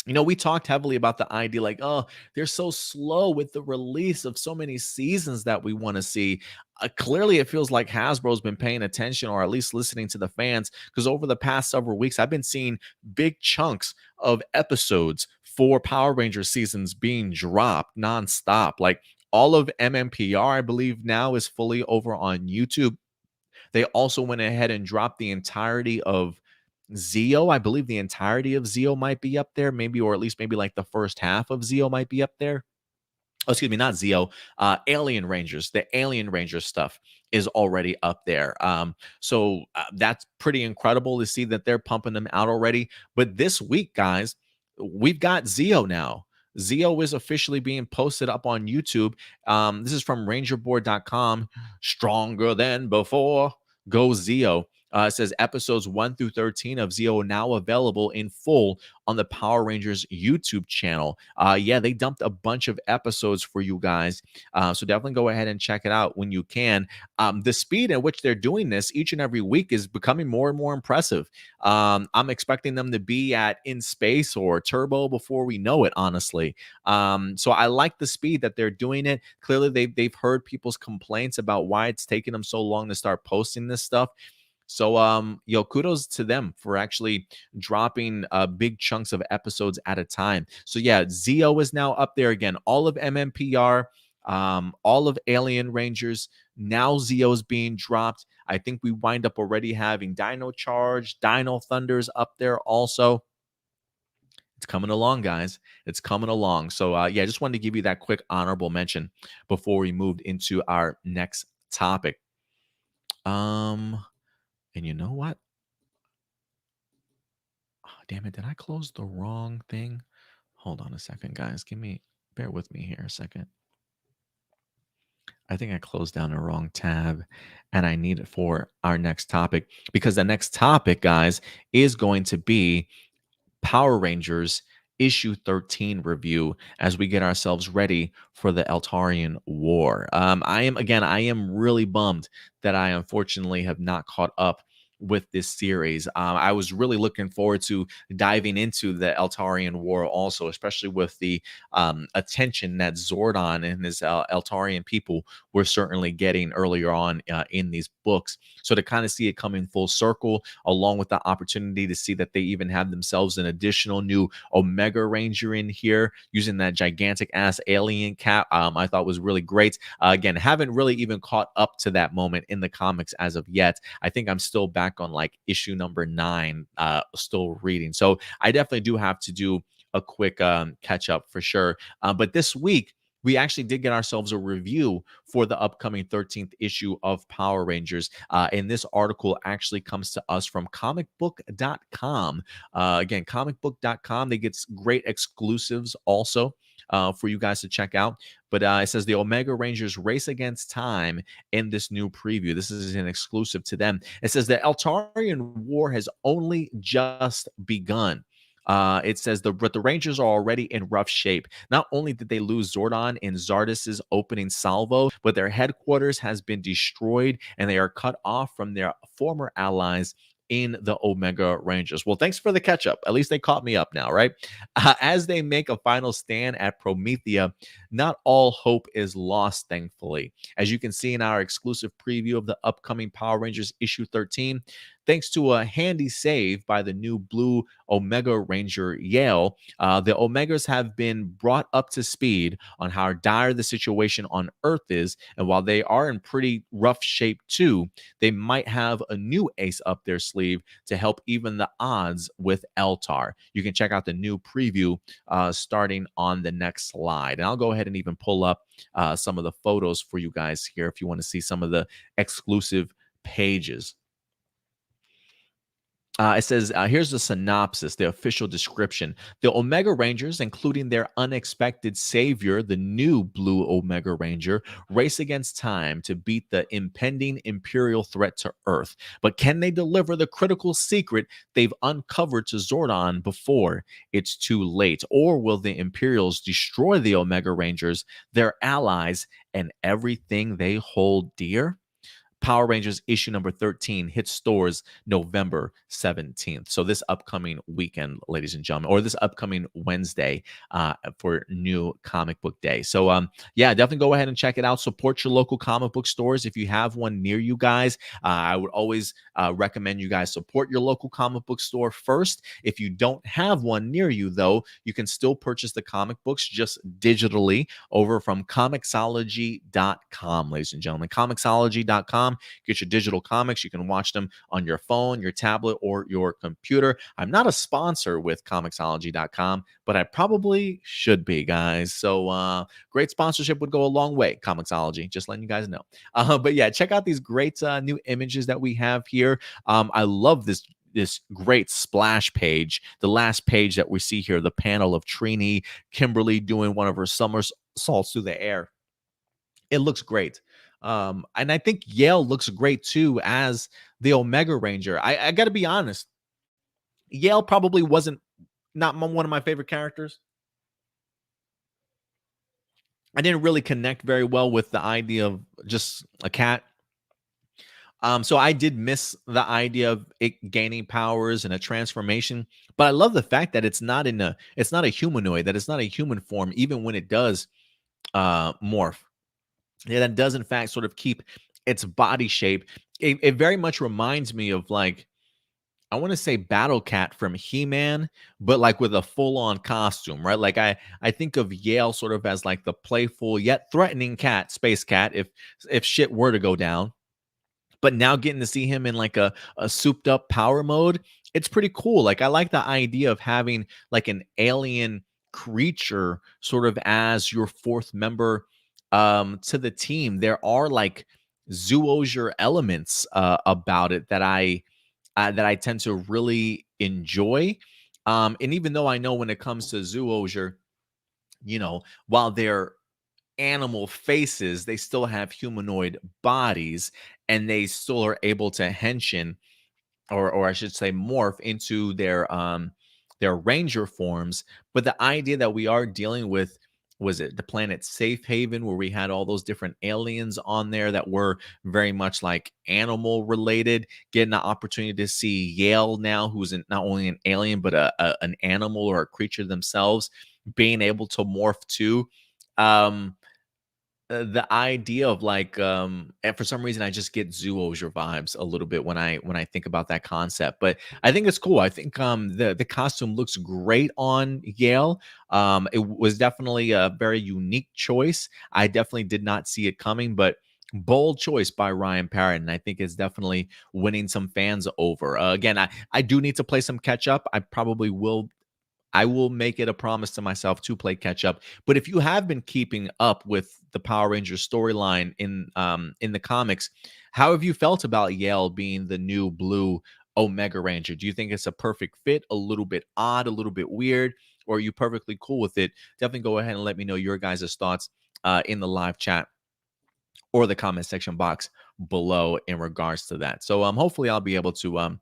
You know, we talked heavily about the idea like, oh, they're so slow with the release of so many seasons that we want to see. Clearly, it feels like Hasbro's been paying attention or at least listening to the fans because over the past several weeks, I've been seeing big chunks of episodes for Power Ranger seasons being dropped nonstop. Like all of MMPR, I believe now is fully over on YouTube. They also went ahead and dropped the entirety of Zeo. I believe the entirety of Zeo might be up there, maybe, or at least maybe like the first half of Zeo might be up there. Oh, excuse me, not Zeo, Alien Rangers. The Alien Rangers stuff is already up there. So that's pretty incredible to see that they're pumping them out already. But this week, guys, we've got Zeo now. Zeo is officially being posted up on YouTube. This is from rangerboard.com. Stronger than before. Go Zeo. It says episodes 1 through 13 of Zeo now available in full on the Power Rangers YouTube channel. Yeah, they dumped a bunch of episodes for you guys. So definitely go ahead and check it out when you can. The speed at which they're doing this each and every week is becoming more and more impressive. I'm expecting them to be at In Space or Turbo before we know it, honestly. So I like the speed that they're doing it. Clearly, they've heard people's complaints about why it's taking them so long to start posting this stuff. So, kudos to them for actually dropping big chunks of episodes at a time. So, yeah, Zeo is now up there again. All of MMPR, all of Alien Rangers. Now Zeo's being dropped. I think we wind up already having Dino Charge, Dino Thunders up there also. It's coming along, guys. It's coming along. So, yeah, just wanted to give you that quick honorable mention before we moved into our next topic. And you know what? Oh, damn it. Did I close the wrong thing? Hold on a second, guys. Bear with me here a second. I think I closed down the wrong tab and I need it for our next topic because the next topic, guys, is going to be Power Rangers issue 13 review as we get ourselves ready for the Eltarian War. I am really bummed that I unfortunately have not caught up with this series. I was really looking forward to diving into the Eltarian War also, especially with the attention that Zordon and his Eltarian people were certainly getting earlier on in these books. So to kind of see it coming full circle, along with the opportunity to see that they even have themselves an additional new Omega Ranger in here using that gigantic ass alien cap, I thought was really great. Again, haven't really even caught up to that moment in the comics as of yet. I think I'm still back on like issue number 9, still reading. So I definitely do have to do a quick catch up for sure. But this week, we actually did get ourselves a review for the upcoming 13th issue of Power Rangers. And this article actually comes to us from comicbook.com. Again, comicbook.com. They get great exclusives also for you guys to check out. But it says the Omega Rangers race against time in this new preview. This is an exclusive to them. It says the Eltarian War has only just begun. It says the Rangers are already in rough shape. Not only did they lose Zordon in Zardis's opening salvo, but their headquarters has been destroyed and they are cut off from their former allies in the Omega Rangers. Well, thanks for the catch up. At least they caught me up now, right? As they make a final stand at Promethea, not all hope is lost, thankfully. As you can see in our exclusive preview of the upcoming Power Rangers issue 13, thanks to a handy save by the new blue Omega Ranger Yale, the Omegas have been brought up to speed on how dire the situation on Earth is. And while they are in pretty rough shape too, they might have a new ace up their sleeve to help even the odds with Eltar. You can check out the new preview starting on the next slide. And I'll go ahead and even pull up some of the photos for you guys here if you want to see some of the exclusive pages. It says, here's the synopsis, the official description. The Omega Rangers, including their unexpected savior, the new Blue Omega Ranger, race against time to beat the impending Imperial threat to Earth. But can they deliver the critical secret they've uncovered to Zordon before it's too late? Or will the Imperials destroy the Omega Rangers, their allies, and everything they hold dear? Power Rangers issue number 13 hits stores November 17th. So this upcoming weekend, ladies and gentlemen, or this upcoming Wednesday for New Comic Book Day. So yeah, definitely go ahead and check it out. Support your local comic book stores if you have one near you guys. I would always recommend you guys support your local comic book store first. If you don't have one near you, though, you can still purchase the comic books just digitally over from Comixology.com, ladies and gentlemen. Comixology.com. Get your digital comics. You can watch them on your phone, your tablet, or your computer. I'm not a sponsor with Comixology.com, but I probably should be, guys. So great sponsorship would go a long way, Comixology, just letting you guys know. But yeah, check out these great new images that we have here. I love this great splash page, the last page that we see here, the panel of Trini Kimberly doing one of her somersaults through the air. It looks great. And I think Yale looks great too as the Omega Ranger. I got to be honest. Yale probably wasn't not one of my favorite characters. I didn't really connect very well with the idea of just a cat. So I did miss the idea of it gaining powers and a transformation, but I love the fact that it's not a humanoid, that it's not a human form, even when it does morph. Yeah, that does in fact sort of keep its body shape. It very much reminds me of, like, I want to say Battle Cat from He-Man, but like with a full-on costume, right? Like I think of Yale sort of as like the playful yet threatening cat, space cat, if shit were to go down. But now getting to see him in like a souped up power mode, it's pretty cool. Like I like the idea of having like an alien creature sort of as your fourth member to the team. There are like Zyuogher elements about it that I tend to really enjoy. And even though I know when it comes to Zyuogher, while they're animal faces, they still have humanoid bodies, and they still are able to henshin, or I should say morph into their ranger forms. But the idea that we are dealing with, was it the planet Safe Haven, where we had all those different aliens on there that were very much like animal related, getting the opportunity to see Yale now, who's not only an alien but an animal or a creature themselves, being able to morph too. The idea of like and for some reason I just get Zyuogher vibes a little bit when I think about that concept. But I think it's cool. I think the costume looks great on Yale. It was definitely a very unique choice. I definitely did not see it coming, but bold choice by Ryan Parrott, and I think it's definitely winning some fans over. Again, I do need to play some catch up. I will make it a promise to myself to play catch up. But if you have been keeping up with the Power Rangers storyline in the comics, how have you felt about Yale being the new blue Omega Ranger? Do you think it's a perfect fit, a little bit odd, a little bit weird, or are you perfectly cool with it? Definitely go ahead and let me know your guys' thoughts in the live chat or the comment section box below in regards to that. So hopefully I'll be able to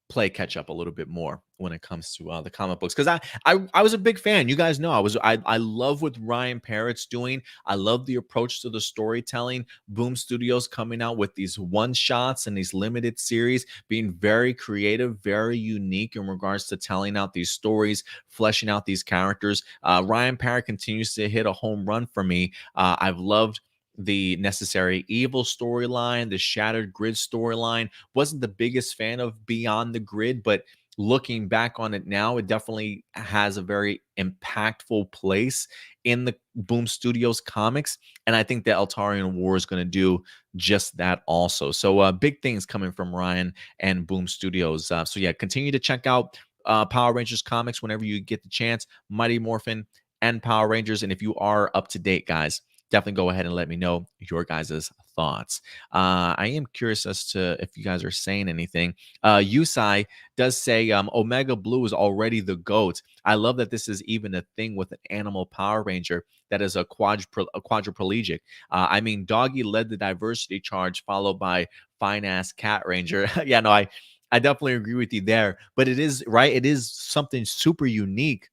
play catch up a little bit more when it comes to the comic books, because I was a big fan. You guys know I love what Ryan Parrott's doing. I love the approach to the storytelling. Boom Studios coming out with these one shots and these limited series, being very creative, very unique in regards to telling out these stories, fleshing out these characters. Ryan Parrott continues to hit a home run for me. I've loved the Necessary Evil storyline, the Shattered Grid storyline. Wasn't the biggest fan of Beyond the Grid, but looking back on it now, it definitely has a very impactful place in the Boom Studios comics. And I think that Eltarian War is going to do just that also. So big things coming from Ryan and Boom Studios. So yeah, continue to check out Power Rangers comics whenever you get the chance. Mighty Morphin and Power Rangers. And if you are up to date, guys, definitely go ahead and let me know your guys' thoughts. I am curious as to if you guys are saying anything. Yusai does say Omega Blue is already the GOAT. I love that this is even a thing with an animal Power Ranger that is a quadriplegic. I mean, Doggy led the diversity charge, followed by Fine Ass Cat Ranger. Yeah, no, I definitely agree with you there. But it is right. It is something super unique,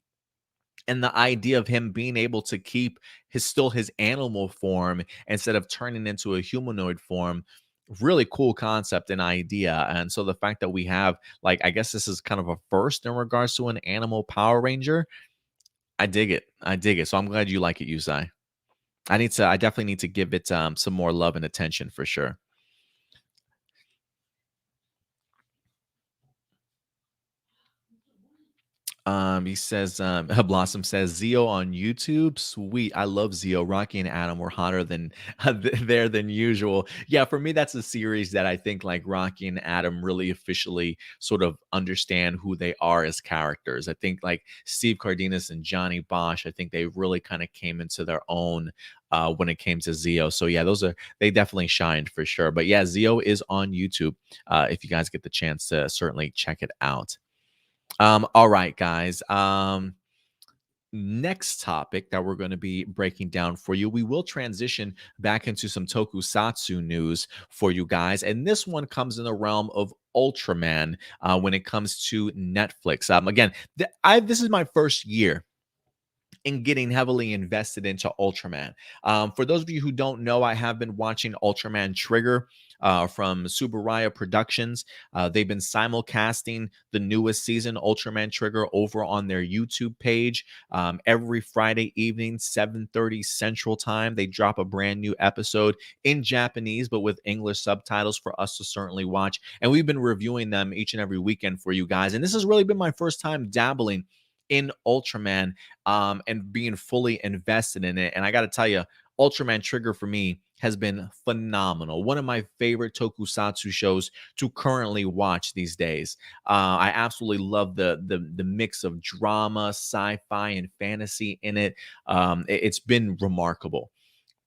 and the idea of him being able to keep his animal form instead of turning into a humanoid form, really cool concept and idea. And so the fact that we have, like, I guess this is kind of a first in regards to an animal Power Ranger. I dig it. I dig it. So I'm glad you like it, Yusai. I definitely need to give it some more love and attention for sure. He says, Blossom says, Zio on YouTube. Sweet. I love Zio. Rocky and Adam were hotter than there than usual. Yeah, for me, that's a series that I think like Rocky and Adam really officially sort of understand who they are as characters. I think like Steve Cardenas and Johnny Bosch, I think they really kind of came into their own when it came to Zio. So yeah, they definitely shined for sure. But yeah, Zio is on YouTube. If you guys get the chance to certainly check it out. All right, guys. Next topic that we're going to be breaking down for you, we will transition back into some tokusatsu news for you guys. And this one comes in the realm of Ultraman when it comes to Netflix. Again, this is my first year in getting heavily invested into Ultraman. For those of you who don't know, I have been watching Ultraman Trigger from Subaraya Productions. They've been simulcasting the newest season, Ultraman Trigger, over on their YouTube page. Every Friday evening, 7:30 Central Time, they drop a brand new episode in Japanese, but with English subtitles for us to certainly watch. And we've been reviewing them each and every weekend for you guys. And this has really been my first time dabbling in Ultraman and being fully invested in it. And I got to tell you, Ultraman Trigger for me has been phenomenal. One of my favorite tokusatsu shows to currently watch these days. I absolutely love the mix of drama, sci-fi, and fantasy in it. It's been remarkable.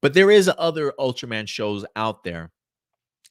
But there is other Ultraman shows out there,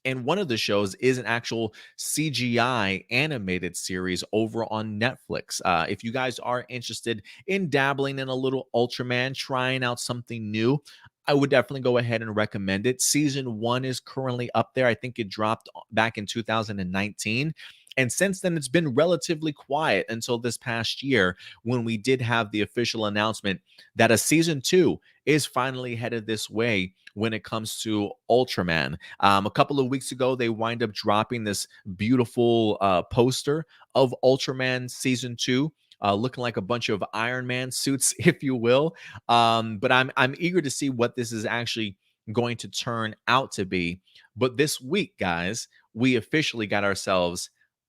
and one of the shows is an actual CGI animated series over on Netflix. If you guys are interested in dabbling in a little Ultraman, trying out something new, I would definitely go ahead and recommend it. Season 1 is currently up there. I think it dropped back in 2019. And since then, it's been relatively quiet until this past year when we did have the official announcement that a season 2 is finally headed this way when it comes to Ultraman. A couple of weeks ago, they wind up dropping this beautiful poster of Ultraman season 2. Looking like a bunch of Iron Man suits, if you will. But I'm eager to see what this is actually going to turn out to be. But this week, guys, we officially got ourselves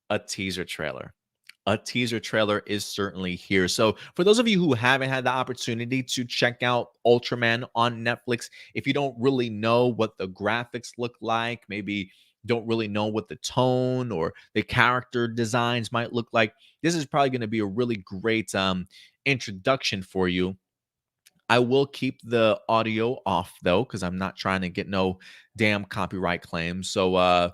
a teaser trailer. A teaser trailer is certainly here. So, for those of you who haven't had the opportunity to check out Ultraman on Netflix, if you don't really know what the graphics look like, maybe don't really know what the tone or the character designs might look like, this is probably going to be a really great introduction for you. I will keep the audio off though, because I'm not trying to get no damn copyright claims. So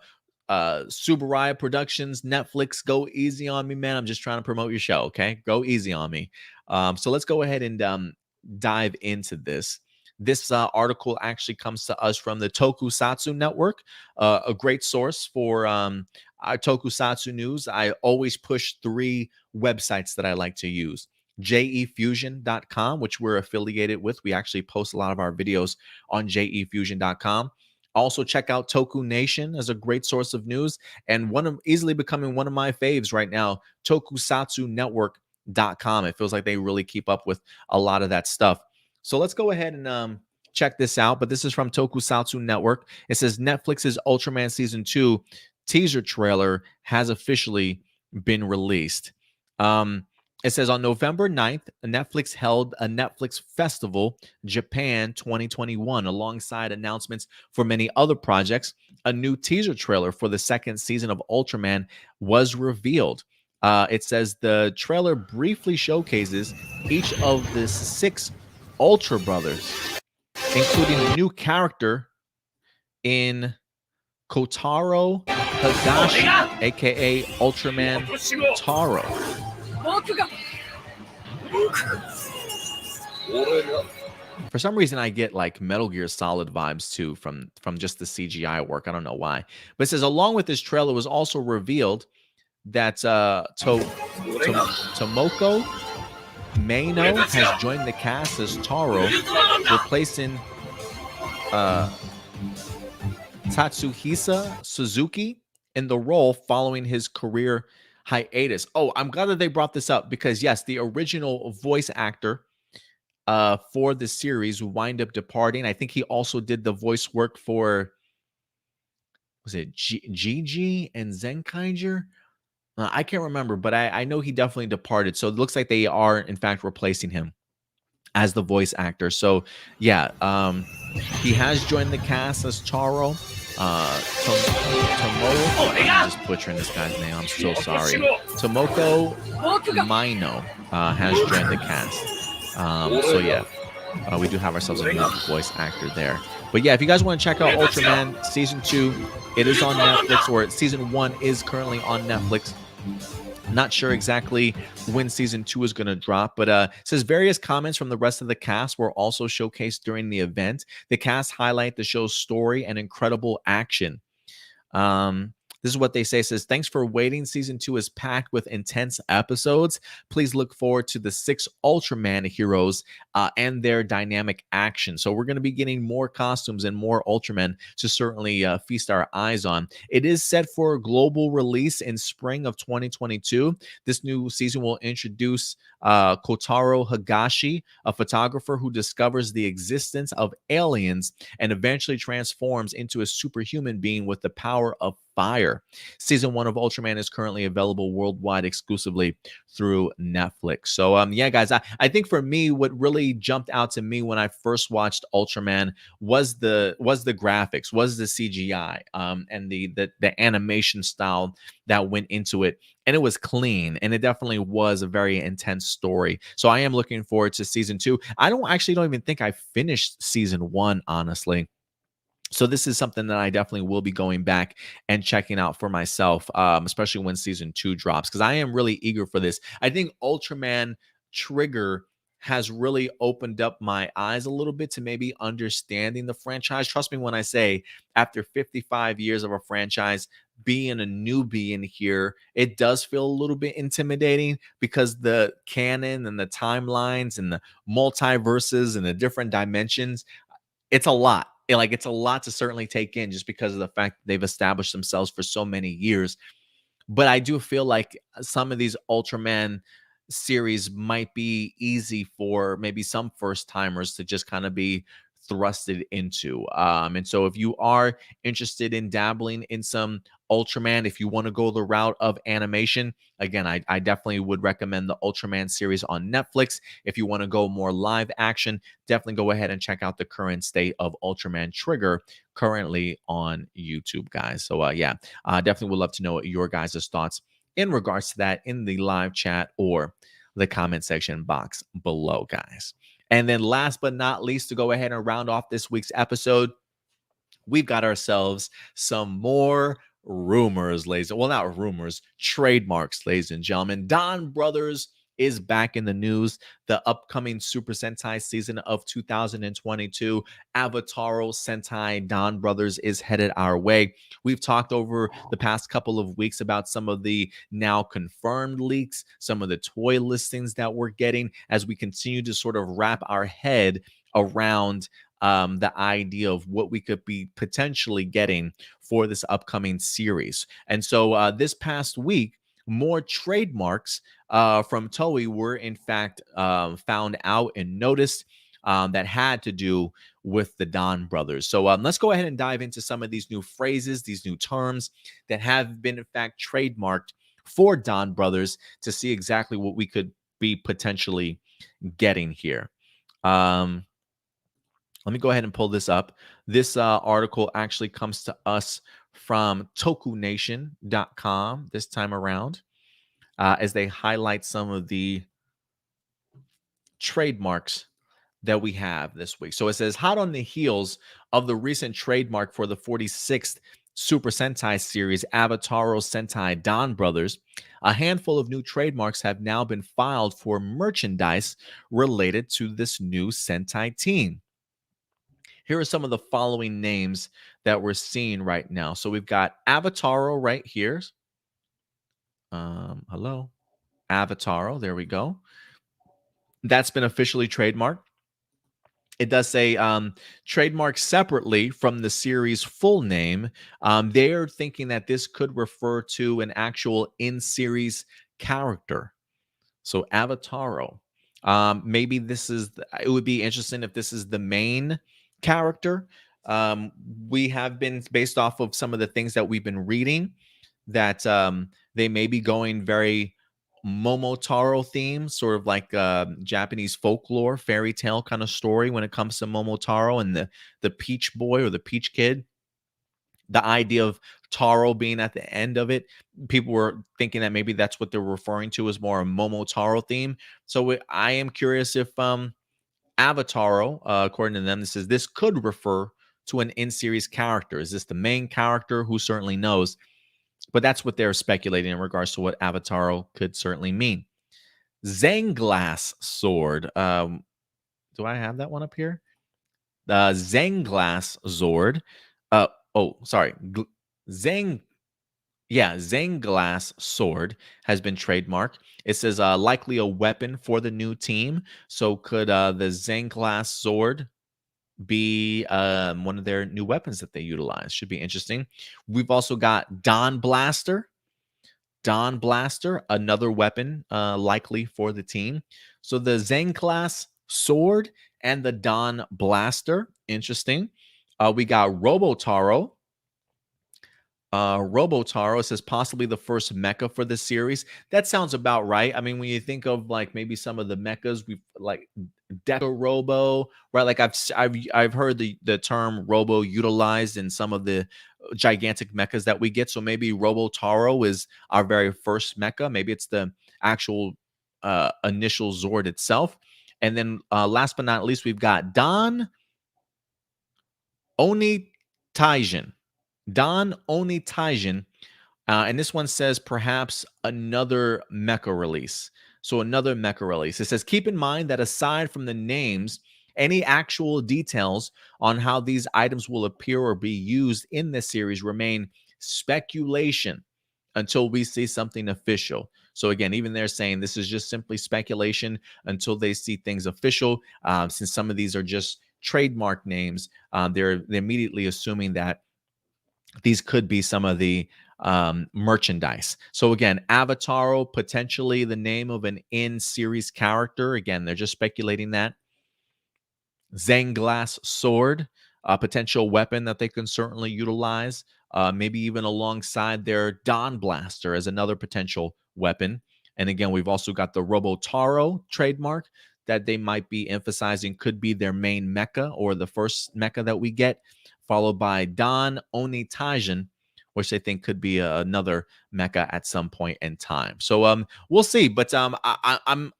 Subaraya Productions, Netflix, go easy on me, man. I'm just trying to promote your show, okay? Go easy on me. So let's go ahead and dive into this. This article actually comes to us from the Tokusatsu Network, a great source for our Tokusatsu news. I always push 3 websites that I like to use. jefusion.com, which we're affiliated with. We actually post a lot of our videos on jefusion.com. Also, check out Toku Nation as a great source of news, and easily becoming one of my faves right now, tokusatsunetwork.com. It feels like they really keep up with a lot of that stuff. So let's go ahead and check this out, but this is from Tokusatsu Network. It says Netflix's Ultraman Season 2 teaser trailer has officially been released. It says on November 9th, Netflix held a Netflix Festival Japan 2021 alongside announcements for many other projects. A new teaser trailer for the second season of Ultraman was revealed. It says the trailer briefly showcases each of the 6 Ultra Brothers, including a new character in Kotaro Higashi, aka Ultraman Taro. For some reason, I get like Metal Gear Solid vibes too from just the CGI work. I don't know why. But it says along with this trailer, it was also revealed that Tomoko Maino has joined the cast as Taro, replacing Tatsuhisa Suzuki in the role following his career hiatus. Oh, I'm glad that they brought this up because yes, the original voice actor for the series wind up departing. I think he also did the voice work for, was it Gigi and Zenkaiger? I can't remember, but I know he definitely departed. So it looks like they are, in fact, replacing him as the voice actor. So, yeah, he has joined the cast as Taro. I'm just butchering this guy's name. I'm so sorry. Tomoko Maino has joined the cast. So, yeah, we do have ourselves a new voice actor there. But, yeah, if you guys want to check out Ultraman Season 2, it is on Netflix, or Season 1 is currently on Netflix. Not sure exactly when Season 2 is going to drop, but it says various comments from the rest of the cast were also showcased during the event. The cast highlight the show's story and incredible action. This is what they say. It says, thanks for waiting. Season 2 is packed with intense episodes. Please look forward to the 6 Ultraman heroes and their dynamic action. So we're going to be getting more costumes and more Ultraman to certainly feast our eyes on. It is set for a global release in spring of 2022. This new season will introduce Kotaro Higashi, a photographer who discovers the existence of aliens and eventually transforms into a superhuman being with the power of fire. Season 1 of Ultraman is currently available worldwide exclusively through Netflix. So yeah, guys, I think for me, what really jumped out to me when I first watched Ultraman was the graphics, was the CGI, and the animation style that went into it. And it was clean, and it definitely was a very intense story. So I am looking forward to Season 2. I don't even think I finished Season 1, honestly. So this is something that I definitely will be going back and checking out for myself, especially when Season 2 drops, because I am really eager for this. I think Ultraman Trigger has really opened up my eyes a little bit to maybe understanding the franchise. Trust me when I say, after 55 years of a franchise, being a newbie in here, it does feel a little bit intimidating because the canon and the timelines and the multiverses and the different dimensions, it's a lot. It's a lot to certainly take in just because of the fact that they've established themselves for so many years. But I do feel like some of these Ultraman series might be easy for maybe some first timers to just kind of be thrusted into. And so if you are interested in dabbling in some Ultraman, if you want to go the route of animation, again, I definitely would recommend the Ultraman series on Netflix. If you want to go more live action, definitely go ahead and check out the current state of Ultraman Trigger currently on YouTube, guys. So yeah, definitely would love to know your guys' thoughts in regards to that in the live chat or the comment section box below, guys. And then last but not least, to go ahead and round off this week's episode, we've got ourselves some more rumors, not rumors, trademarks, ladies and gentlemen. Donbrothers is back in the news. The upcoming Super Sentai season of 2022, Avataro Sentai Donbrothers is headed our way. We've talked over the past couple of weeks about some of the now confirmed leaks, some of the toy listings that we're getting as we continue to sort of wrap our head around the idea of what we could be potentially getting for this upcoming series. And so this past week, more trademarks from Toei were in fact found out and noticed. that had to do with the Donbrothers. So let's go ahead and dive into some of these new phrases, these new terms that have been, in fact, trademarked for Donbrothers to see exactly what we could be potentially getting here. Let me go ahead and pull this up. This article actually comes to us from tokunation.com this time around, as they highlight some of the trademarks that we have this week. So it says, hot on the heels of the recent trademark for the 46th Super Sentai series, Avataro Sentai Donbrothers, a handful of new trademarks have now been filed for merchandise related to this new Sentai team. Here are some of the following names that we're seeing right now. So we've got Avataro right here. Hello, Avataro. There we go. That's been officially trademarked. It does say trademark separately from the series' full name. They're thinking that this could refer to an actual in-series character. So Avataro. Maybe this is, it would be interesting if this is the main character. We have been, based off of some of the things that we've been reading, that they may be going very Momotaro theme, sort of like Japanese folklore, fairy tale kind of story when it comes to Momotaro and the Peach Boy or the Peach Kid. The idea of Taro being at the end of it, people were thinking that maybe that's what they're referring to as more a Momotaro theme. So I am curious if Avataro, according to them, this could refer to an in-series character. Is this the main character? Who certainly knows? But that's what they're speculating in regards to what Avataro could certainly mean. Zanglass Sword. Do I have that one up here? The Zanglass Zord. Zanglass Sword has been trademarked. It says likely a weapon for the new team. So could the Zanglass Sword be one of their new weapons that they utilize? Should be interesting. We've also got Don Blaster. Don Blaster, another weapon likely for the team. So the Zanglass Sword and the Don Blaster, interesting. We got Robotaro. Robotaro says possibly the first mecha for the series. That sounds about right. I mean, when you think of like maybe some of the mechas, we've like Deca Robo, right? Like I've heard the term Robo utilized in some of the gigantic mechas that we get. So maybe Robotaro is our very first mecha. Maybe it's the actual initial Zord itself. And then last but not least, we've got Don Onitaijin. Don Onitaijin. And this one says perhaps another mecha release. So another mecha release. It says, keep in mind that aside from the names, any actual details on how these items will appear or be used in this series remain speculation until we see something official. So again, even they're saying this is just simply speculation until they see things official. Since some of these are just trademark names, they're immediately assuming that these could be some of the merchandise. So again, Avataro, potentially the name of an in-series character. Again, they're just speculating that. Zanglass Sword, a potential weapon that they can certainly utilize. Maybe even alongside their Don Blaster as another potential weapon. And again, we've also got the Robotaro trademark that they might be emphasizing could be their main mecha or the first mecha that we get, followed by Don Onitaijin, which they think could be another mecha at some point in time. So we'll see. But I'm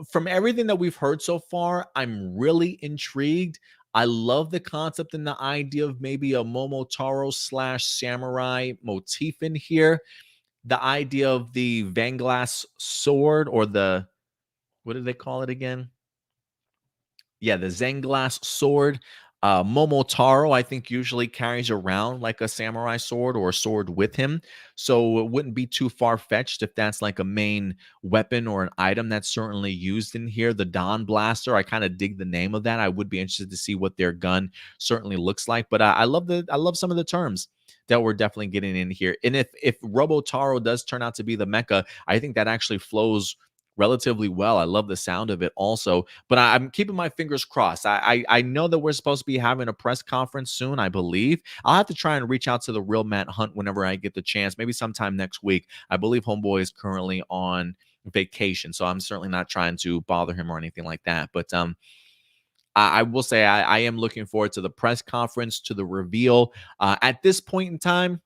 from everything that we've heard so far, I'm really intrigued. I love the concept and the idea of maybe a Momotaro / samurai motif in here. The idea of the Zanglass Sword, or the, what do they call it again? Yeah, the Zanglass Sword. Momotaro, I think, usually carries around like a samurai sword or a sword with him. So it wouldn't be too far-fetched if that's like a main weapon or an item that's certainly used in here. The Don Blaster, I kind of dig the name of that. I would be interested to see what their gun certainly looks like. But I love some of the terms that we're definitely getting in here. And if Robotaro does turn out to be the mecha, I think that actually flows relatively well. I love the sound of it also, but I'm keeping my fingers crossed. I know that we're supposed to be having a press conference soon, I believe. I'll have to try and reach out to the real Matt Hunt whenever I get the chance, maybe sometime next week. I believe Homeboy is currently on vacation, so I'm certainly not trying to bother him or anything like that. But I will say I am looking forward to the press conference, to the reveal. At this point in time,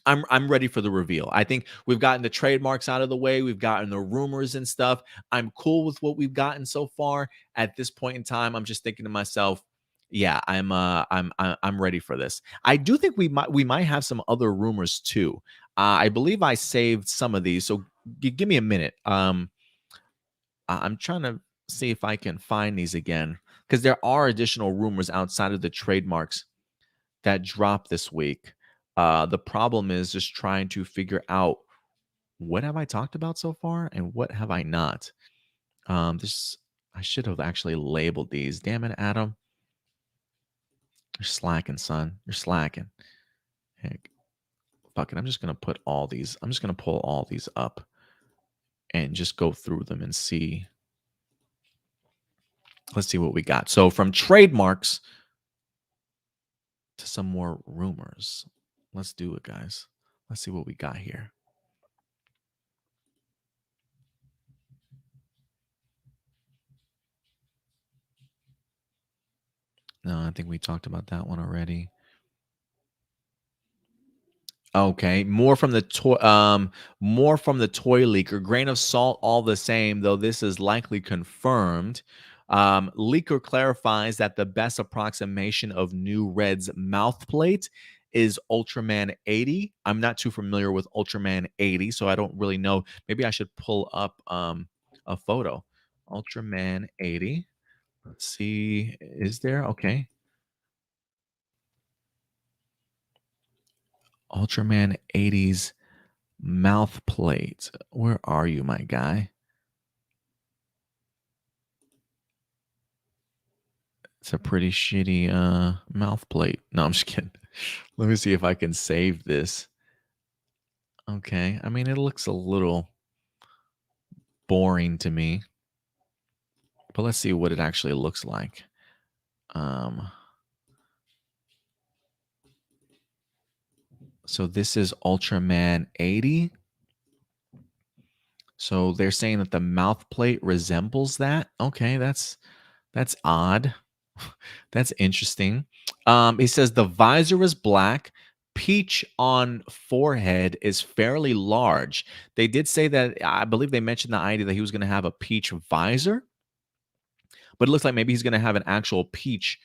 I'm ready for the reveal. I think we've gotten the trademarks out of the way. We've gotten the rumors and stuff. I'm cool with what we've gotten so far. At this point in time, I'm just thinking to myself, yeah, I'm ready for this. I do think we might have some other rumors too. I believe I saved some of these, so give me a minute. I'm trying to see if I can find these again because there are additional rumors outside of the trademarks that dropped this week. The problem is just trying to figure out what have I talked about so far and what have I not. This I should have actually labeled these. Damn it, Adam, you're slacking, son. You're slacking. Heck, fuck it. I'm just gonna put all these. I'm just gonna pull all these up and just go through them and see. Let's see what we got. So from trademarks to some more rumors. Let's do it, guys. Let's see what we got here. No, I think we talked about that one already. Okay, more from the toy leaker. Grain of salt, all the same, though this is likely confirmed. Leaker clarifies that the best approximation of New Red's mouth plate is Ultraman 80. I'm not too familiar with Ultraman 80, so I don't really know. Maybe I should pull up a photo. Ultraman 80. Let's see. Is there? Okay. Ultraman 80's mouth plate. Where are you, my guy? It's a pretty shitty mouth plate. No, I'm just kidding. Let me see if I can save this. Okay. I mean, it looks a little boring to me. But let's see what it actually looks like. So this is Ultraman 80. So they're saying that the mouth plate resembles that. Okay, that's odd. That's interesting. He says the visor is black. Peach on forehead is fairly large. They did say that I believe they mentioned the idea that he was going to have a peach visor, but it looks like maybe he's going to have an actual peach,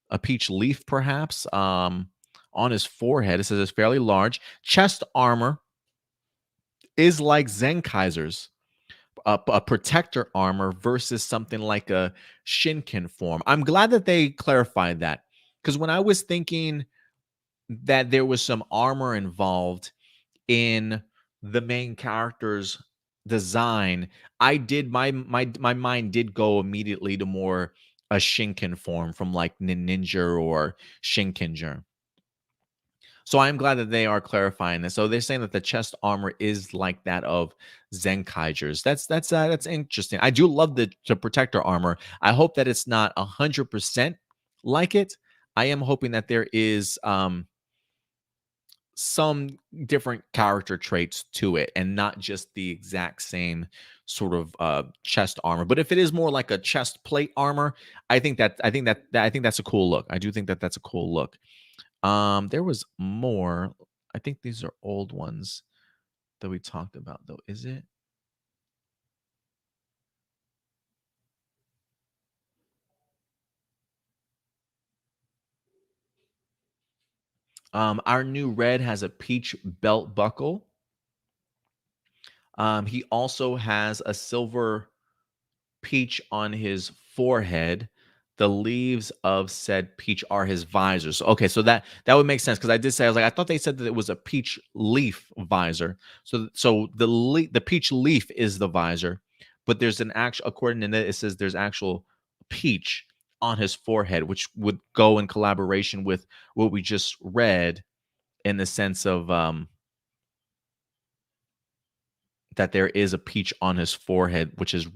a peach leaf perhaps on his forehead. It says it's fairly large. Chest armor is like Zenkaiser's, a protector armor versus something like a Shinken form. I'm glad that they clarified that because when I was thinking that there was some armor involved in the main character's design, I did my mind did go immediately to more a Shinken form from like Ninja or Shinkenger. So I'm glad that they are clarifying this. So they're saying that the chest armor is like that of Zenkaiser's. That's interesting. I do love the protector armor. I hope that it's not 100% like it. I am hoping that there is some different character traits to it and not just the exact same sort of chest armor. But if it is more like a chest plate armor, I think that's a cool look. I do think that that's a cool look. There was more. I think these are old ones that we talked about, though. Is it? Our new red has a peach belt buckle. He also has a silver peach on his forehead. The leaves of said peach are his visors. Okay, so that would make sense because I did say I was like I thought they said that it was a peach leaf visor. So the peach leaf is the visor, but there's an actual according to it says there's actual peach on his forehead, which would go in collaboration with what we just read in the sense of that there is a peach on his forehead, which is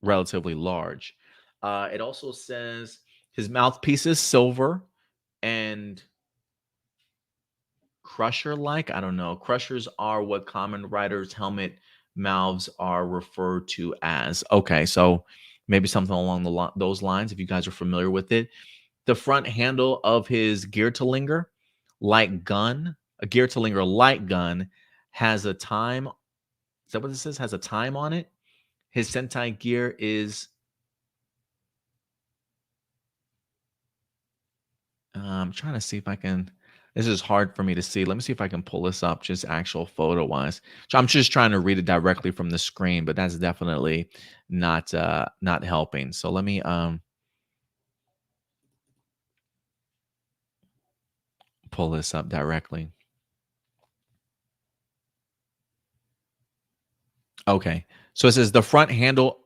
relatively large. It also says his mouthpiece is silver and crusher like. I don't know. Crushers are what common riders' helmet mouths are referred to as. Okay, so maybe something along those lines if you guys are familiar with it. The front handle of his Gear-to-Linger light gun, a Gear-to-Linger light gun, has a time. Is that what this says? Has a time on it. His Sentai gear is. I'm trying to see if I can. This is hard for me to see. Let me see if I can pull this up, just actual photo wise. So I'm just trying to read it directly from the screen, but that's definitely not helping. So let me pull this up directly. Okay. So it says the front handle.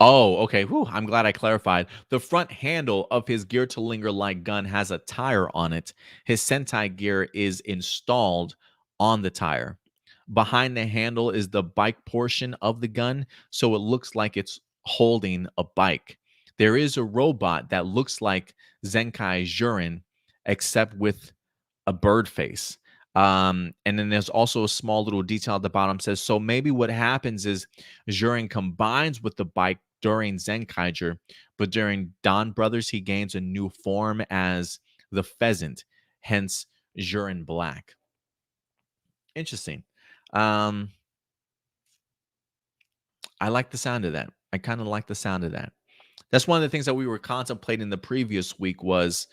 Oh, okay. Whew, I'm glad I clarified. The front handle of his Gear-to-Linger light gun has a tire on it. His Sentai gear is installed on the tire. Behind the handle is the bike portion of the gun, so it looks like it's holding a bike. There is a robot that looks like Zenkai Jurin, except with a bird face. And then there's also a small little detail at the bottom says, so maybe what happens is Jurin combines with the bike during Zenkaiger, but during Donbrothers, he gains a new form as the pheasant, hence Jurin Black. Interesting. I like the sound of that. I kind of like the sound of that. That's one of the things that we were contemplating the previous week was,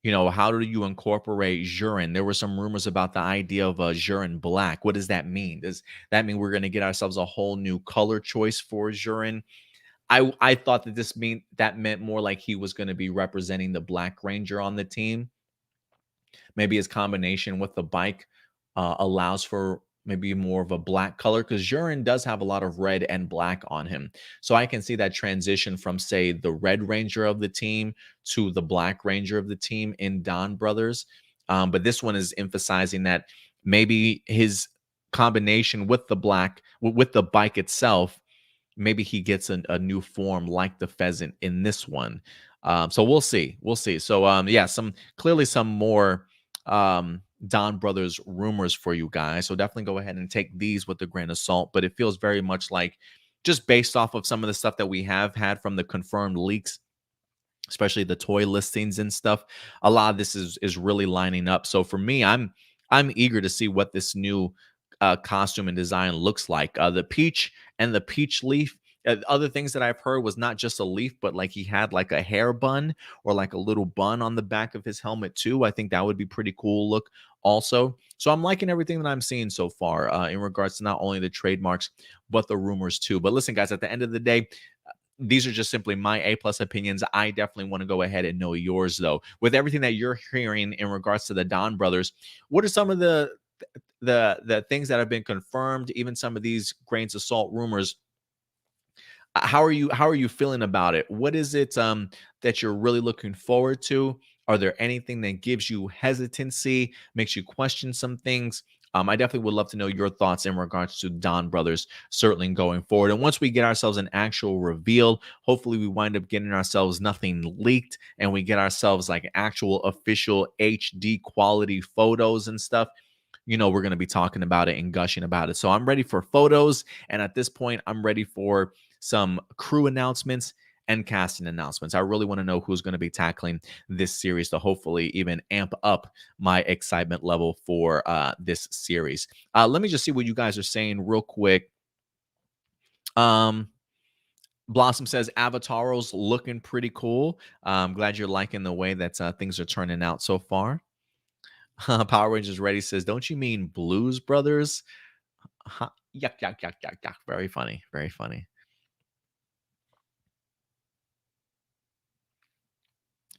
how do you incorporate Jurin? There were some rumors about the idea of a Jurin Black. What does that mean? Does that mean we're going to get ourselves a whole new color choice for Jurin? I thought that meant more like he was going to be representing the Black Ranger on the team. Maybe his combination with the bike allows for maybe more of a black color because Jurin does have a lot of red and black on him. So I can see that transition from, say, the Red Ranger of the team to the Black Ranger of the team in Donbrothers. But this one is emphasizing that maybe his combination with the with the bike itself, maybe he gets a new form like the pheasant in this one. So we'll see. We'll see. So yeah, some more Donbrothers rumors for you guys. So definitely go ahead and take these with a grain of salt. But it feels very much like just based off of some of the stuff that we have had from the confirmed leaks, especially the toy listings and stuff. A lot of this is really lining up. So for me, I'm eager to see what this new costume and design looks like. The peach and the peach leaf. Other things that I've heard was not just a leaf, but like he had like a hair bun or like a little bun on the back of his helmet too. I think that would be pretty cool look also. So I'm liking everything that I'm seeing so far in regards to not only the trademarks, but the rumors too. But listen, guys, at the end of the day, these are just simply my A+ opinions. I definitely want to go ahead and know yours, though. With everything that you're hearing in regards to the Donbrothers, what are some of the things that have been confirmed? Even some of these grains of salt rumors. How are you feeling about it? What is it that you're really looking forward to? Are there anything that gives you hesitancy, makes you question some things? I definitely would love to know your thoughts in regards to Donbrothers, certainly going forward. And once we get ourselves an actual reveal, hopefully we wind up getting ourselves nothing leaked and we get ourselves like actual official HD quality photos and stuff. We're going to be talking about it and gushing about it. So I'm ready for photos. And at this point, I'm ready for some crew announcements and casting announcements. I really want to know who's going to be tackling this series to hopefully even amp up my excitement level for this series. Let me just see what you guys are saying real quick. Blossom says Avataro's looking pretty cool. I'm glad you're liking the way that things are turning out so far. Power Rangers Ready says, don't you mean Blues Brothers? Yuck, yuck, yuck, yuck, yuck. Very funny. Very funny.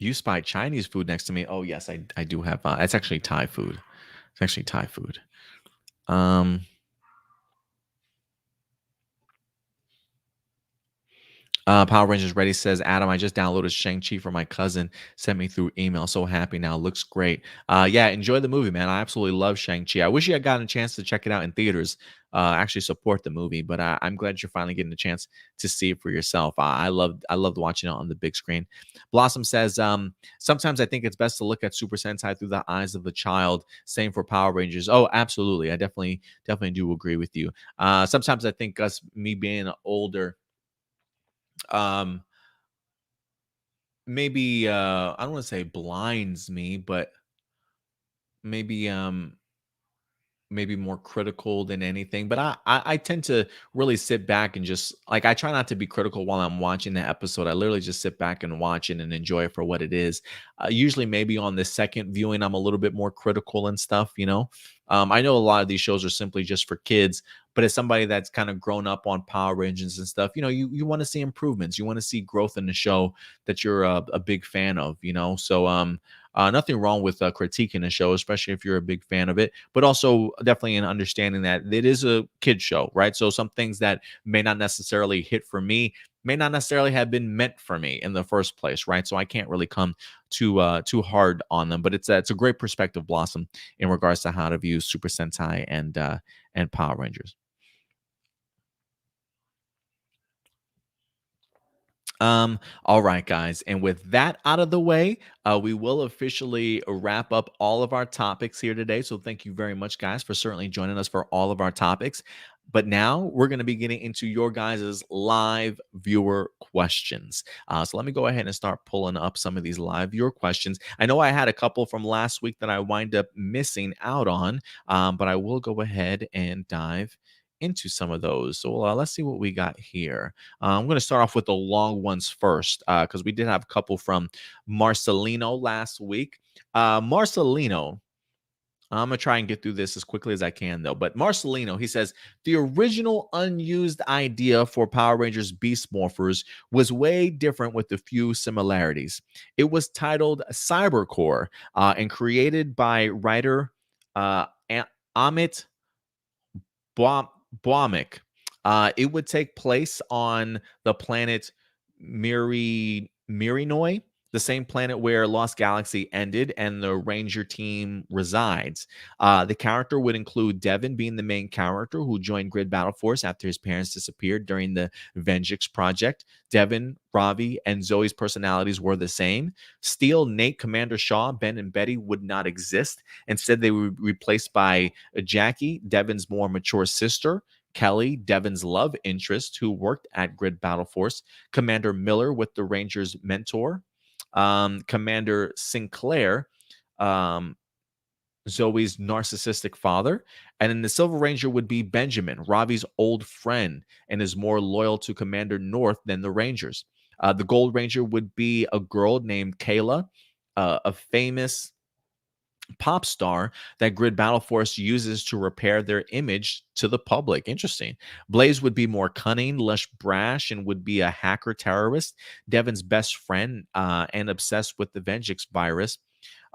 You spy Chinese food next to me. Oh, yes, I do have. It's actually Thai food. It's actually Thai food. Power Rangers Ready says, Adam, I just downloaded Shang-Chi for my cousin, sent me through email. So happy now. Looks great. Yeah, enjoy the movie, man. I absolutely love Shang-Chi. I wish you had gotten a chance to check it out in theaters, actually support the movie, but I'm glad you're finally getting a chance to see it for yourself. I loved watching it on the big screen. Blossom says, sometimes I think it's best to look at Super Sentai through the eyes of the child. Same for Power Rangers. Oh, absolutely. I definitely do agree with you. Sometimes I think me being older, um maybe I don't want to say blinds me, but maybe maybe more critical than anything. But I tend to really sit back and just like I try not to be critical while I'm watching the episode. I literally just sit back and watch it and enjoy it for what it is. Usually maybe on the second viewing I'm a little bit more critical and stuff, you know. I know a lot of these shows are simply just for kids, but as somebody that's kind of grown up on Power Rangers and stuff, you know, you want to see improvements, you want to see growth in the show that you're a big fan of, you know. So nothing wrong with critiquing a show, especially if you're a big fan of it, but also definitely in understanding that it is a kid show, right? So some things that may not necessarily hit for me may not necessarily have been meant for me in the first place, right? So I can't really come too hard on them, but it's a great perspective, Blossom, in regards to how to view Super Sentai and Power Rangers. All right, guys. And with that out of the way, we will officially wrap up all of our topics here today. So thank you very much, guys, for certainly joining us for all of our topics. But now we're going to be getting into your guys' live viewer questions. So let me go ahead and start pulling up some of these live viewer questions. I know I had a couple from last week that I wind up missing out on, but I will go ahead and dive into some of those. So let's see what we got here. I'm going to start off with the long ones first because we did have a couple from Marcelino last week. Marcelino, I'm going to try and get through this as quickly as I can, though. But Marcelino, he says, the original unused idea for Power Rangers Beast Morphers was way different with a few similarities. It was titled Cybercore and created by writer Amit Blomik. It would take place on the planet Mirinoi, the same planet where Lost Galaxy ended and the Ranger team resides. The character would include Devin being the main character who joined Grid Battle Force after his parents disappeared during the Vengeance project. Devin, Ravi, and Zoe's personalities were the same. Steel, Nate, Commander Shaw, Ben, and Betty would not exist. Instead, they were replaced by Jackie, Devin's more mature sister, Kelly, Devin's love interest, who worked at Grid Battle Force, Commander Miller with the Rangers' mentor, Commander Sinclair, um, Zoe's narcissistic father, and then the Silver Ranger would be Benjamin, Ravi's old friend, and is more loyal to Commander North than the Rangers. The Gold Ranger would be a girl named Kayla, a famous pop star that Grid Battle Force uses to repair their image to the public. Interesting. Blaze would be more cunning, less brash, and would be a hacker terrorist. Devin's best friend and obsessed with the Vengeance virus.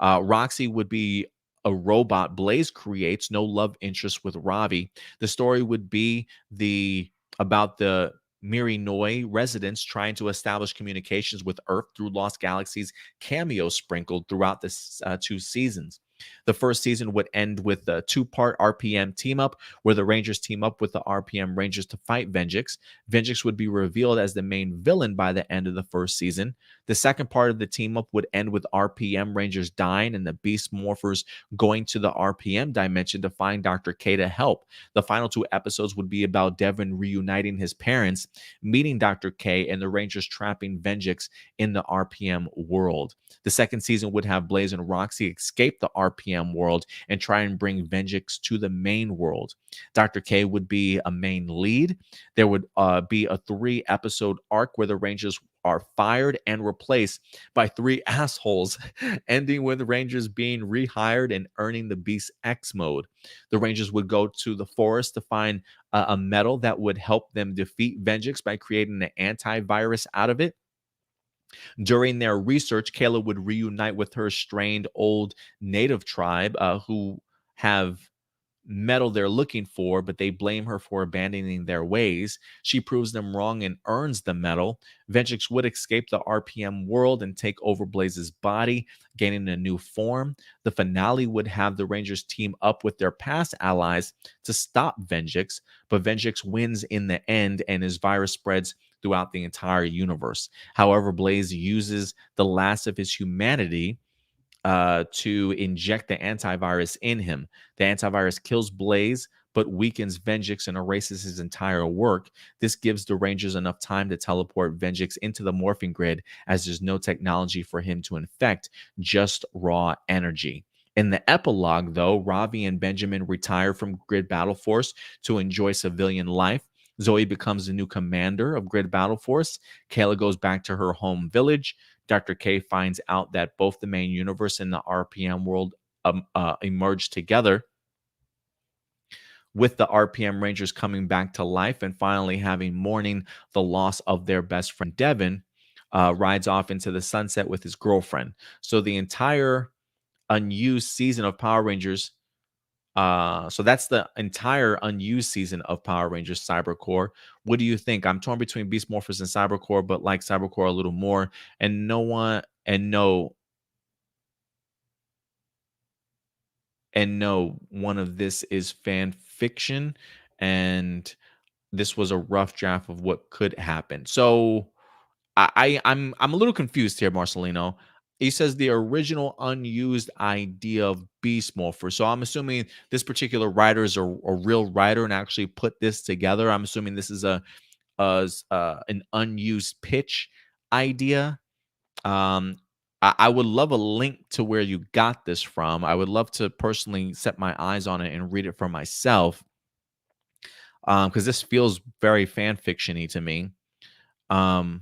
Roxy would be a robot Blaze creates, no love interest with Ravi. The story would be about the Mirinoi residents trying to establish communications with Earth through Lost Galaxies cameos sprinkled throughout the two seasons. The first season would end with a two-part RPM team-up where the Rangers team up with the RPM Rangers to fight Vengeance. Vengeance would be revealed as the main villain by the end of the first season. The second part of the team-up would end with RPM Rangers dying and the Beast Morphers going to the RPM dimension to find Dr. K to help. The final two episodes would be about Devin reuniting his parents, meeting Dr. K, and the Rangers trapping Vengeance in the RPM world. The second season would have Blaze and Roxy escape the RPM world and try and bring Vengeance to the main world. Dr. K would be a main lead. There would be a 3-episode arc where the Rangers are fired and replaced by 3 assholes, ending with Rangers being rehired and earning the Beast X mode. The Rangers would go to the forest to find a metal that would help them defeat Vengeance by creating an antivirus out of it. During their research, Kayla would reunite with her strained old native tribe who have metal they're looking for, but they blame her for abandoning their ways. She proves them wrong and earns the metal. Vengeance would escape the RPM world and take over Blaze's body, gaining a new form. The finale would have the Rangers team up with their past allies to stop Vengeance, but Vengeance wins in the end, and his virus spreads throughout the entire universe. However, Blaze uses the last of his humanity to inject the antivirus in him. The antivirus kills Blaze, but weakens Vengeance and erases his entire work. This gives the Rangers enough time to teleport Vengeance into the morphing grid, as there's no technology for him to infect, just raw energy. In the epilogue, though, Ravi and Benjamin retire from Grid Battle Force to enjoy civilian life. Zoe becomes the new commander of Grid Battle Force. Kayla goes back to her home village. Dr. K finds out that both the main universe and the RPM world emerge together, with the RPM Rangers coming back to life and finally having mourning the loss of their best friend. Devin rides off into the sunset with his girlfriend. So the entire unused season of Power Rangers. So that's the entire unused season of Power Rangers Cybercore. What do you think? I'm torn between Beast Morphers and Cybercore, but like Cybercore a little more. And no, one of this is fan fiction, and this was a rough draft of what could happen. So I'm a little confused here, Marcelino. He says the original unused idea of Beast Morpher. So I'm assuming this particular writer is a real writer and actually put this together. I'm assuming this is an unused pitch idea. I would love a link to where you got this from. I would love to personally set my eyes on it and read it for myself, because this feels very fan fiction-y to me. But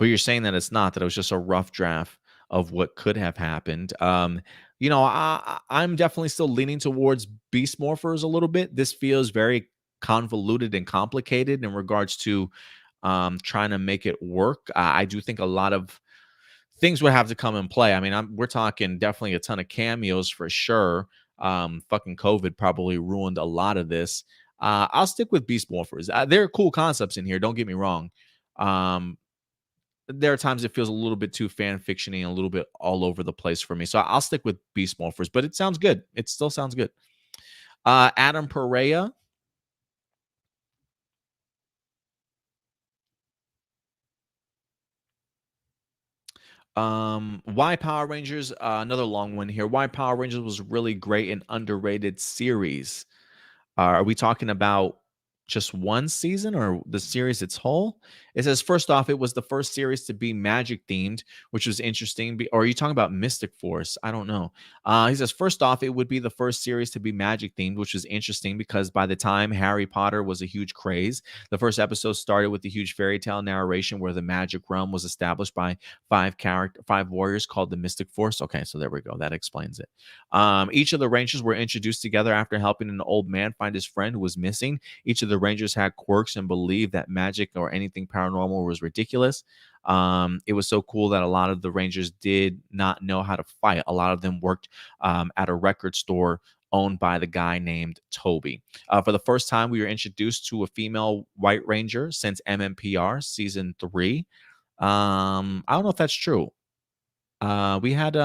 you're saying that it's not, that it was just a rough draft of what could have happened. I'm definitely still leaning towards Beast Morphers a little bit. This feels very convoluted and complicated in regards to trying to make it work. I do think a lot of things would have to come in play. I mean, we're talking definitely a ton of cameos for sure. Fucking COVID probably ruined a lot of this. I'll stick with Beast Morphers. There are cool concepts in here. Don't get me wrong. There are times it feels a little bit too fan fictiony and a little bit all over the place for me. So I'll stick with Beast Morphers, but it sounds good. It still sounds good. Adam Perea. Why Power Rangers? Another long one here. Why Power Rangers was really great and underrated series. Are we talking about just one season or the series its whole? It says, first off, it was the first series to be magic themed, which was interesting. Or are you talking about Mystic Force? I don't know. He says, first off, it would be the first series to be magic themed, which was interesting because by the time Harry Potter was a huge craze, the first episode started with the huge fairy tale narration where the magic realm was established by five warriors called the Mystic Force. Okay, so there we go. That explains it. Each of the Rangers were introduced together after helping an old man find his friend who was missing. Each of the Rangers had quirks and believed that magic or anything paranormal was ridiculous. It was so cool that a lot of the Rangers did not know how to fight. A lot of them worked at a record store owned by the guy named Toby. For the first time, we were introduced to a female White Ranger since MMPR season 3. I don't know if that's true. We had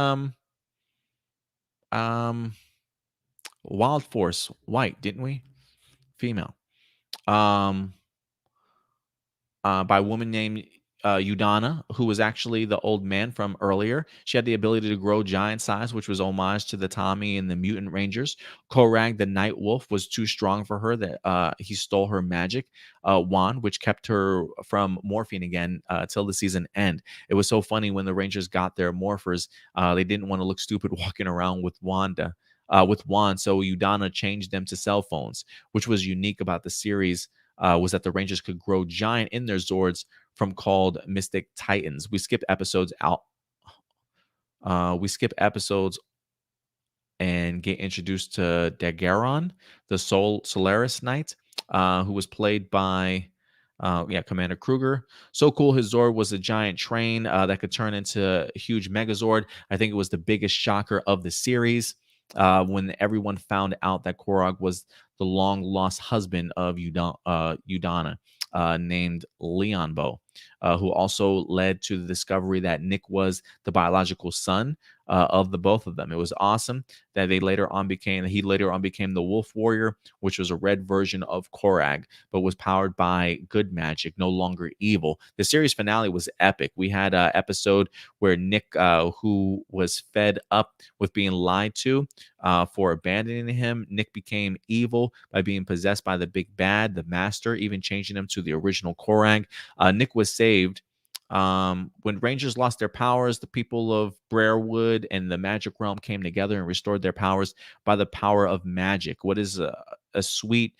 Wild Force White, didn't we? Female. By a woman named Udana, who was actually the old man from earlier. She had the ability to grow giant size, which was homage to the Tommy and the Mutant Rangers. Korag, the Night Wolf, was too strong for her that he stole her magic wand, which kept her from morphing again till the season end. It was so funny when the Rangers got their morphers. They didn't want to look stupid walking around with wands. So Udana changed them to cell phones, which was unique about the series. Was that the Rangers could grow giant in their Zords from called Mystic Titans. We skip episodes and get introduced to Dagaron, the Solaris Knight, who was played by Commander Kruger. So cool. His Zord was a giant train that could turn into a huge Megazord. I think it was the biggest shocker of the series. when everyone found out that Korog was the long lost husband of Udana, named Leonbo, who also led to the discovery that Nick was the biological son of the both of them. It was awesome that he later on became the Wolf Warrior, which was a red version of Korag, but was powered by good magic, no longer evil. The series finale was epic. We had an episode where Nick, who was fed up with being lied to for abandoning him, Nick became evil by being possessed by the big bad, the master, even changing him to the original Korag. Nick was saved. When Rangers lost their powers, the people of Briarwood and the magic realm came together and restored their powers by the power of magic. What is a sweet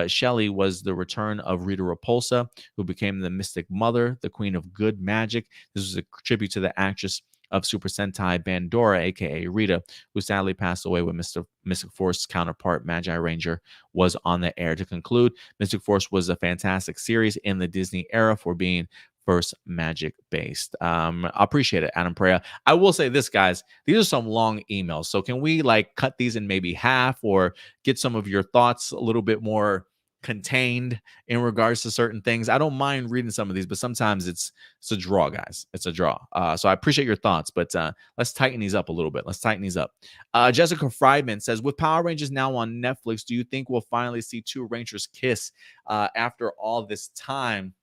Shelley was the return of Rita Repulsa, who became the Mystic Mother, the Queen of Good Magic. This was a tribute to the actress of Super Sentai Bandora, aka Rita, who sadly passed away when Mystic Force's counterpart Magi Ranger was on the air. To conclude, Mystic Force was a fantastic series in the Disney era for being first magic based. I appreciate it, Adam Perea. I will say this, guys, these are some long emails, so can we like cut these in maybe half or get some of your thoughts a little bit more contained in regards to certain things? I don't mind reading some of these, but sometimes it's a draw, guys. It's a draw. So I appreciate your thoughts, but let's tighten these up a little bit. Let's tighten these up. Jessica Friedman says, with Power Rangers now on Netflix, do you think we'll finally see two Rangers kiss after all this time?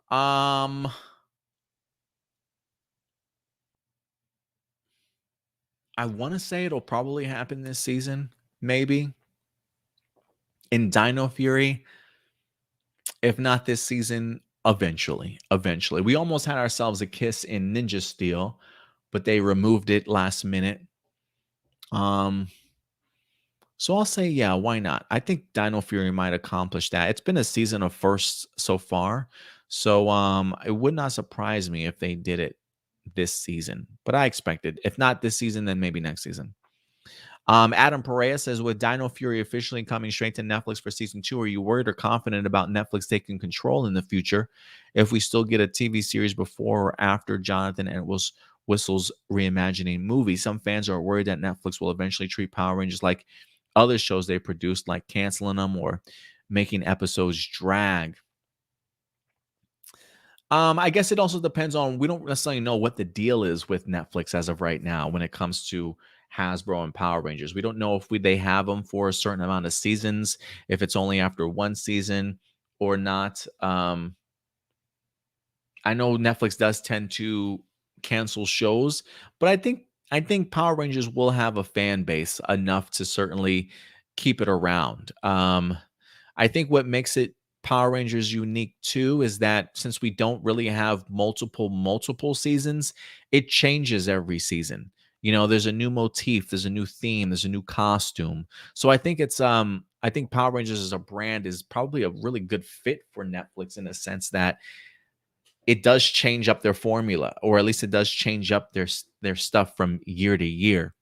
I want to say it'll probably happen this season, maybe in Dino Fury. If not this season, eventually. Eventually. We almost had ourselves a kiss in Ninja Steel, but they removed it last minute. So I'll say, yeah, why not? I think Dino Fury might accomplish that. It's been a season of firsts so far. So it would not surprise me if they did it this season. But I expected, if not this season, then maybe next season. Adam Perea says, with Dino Fury officially coming straight to Netflix for season 2, are you worried or confident about Netflix taking control in the future if we still get a TV series before or after Jonathan and Whistle's reimagining movie? Some fans are worried that Netflix will eventually treat Power Rangers like other shows they produced, like canceling them or making episodes drag. I guess it also depends on, we don't necessarily know what the deal is with Netflix as of right now when it comes to Hasbro and Power Rangers. We don't know if they have them for a certain amount of seasons, if it's only after one season or not. I know Netflix does tend to cancel shows, but I think Power Rangers will have a fan base enough to certainly keep it around. I think what makes it Power Rangers unique too is that since we don't really have multiple seasons, it changes every season. You know, there's a new motif, there's a new theme, there's a new costume. So I think Power Rangers as a brand is probably a really good fit for Netflix in a sense that it does change up their formula, or at least it does change up their stuff from year to year.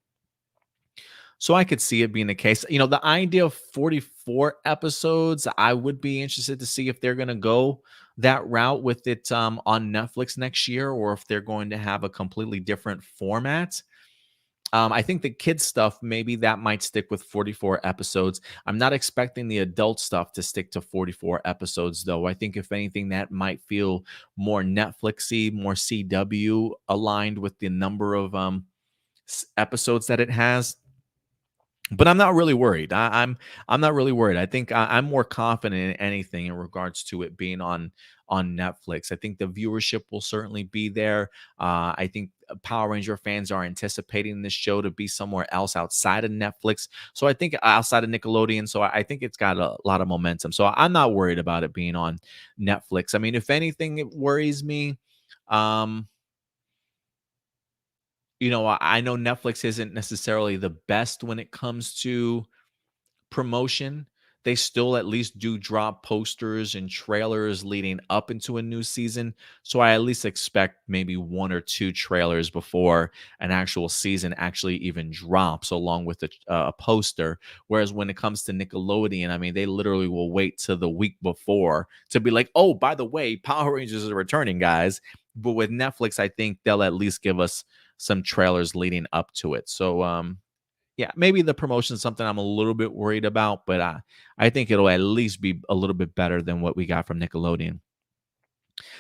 So I could see it being the case. You know, the idea of 44 episodes, I would be interested to see if they're going to go that route with it on Netflix next year, or if they're going to have a completely different format. I think the kids stuff, maybe that might stick with 44 episodes. I'm not expecting the adult stuff to stick to 44 episodes, though. I think if anything, that might feel more Netflixy, more CW aligned with the number of episodes that it has. But I'm not really worried. I'm not really worried. I think I'm more confident in anything in regards to it being on Netflix. I think the viewership will certainly be there. I think Power Ranger fans are anticipating this show to be somewhere else outside of Netflix. So I think outside of Nickelodeon. So I think it's got a lot of momentum. So I'm not worried about it being on Netflix. I mean, if anything, it worries me. Um, I know Netflix isn't necessarily the best when it comes to promotion. They still at least do drop posters and trailers leading up into a new season. So I at least expect maybe one or two trailers before an actual season actually even drops, along with a poster. Whereas when it comes to Nickelodeon, I mean, they literally will wait till the week before to be like, oh, by the way, Power Rangers are returning, guys. But with Netflix, I think they'll at least give us some trailers leading up to it. So yeah, maybe the promotion is something I'm a little bit worried about, but I think it'll at least be a little bit better than what we got from Nickelodeon.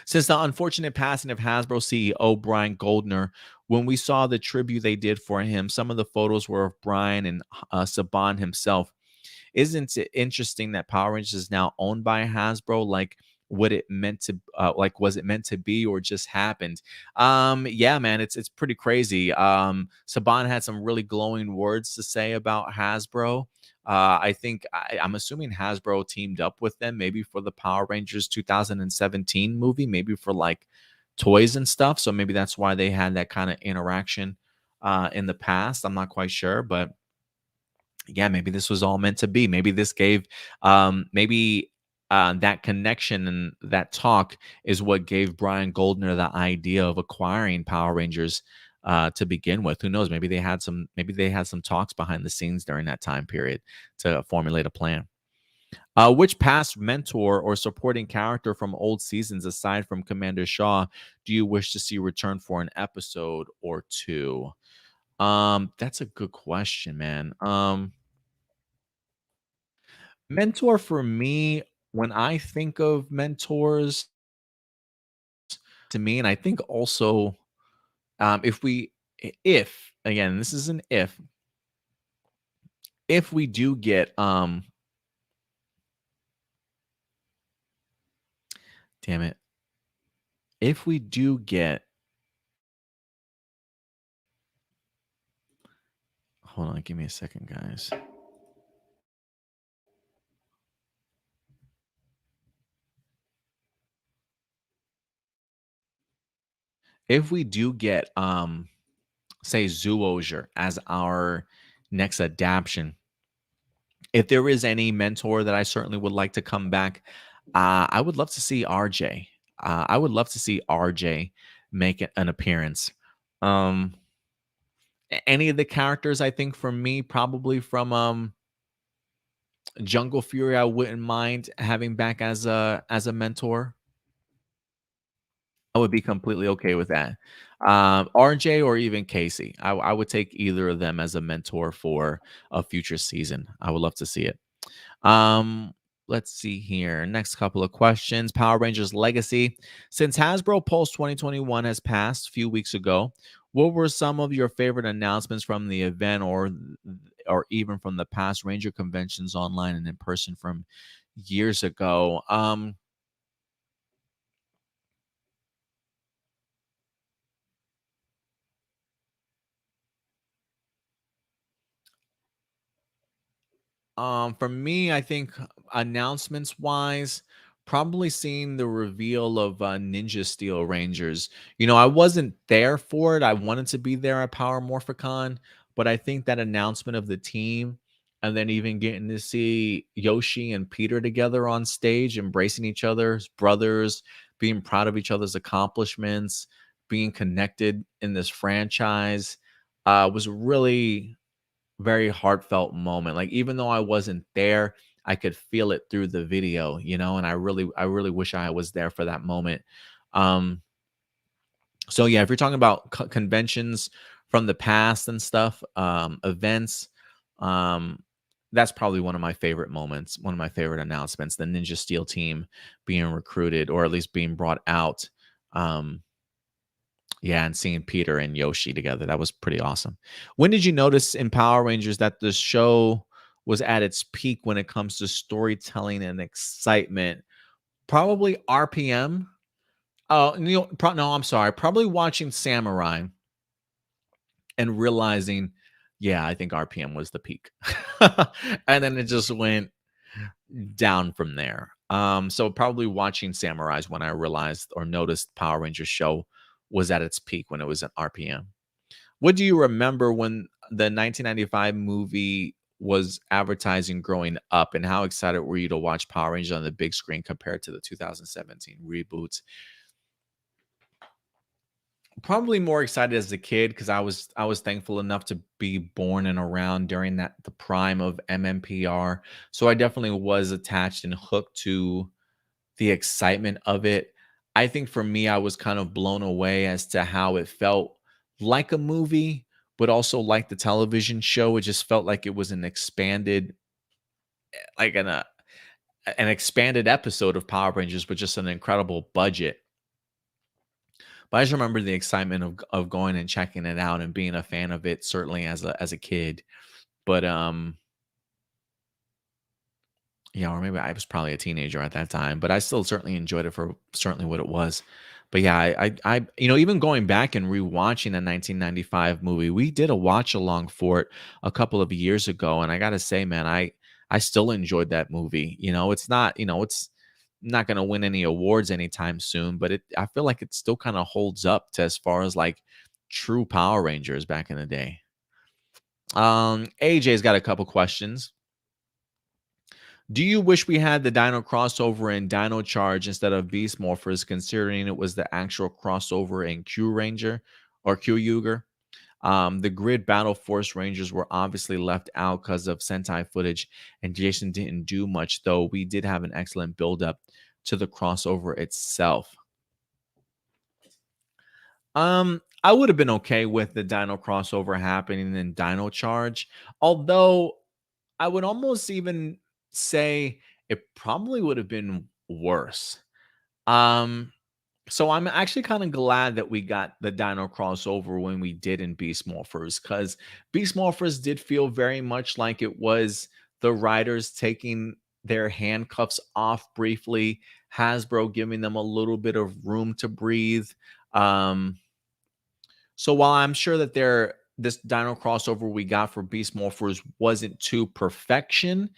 Since the unfortunate passing of Hasbro CEO Brian Goldner, when we saw the tribute they did for him, some of the photos were of Brian and Saban himself. Isn't it interesting that Power Rangers is now owned by Hasbro? Like, what it meant to like, was it meant to be or just happened? Yeah, man, it's pretty crazy. Saban had some really glowing words to say about Hasbro. I think I'm assuming Hasbro teamed up with them maybe for the Power Rangers 2017 movie, maybe for like toys and stuff. So maybe that's why they had that kind of interaction in the past. I'm not quite sure, but yeah, maybe this was all meant to be. Maybe this gave, maybe that connection and that talk is what gave Brian Goldner the idea of acquiring Power Rangers to begin with. Who knows? Maybe they had some talks behind the scenes during that time period to formulate a plan. Which past mentor or supporting character from old seasons, aside from Commander Shaw, do you wish to see return for an episode or two? That's a good question, man. Mentor for me, when I think of mentors to me, and I think also, if we, if again, this is an if we do get, damn it, if we do get, hold on, give me a second, guys. If we do get, say, Zyuogher as our next adaptation, if there is any mentor that I certainly would like to come back, I would love to see RJ. I would love to see RJ make an appearance. Um, any of the characters, I think, for me, probably from Jungle Fury, I wouldn't mind having back as a mentor. I would be completely okay with that. RJ or even Casey, I would take either of them as a mentor for a future season. I would love to see it. Um, let's see here. Next couple of questions. Power Rangers Legacy. Since Hasbro Pulse 2021 has passed a few weeks ago, what were some of your favorite announcements from the event or even from the past Ranger conventions online and in person from years ago? For me, I think announcements wise, probably seeing the reveal of Ninja Steel Rangers. You know, I wasn't there for it. I wanted to be there at Power Morphicon, but I think that announcement of the team and then even getting to see Yoshi and Peter together on stage, embracing each other as brothers, being proud of each other's accomplishments, being connected in this franchise, was really very heartfelt moment. Like even though I wasn't there, I could feel it through the video, and I really wish I was there for that moment. Um so yeah, if you're talking about conventions from the past and stuff, events, um that's probably one of my favorite moments, one of my favorite announcements, the Ninja Steel team being recruited or at least being brought out. Um yeah, and seeing Peter and Yoshi together, that was pretty awesome. When did you notice in Power Rangers that the show was at its peak when it comes to storytelling and excitement? Probably RPM. Oh, no, I'm sorry. Probably watching Samurai and realizing, yeah, I think RPM was the peak. And then it just went down from there. So probably watching Samurais when I realized or noticed Power Rangers show was at its peak when it was at RPM. What do you remember when the 1995 movie was advertising growing up, and how excited were you to watch Power Rangers on the big screen compared to the 2017 reboots? Probably more excited as a kid because I was thankful enough to be born and around during that the prime of MMPR. So I definitely was attached and hooked to the excitement of it. I think for me, I was kind of blown away as to how it felt like a movie, but also like the television show. It just felt like it was an expanded, like an expanded episode of Power Rangers, but just an incredible budget. But I just remember the excitement of going and checking it out and being a fan of it, certainly as a kid. But yeah, or maybe I was probably a teenager at that time, but I still certainly enjoyed it for certainly what it was. But yeah, even going back and rewatching the 1995 movie, we did a watch along for it a couple of years ago, and I gotta say, man, I still enjoyed that movie. It's not gonna win any awards anytime soon, but I feel like it still kind of holds up to as far as like true Power Rangers back in the day. AJ's got a couple questions. Do you wish we had the Dino crossover in Dino Charge instead of Beast Morphers, considering it was the actual crossover in Q Ranger or Q Zyuogher? The Grid Battle Force Rangers were obviously left out because of Sentai footage, and Jason didn't do much, though we did have an excellent build-up to the crossover itself. I would have been okay with the Dino crossover happening in Dino Charge, although I would almost even say it probably would have been worse. Um, so I'm actually kind of glad that we got the Dino crossover when we did in Beast Morphers, because Beast Morphers did feel very much like it was the writers taking their handcuffs off briefly, Hasbro giving them a little bit of room to breathe. Um, so while I'm sure that this Dino crossover we got for Beast Morphers wasn't to perfection,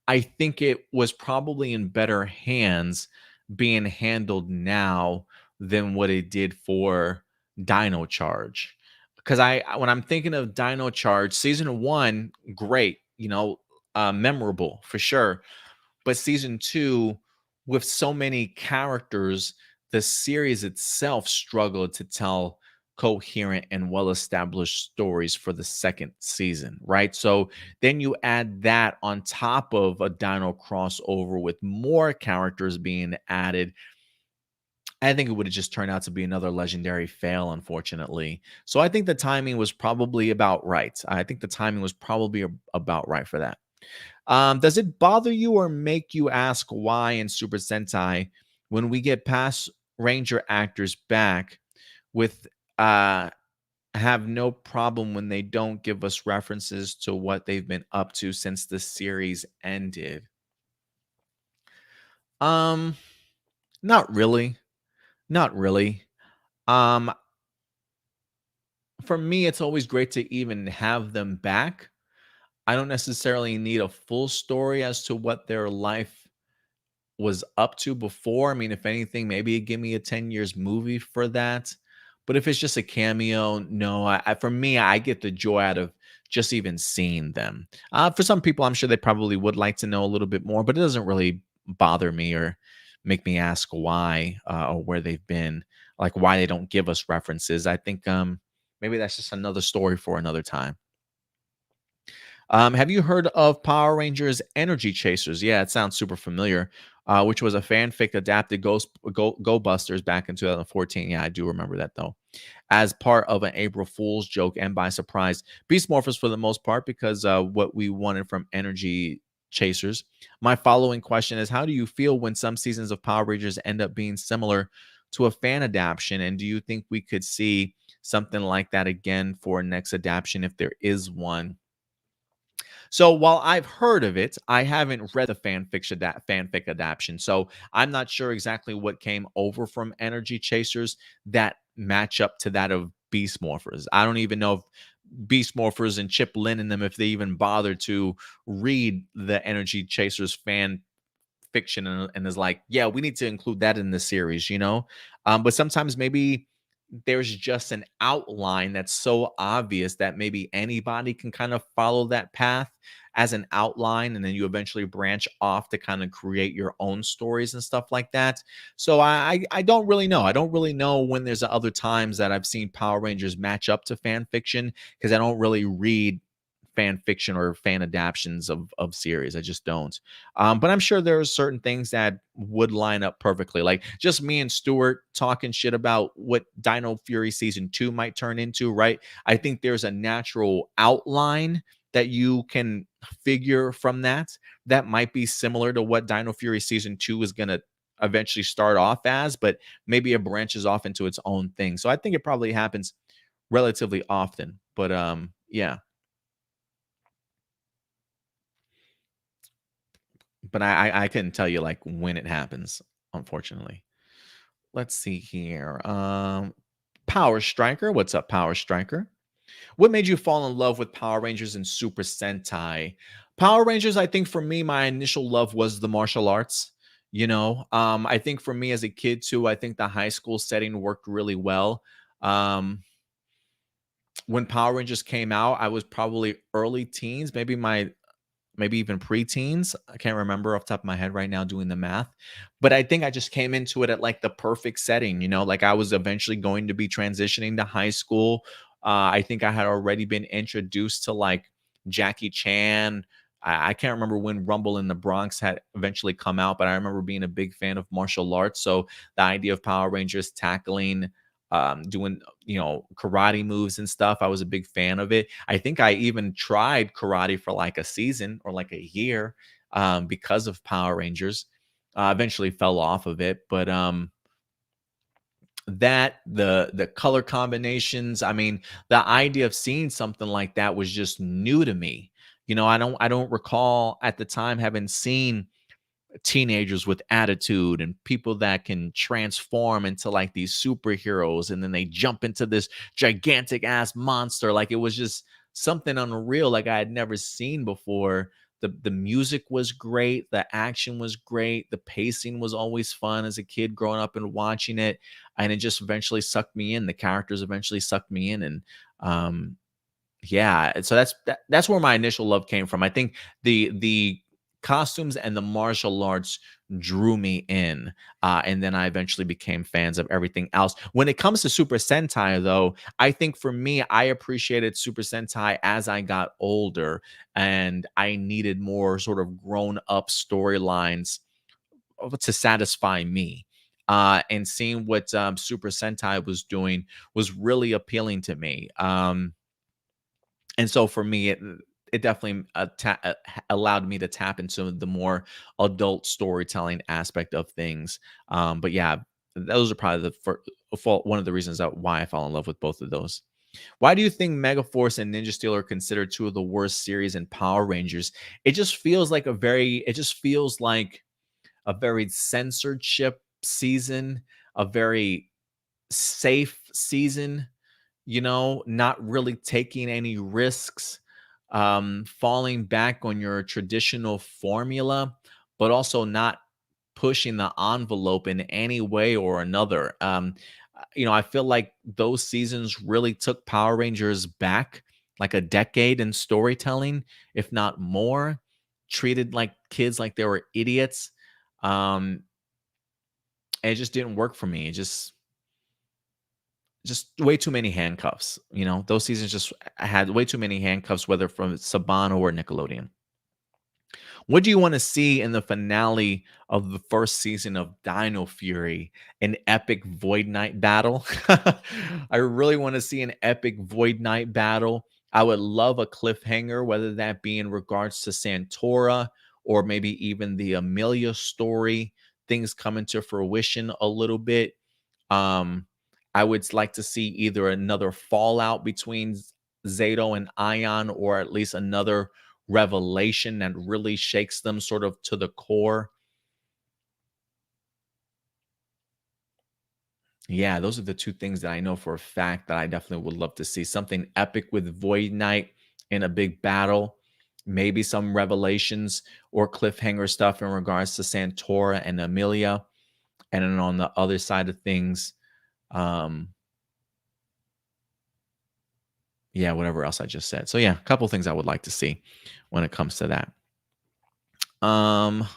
I think it was probably in better hands being handled now than what it did for Dino Charge. Because when I'm thinking of Dino Charge, season one, great, memorable for sure. But season two, with so many characters, the series itself struggled to tell coherent and well established stories for the second season, right? So then you add that on top of a Dino crossover with more characters being added. I think it would have just turned out to be another legendary fail, unfortunately. So I think the timing was probably about right. I think the timing was probably about right for that. Does it bother you or make you ask why in Super Sentai when we get past Ranger actors back with have no problem when they don't give us references to what they've been up to since the series ended? Um, Not really. Not really. Um, for me, it's always great to even have them back. I don't necessarily need a full story as to what their life was up to before. I mean, if anything, maybe give me a 10 years movie for that. But if it's just a cameo, no, for me, I get the joy out of just even seeing them. For some people, I'm sure they probably would like to know a little bit more, but it doesn't really bother me or make me ask why or where they've been, like why they don't give us references. I think maybe that's just another story for another time. Have you heard of Power Rangers Energy Chasers? Yeah, it sounds super familiar. Which was a fanfic adapted Go Busters back in 2014. Yeah, I do remember that though. As part of an April Fool's joke and by surprise, Beast Morphers for the most part because what we wanted from Energy Chasers. My following question is: how do you feel when some seasons of Power Rangers end up being similar to a fan adaptation? And do you think we could see something like that again for next adaptation if there is one? So while I've heard of it, I haven't read the fanfic adaptation. So I'm not sure exactly what came over from Energy Chasers that match up to that of Beast Morphers. I don't even know if Beast Morphers and Chip Lynn and them, if they even bothered to read the Energy Chasers fan fiction and is like, yeah, we need to include that in the series. But sometimes maybe there's just an outline that's so obvious that maybe anybody can kind of follow that path as an outline, and then you eventually branch off to kind of create your own stories and stuff like that. So I don't really know. I don't really know when there's other times that I've seen Power Rangers match up to fan fiction because I don't really read fan fiction or fan adaptions of series. I just don't. But I'm sure there are certain things that would line up perfectly. Like just me and Stuart talking shit about what Dino Fury season 2 might turn into, right? I think there's a natural outline that you can figure from that that might be similar to what Dino Fury season 2 is going to eventually start off as, but maybe it branches off into its own thing. So I think it probably happens relatively often. But yeah. But I couldn't tell you like when it happens, unfortunately. Let's see here. Power Striker. What's up, Power Striker? What made you fall in love with Power Rangers and Super Sentai? Power Rangers, I think for me, my initial love was the martial arts. I think for me as a kid too, I think the high school setting worked really well. Um, when Power Rangers came out, I was probably early teens, maybe even preteens. I can't remember off the top of my head right now doing the math. But I think I just came into it at like the perfect setting, like I was eventually going to be transitioning to high school. I think I had already been introduced to like Jackie Chan. I can't remember when Rumble in the Bronx had eventually come out, but I remember being a big fan of martial arts. So the idea of Power Rangers tackling, doing, karate moves and stuff, I was a big fan of it. I think I even tried karate for like a season or like a year because of Power Rangers. Eventually fell off of it, but that the color combinations, I mean, the idea of seeing something like that was just new to me. I don't recall at the time having seen teenagers with attitude and people that can transform into like these superheroes, and then they jump into this gigantic ass monster. Like it was just something unreal, like I had never seen before. The music was great, the action was great, the pacing was always fun as a kid growing up and watching it, and it just eventually sucked me in. The characters eventually sucked me in, and yeah, and so that's where my initial love came from. I think the costumes and the martial arts drew me in, and then I eventually became fans of everything else. When it comes to Super Sentai, though, I think for me, I appreciated Super Sentai as I got older, and I needed more sort of grown up storylines to satisfy me. And seeing what Super Sentai was doing was really appealing to me. And so for me, it definitely allowed me to tap into the more adult storytelling aspect of things. But yeah, those are probably one of the reasons why I fell in love with both of those. Why do you think Megaforce and Ninja Steel are considered two of the worst series in Power Rangers? It just feels like a very censorship season, a very safe season, not really taking any risks, falling back on your traditional formula, but also not pushing the envelope in any way or another. I feel like those seasons really took Power Rangers back like a decade in storytelling, if not more. Treated like kids like they were idiots. Um, and it just didn't work for me. Just way too many handcuffs. Those seasons just had way too many handcuffs, whether from Saban or Nickelodeon. What do you want to see in the finale of the first season of Dino Fury? An epic Void Knight battle? I really want to see an epic Void Knight battle. I would love a cliffhanger, whether that be in regards to Santora or maybe even the Amelia story, things coming to fruition a little bit. Um, I would like to see either another fallout between Zato and Aiyon, or at least another revelation that really shakes them sort of to the core. Yeah, those are the two things that I know for a fact that I definitely would love to see. Something epic with Void Knight in a big battle, maybe some revelations or cliffhanger stuff in regards to Santora and Amelia. And then on the other side of things, um, yeah, whatever else I just said. So yeah, a couple things I would like to see when it comes to that. Um,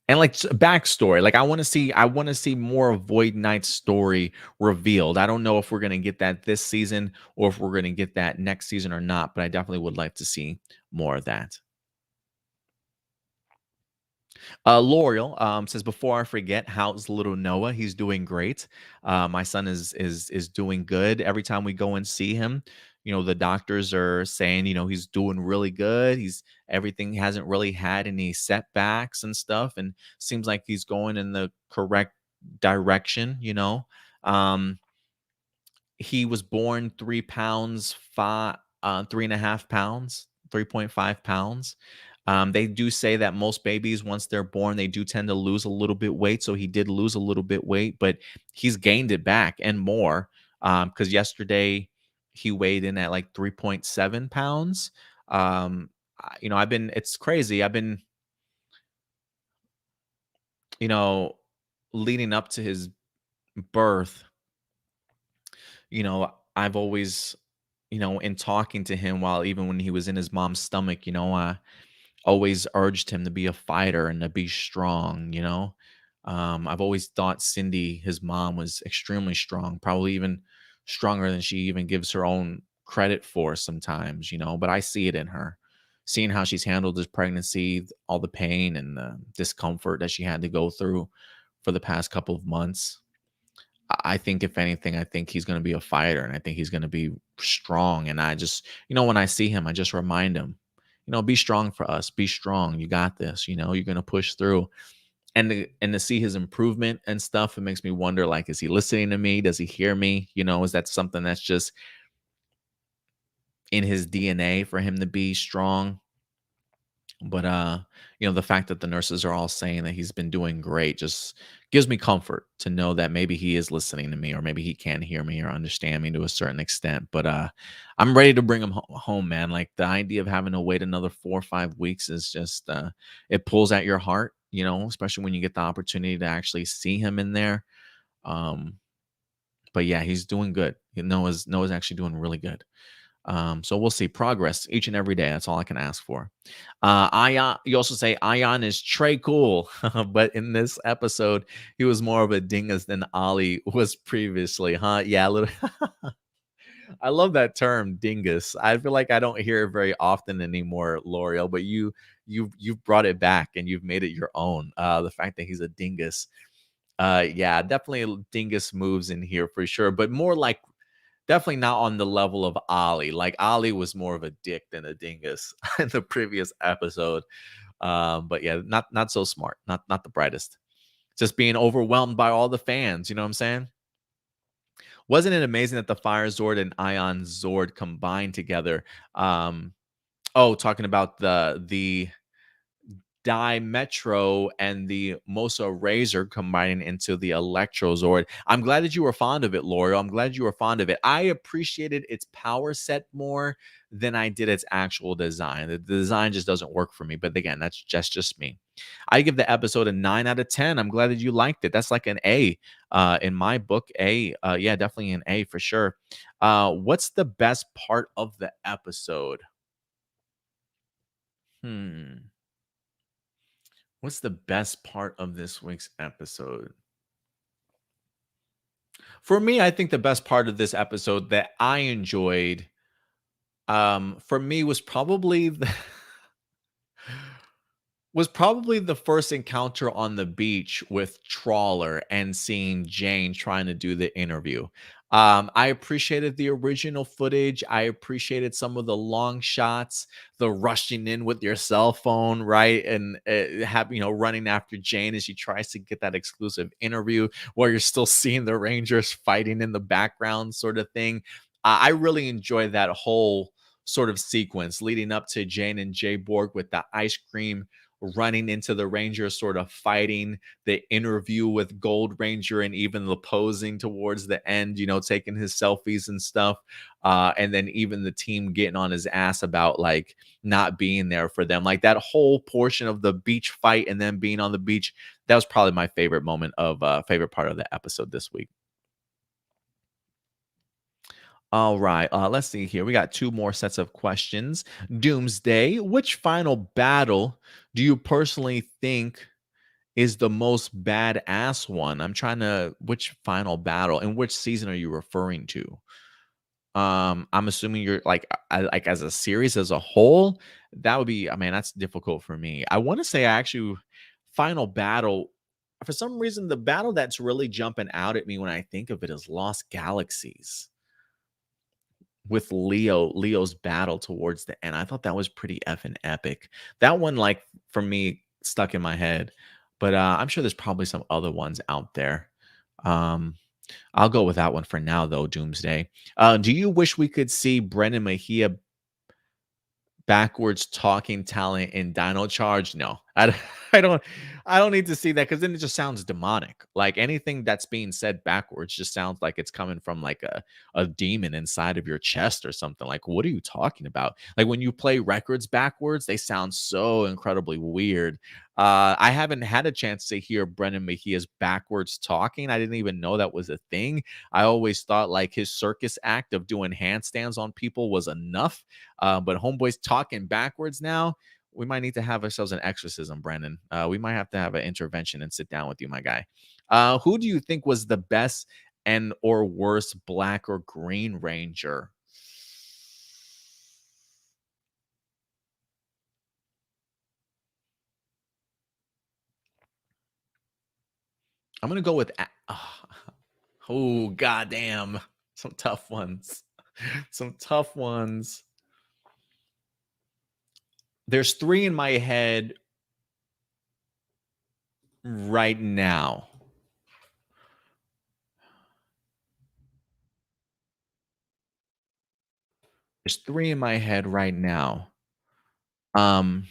And like backstory, like I want to see more of Void Knight's story revealed. I don't know if we're gonna get that this season or if we're gonna get that next season or not, but I definitely would like to see more of that. L'Oreal says, before I forget, how's little Noah? He's doing great. My son is doing good. Every time we go and see him, the doctors are saying, he's doing really good. He's everything hasn't really had any setbacks and stuff, and seems like he's going in the correct direction. Um, he was born 3 pounds, 3.5 pounds, 3.5 pounds. They do say that most babies, once they're born, they do tend to lose a little bit weight. So he did lose a little bit weight, but he's gained it back and more. Because yesterday he weighed in at like 3.7 pounds. It's crazy. I've been, you know, leading up to his birth, I've always, in talking to him while even when he was in his mom's stomach, I always urged him to be a fighter and to be strong. I've always thought Cindy, his mom, was extremely strong, probably even stronger than she even gives her own credit for sometimes. But I see it in her, seeing how she's handled this pregnancy, all the pain and the discomfort that she had to go through for the past couple of months. I think if anything, I think he's going to be a fighter and I think he's going to be strong. And I just, when I see him, I just remind him, be strong for us. Be strong. You got this. You're going to push through. And to see his improvement and stuff, it makes me wonder, like, is he listening to me? Does he hear me? Is that something that's just in his DNA for him to be strong? But the fact that the nurses are all saying that he's been doing great just gives me comfort to know that maybe he is listening to me, or maybe he can hear me or understand me to a certain extent. But I'm ready to bring him home, man. Like, the idea of having to wait another 4 or 5 weeks is just it pulls at your heart, especially when you get the opportunity to actually see him in there. Um, but yeah, he's doing good. Noah's actually doing really good. So we'll see progress each and every day. That's all I can ask for. Aiyon, you also say Aiyon is Trey cool, but in this episode, he was more of a dingus than Ali was previously, huh? Yeah, a little. I love that term, dingus. I feel like I don't hear it very often anymore, L'Oreal, but you've brought it back and you've made it your own. The fact that he's a dingus. Yeah, definitely dingus moves in here for sure, but more like definitely not on the level of Ollie. Like, Ollie was more of a dick than a dingus in the previous episode. But yeah, not so smart, not the brightest. Just being overwhelmed by all the fans. You know what I'm saying? Wasn't it amazing that the Fire Zord and Ion Zord combined together? Talking about the Dimetro and the Mosa Razor combining into the Electro Zord. I'm glad that you were fond of it, L'Oreal. I'm glad you were fond of it. I appreciated its power set more than I did its actual design. The design just doesn't work for me. But again, that's just me. I give the episode a 9 out of 10. I'm glad that you liked it. That's like an A in my book. A, yeah, definitely an A for sure. What's the best part of the episode? Hmm. What's the best part of this week's episode? For me, I think the best part of this episode that I enjoyed, for me, was probably the first encounter on the beach with Trawler and seeing Jane trying to do the interview. I appreciated the original footage. I appreciated some of the long shots, the rushing in with your cell phone, right? And running after Jane as she tries to get that exclusive interview while you're still seeing the Rangers fighting in the background, sort of thing. I really enjoyed that whole sort of sequence leading up to Jane and Jay Borg with the ice cream running into the Rangers, sort of fighting, the interview with Gold Ranger, and even the posing towards the end, taking his selfies and stuff. And then even the team getting on his ass about like not being there for them. Like, that whole portion of the beach fight and then being on the beach, that was probably my favorite moment of favorite part of the episode this week. All right, let's see here. We got two more sets of questions. Doomsday, which final battle do you personally think is the most badass one? I'm trying to which final battle and which season are you referring to? I'm assuming you're like as a series as a whole, that would be I mean, that's difficult for me. I want to say actually final battle for some reason the battle that's really jumping out at me when I think of it is Lost Galaxies with Leo's battle towards the end. I thought that was pretty effing epic. That one like for me stuck in my head. But I'm sure there's probably some other ones out there. Um I'll go with that one for now, though. Doomsday. Do you wish we could see Brendan Mejia backwards talking talent in Dino Charge? No, I don't. I don't need to see that because then it just sounds demonic. Like anything that's being said backwards just sounds like it's coming from like a demon inside of your chest or something. Like, what are you talking about? Like when you play records backwards, they sound so incredibly weird. I haven't had a chance to hear Brendan Mejia's backwards talking. I didn't even know that was a thing. I always thought like his circus act of doing handstands on people was enough. But homeboy's talking backwards now. We might need to have ourselves an exorcism, Brendan. We might have to have an intervention and sit down with you, my guy. Who do you think was the best and or worst Black or Green Ranger? I'm gonna go with. Oh, goddamn! Some tough ones. Some tough ones. There's three in my head right now. There's three in my head right now. Um,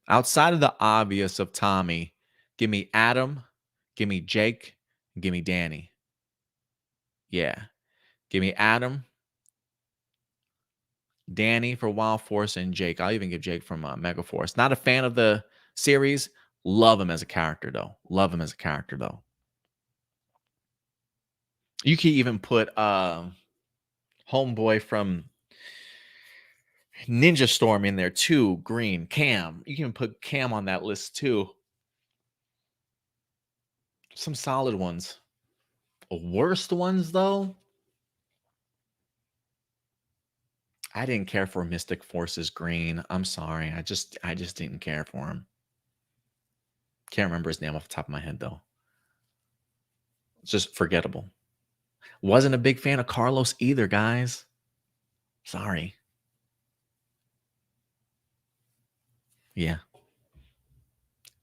Outside of the obvious of Tommy, give me Adam, give me Jake, and give me Danny. Yeah. Give me Adam, Danny for Wild Force, and Jake. I'll even give Jake from Mega Force. Not a fan of the series. Love him as a character, though. Love him as a character, though. You can even put Homeboy from Ninja Storm in there, too. Green. Cam. You can put Cam on that list, too. Some solid ones. Worst ones, though? I didn't care for Mystic Forces Green. I'm sorry. I just didn't care for him. Can't remember his name off the top of my head though. It's just forgettable. Wasn't a big fan of Carlos either, guys. Sorry. Yeah.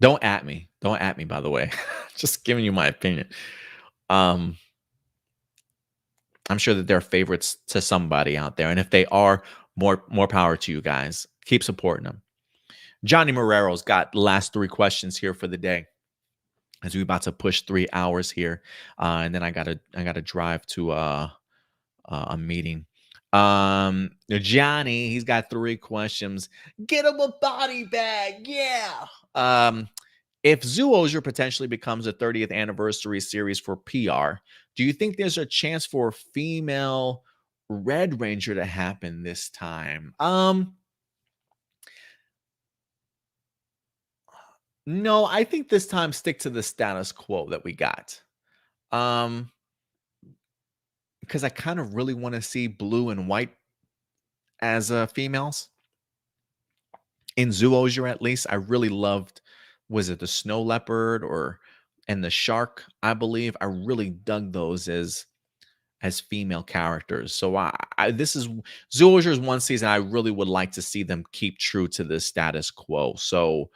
Don't at me. Don't at me, by the way. Just giving you my opinion. Um, I'm sure that they're favorites to somebody out there. And if they are, more power to you guys. Keep supporting them. Johnny Marrero's got the last three questions here for the day. As we're about to push 3 hours here. And then I gotta drive to a meeting. Johnny, he's got 3 questions. Get him a body bag. Yeah. If Zyuogher potentially becomes a 30th anniversary series for PR, do you think there's a chance for a female Red Ranger to happen this time? No, I think this time stick to the status quo that we got. Because I kind of really want to see blue and white as females in Zyuogher. At least I really loved. Was it the snow leopard and the shark? I believe I really dug those as female characters. So this is Zyuogher's one season I really would like to see them keep true to the status quo. So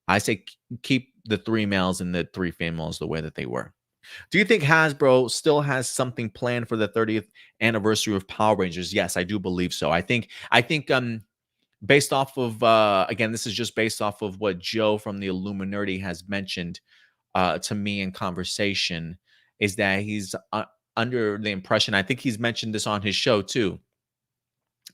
I say keep the 3 males and the 3 females the way that they were. Do you think Hasbro still has something planned for the 30th anniversary of Power Rangers? Yes, I do believe so. I think based off of again, this is just based off of what Joe from the Illuminati has mentioned to me in conversation, is that he's under the impression, I think he's mentioned this on his show too,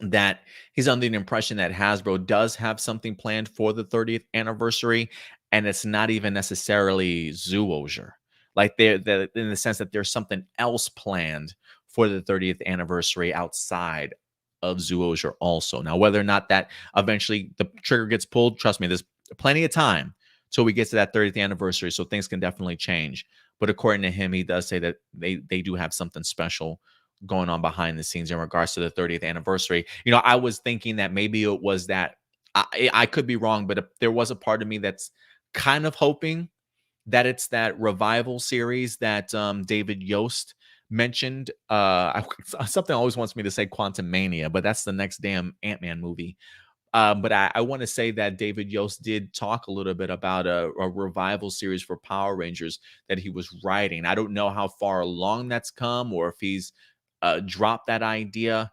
that he's under the impression that Hasbro does have something planned for the 30th anniversary, and it's not even necessarily Zyuogher. Like they're in the sense that there's something else planned for the 30th anniversary outside of Zyuogher also. Now, whether or not that eventually the trigger gets pulled, trust me, this plenty of time till we get to that 30th anniversary, so things can definitely change. But according to him, he does say that they do have something special going on behind the scenes in regards to the 30th anniversary. I was thinking that maybe it was that I could be wrong, but there was a part of me that's kind of hoping that it's that revival series that David Yost mentioned. Something always wants me to say Quantum Mania, but that's the next damn Ant-Man movie. But I want to say that David Yost did talk a little bit about a revival series for Power Rangers that he was writing. I don't know how far along that's come or if he's dropped that idea.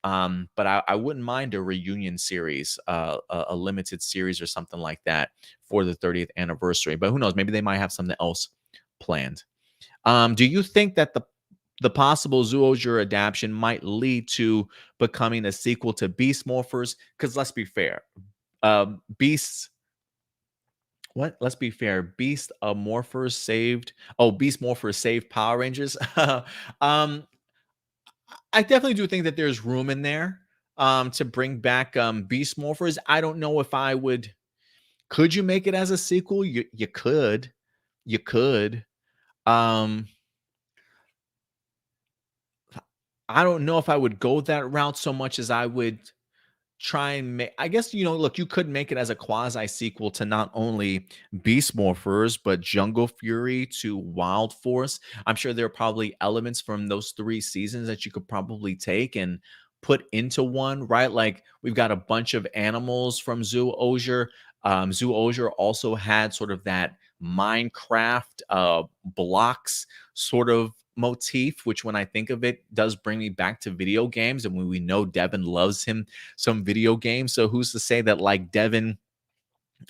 But I wouldn't mind a reunion series, a limited series or something like that for the 30th anniversary. But who knows? Maybe they might have something else planned. Do you think that the possible Zyuogher adaptation might lead to becoming a sequel to Beast Morphers? Because let's be fair, Beasts. What? Let's be fair. Beast Morphers saved. Oh, Beast Morphers saved Power Rangers. I definitely do think that there's room in there to bring back Beast Morphers. I don't know if I would. Could you make it as a sequel? You could. You could. Um, I don't know if I would go that route so much as I would try and make. I guess, look, you could make it as a quasi sequel to not only Beast Morphers but Jungle Fury to Wild Force. I'm sure there are probably elements from those 3 seasons that you could probably take and put into one, right? Like we've got a bunch of animals from Zyuogher. Zyuogher also had sort of that Minecraft blocks sort of motif, which when I think of it does bring me back to video games. And when we know Devin loves him some video games. So who's to say that like Devin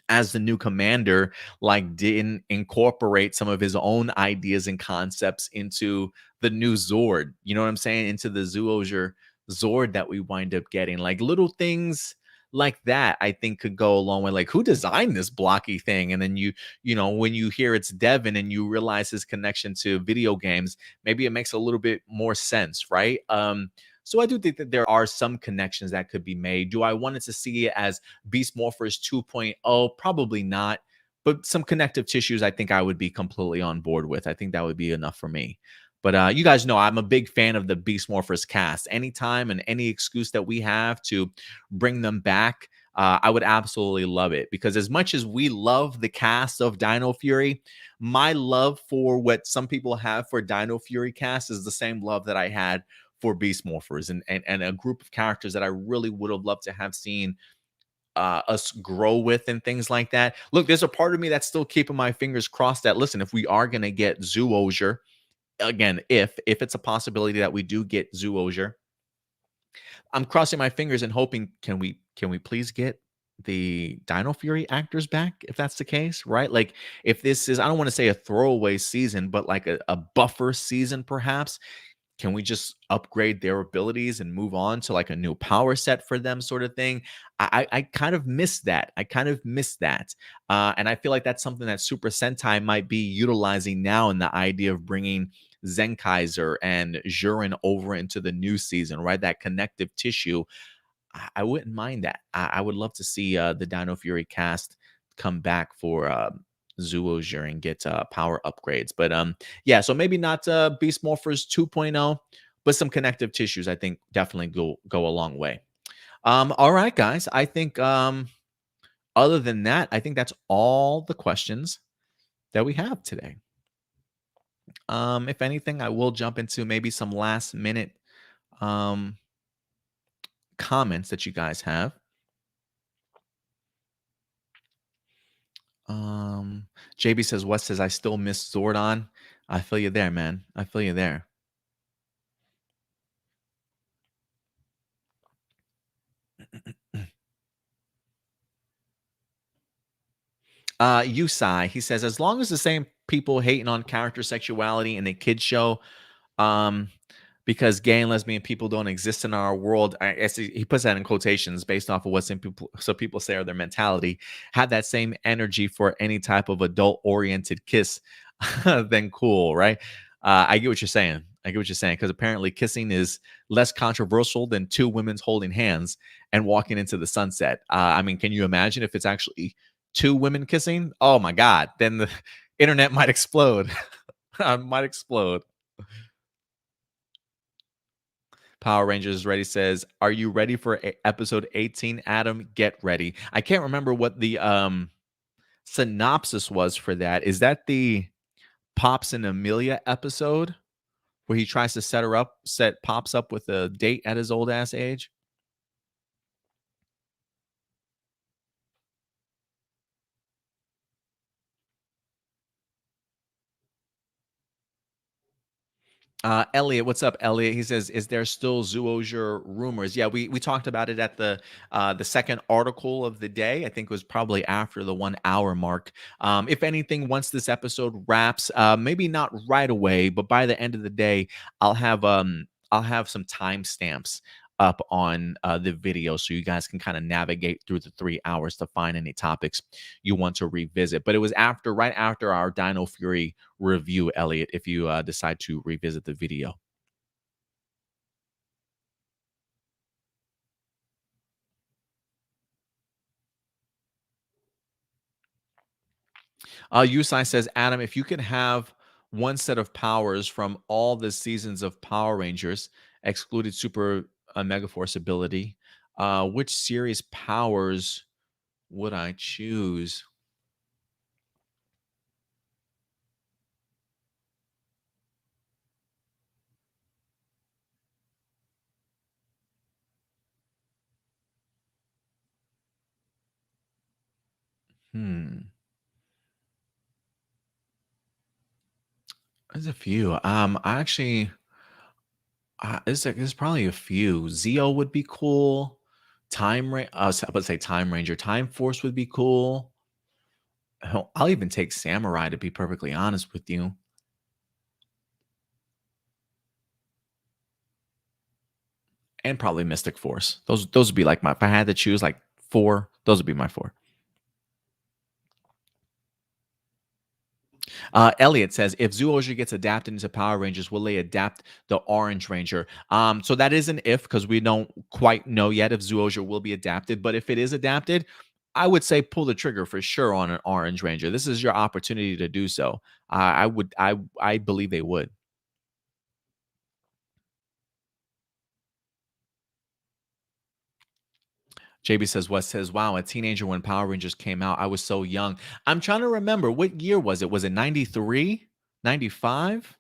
as the new commander like didn't incorporate some of his own ideas and concepts into the new Zord, you know what I'm saying, into the Zyuogher Zord that we wind up getting. Like little things like that I think could go a long way. Like who designed this blocky thing? And then when you hear it's Devin and you realize his connection to video games, maybe it makes a little bit more sense, right? So I do think that there are some connections that could be made. Do I want it to see it as Beast Morphers 2.0? Probably not. But some connective tissues, I think I would be completely on board with. I think that would be enough for me. But you guys know I'm a big fan of the Beast Morphers cast. Anytime and any excuse that we have to bring them back, I would absolutely love it. Because as much as we love the cast of Dino Fury, my love for what some people have for Dino Fury cast is the same love that I had for Beast Morphers and a group of characters that I really would have loved to have seen us grow with and things like that. Look, there's a part of me that's still keeping my fingers crossed that, listen, if we are going to get Zyuogher, again, if it's a possibility that we do get Zyuogher, I'm crossing my fingers and hoping, can we please get the Dino Fury actors back if that's the case, right? Like if this is, I don't want to say a throwaway season, but like a buffer season perhaps. Can we just upgrade their abilities and move on to like a new power set for them, sort of thing? I kind of miss that. And I feel like that's something that Super Sentai might be utilizing now in the idea of bringing Zenkaiser and Jurin over into the new season, right? That connective tissue. I wouldn't mind that. I would love to see the Dino Fury cast come back for Zyuogher and get power upgrades. But yeah, so maybe not Beast Morphers 2.0, but some connective tissues I think definitely go a long way. All right, guys. I think other than that, I think that's all the questions that we have today. If anything, I will jump into maybe some last minute comments that you guys have. JB says, Wes says, I still miss Zordon. I feel you there, man. I feel you there. Yusai, he says, as long as the same people hating on character sexuality in a kid show, because gay and lesbian people don't exist in our world, he puts that in quotations based off of what some people say are their mentality, have that same energy for any type of adult-oriented kiss, then cool, right? I get what you're saying. Because apparently kissing is less controversial than two women holding hands and walking into the sunset. I mean, can you imagine if it's actually Two women kissing? Oh my god, then the internet might explode. Might explode. Power Rangers Ready says, "Are you ready for episode 18, Adam? Get ready." I can't remember what the synopsis was for that. Is that the Pops and Amelia episode where he tries to set Pops up with a date at his old ass age? Elliot, what's up, Elliot? He says, "Is there still Zyuogher rumors?" Yeah, we talked about it at the second article of the day. I think it was probably after the 1 hour mark. If anything, once this episode wraps, maybe not right away, but by the end of the day, I'll have some timestamps up on the video so you guys can kind of navigate through the 3 hours to find any topics you want to revisit. But it was right after our Dino Fury review, Elliot, if you decide to revisit the video. Yusai says, Adam, if you could have one set of powers from all the seasons of Power Rangers, excluded Super Megaforce ability, which series powers would I choose? Hmm. There's a few. I actually, there's probably a few. Zeo would be cool. I was about to say Time Ranger. Time Force would be cool. Hell, I'll even take Samurai to be perfectly honest with you, and probably Mystic Force. Those would be like my if I had to choose like four. Those would be my four. Elliot says, if Zyuogher gets adapted into Power Rangers, will they adapt the Orange Ranger? So that is an if because we don't quite know yet if Zyuogher will be adapted. But if it is adapted, I would say pull the trigger for sure on an Orange Ranger. This is your opportunity to do so. I believe they would. JB says, West says, wow, a teenager when Power Rangers came out. I was so young. I'm trying to remember what year was it? Was it 93? 95?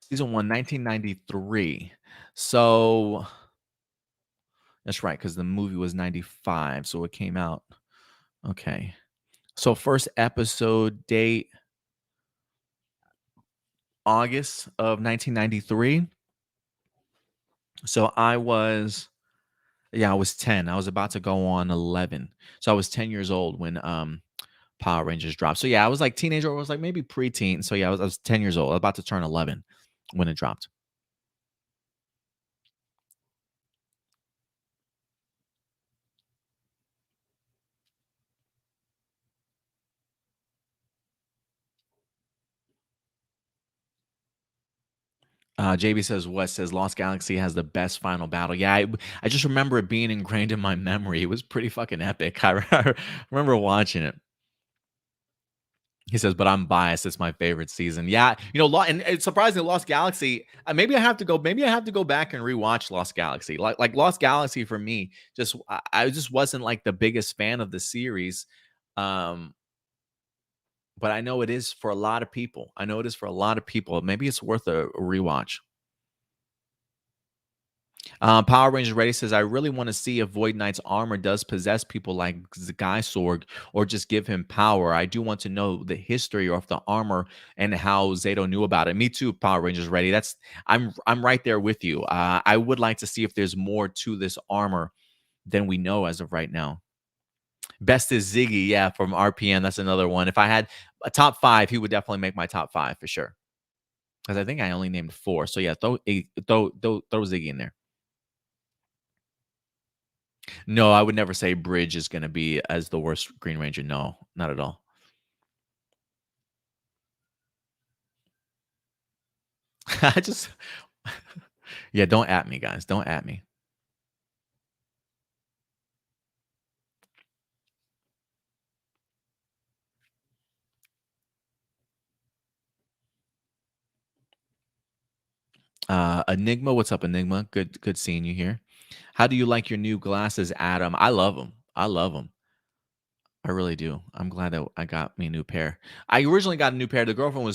Season one, 1993. So that's right, because the movie was 95. So it came out. Okay. So first episode date, August of 1993. So I was 10. I was about to go on 11. So I was 10 years old when Power Rangers dropped. So yeah, I was like teenager, or I was like maybe preteen. So yeah, I was 10 years old, about to turn 11 when it dropped. JB says, West says, Lost Galaxy has the best final battle. Yeah, I just remember it being ingrained in my memory. It was pretty fucking epic. I remember watching it. He says, but I'm biased. It's my favorite season. Yeah, and it's surprisingly, Lost Galaxy. Maybe I have to go. Maybe I have to go back and rewatch Lost Galaxy. Like Lost Galaxy for me, I just wasn't like the biggest fan of the series. Um, but I know it is for a lot of people. I know it is for a lot of people. Maybe it's worth a rewatch. Power Rangers Ready says, I really want to see if Void Knight's armor does possess people like Guy Sorg or just give him power. I do want to know the history of the armor and how Zato knew about it. Me too, Power Rangers Ready. I'm right there with you. I would like to see if there's more to this armor than we know as of right now. Best is Ziggy, yeah, from RPM. That's another one. If I had a top five, he would definitely make my top five for sure. Because I think I only named four. So yeah, throw Ziggy in there. No, I would never say Bridge is gonna be as the worst Green Ranger. No, not at all. I just yeah, don't at me, guys. Don't at me. Enigma, what's up, Enigma? Good seeing you here. How do you like your new glasses, Adam? I love them. I love them. I really do. I'm glad that I got me a new pair. I originally got a new pair. The girlfriend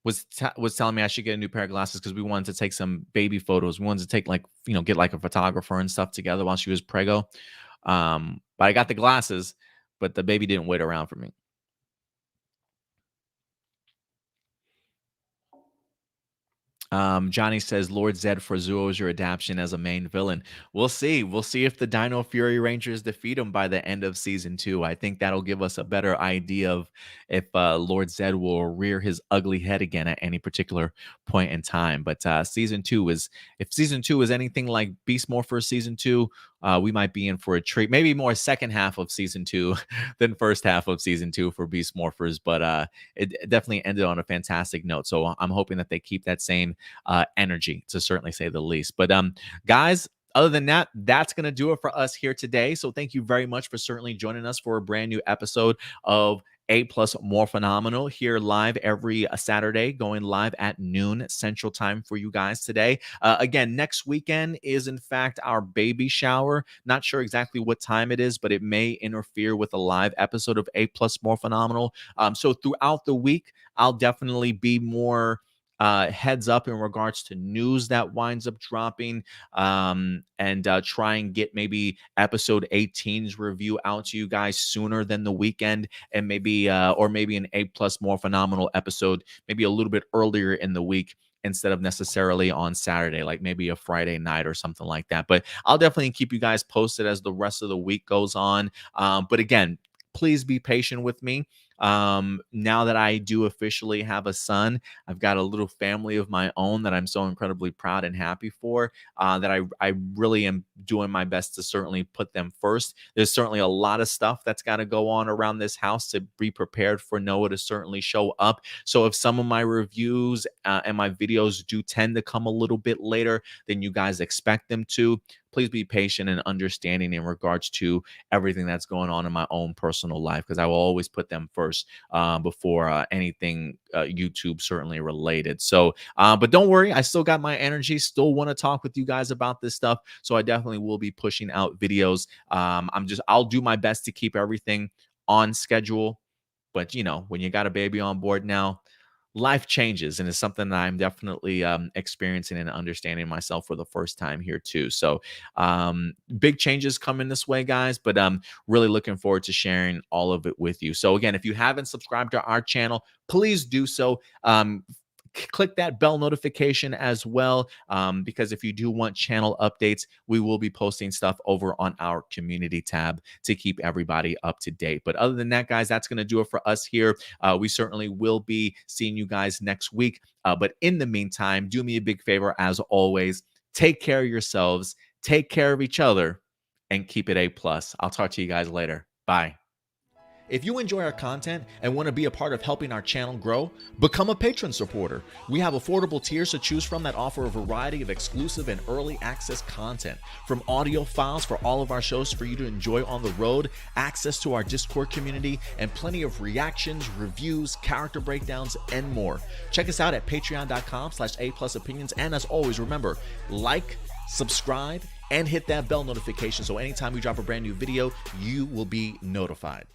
was telling me I should get a new pair of glasses because we wanted to take some baby photos. We wanted to take, like, get like a photographer and stuff together while she was preggo. But I got the glasses, but the baby didn't wait around for me. Johnny says Lord Zed for Zyuogher Adaption as a main villain. We'll see. We'll see if the Dino Fury Rangers defeat him by the end of season 2. I think that'll give us a better idea of if Lord Zed will rear his ugly head again at any particular point in time. But season 2 is, if season 2 is anything like Beast Morphers season 2, we might be in for a treat. Maybe more second half of season 2 than first half of season 2 for Beast Morphers. But it definitely ended on a fantastic note. So I'm hoping that they keep that same energy, to certainly say the least. But guys, other than that, that's going to do it for us here today. So thank you very much for certainly joining us for a brand new episode of A Plus More Phenomenal here live every Saturday, going live at noon Central Time for you guys today. Again, next weekend is in fact our baby shower. Not sure exactly what time it is, but it may interfere with a live episode of A Plus More Phenomenal. So throughout the week, I'll definitely be more heads up in regards to news that winds up dropping, and try and get maybe episode 18's review out to you guys sooner than the weekend, and maybe or maybe an A Plus More Phenomenal episode maybe a little bit earlier in the week instead of necessarily on Saturday, like maybe a Friday night or something like that. But I'll definitely keep you guys posted as the rest of the week goes on. But again, please be patient with me. Now that I do officially have a son, I've got a little family of my own that I'm so incredibly proud and happy for, that I really am doing my best to certainly put them first. There's certainly a lot of stuff that's got to go on around this house to be prepared for Noah to certainly show up. So if some of my reviews and my videos do tend to come a little bit later than you guys expect them to, please be patient and understanding in regards to everything that's going on in my own personal life, because I will always put them first before anything YouTube certainly related. So, but don't worry, I still got my energy, still want to talk with you guys about this stuff. So I definitely will be pushing out videos. I'll do my best to keep everything on schedule. But when you got a baby on board now, life changes, and it's something that I'm definitely experiencing and understanding myself for the first time here too. So big changes coming this way, guys, but I'm really looking forward to sharing all of it with you. So again, if you haven't subscribed to our channel, please do so. Click that bell notification as well, because if you do want channel updates, we will be posting stuff over on our community tab to keep everybody up to date. But other than that, guys, that's going to do it for us here. We certainly will be seeing you guys next week. But in the meantime, do me a big favor, as always, take care of yourselves, take care of each other, and keep it A+. I'll talk to you guys later. Bye. If you enjoy our content and want to be a part of helping our channel grow, become a patron supporter. We have affordable tiers to choose from that offer a variety of exclusive and early access content, from audio files for all of our shows for you to enjoy on the road, access to our Discord community, and plenty of reactions, reviews, character breakdowns, and more. Check us out at patreon.com/A+opinions. And as always, remember, like, subscribe, and hit that bell notification so anytime we drop a brand new video, you will be notified.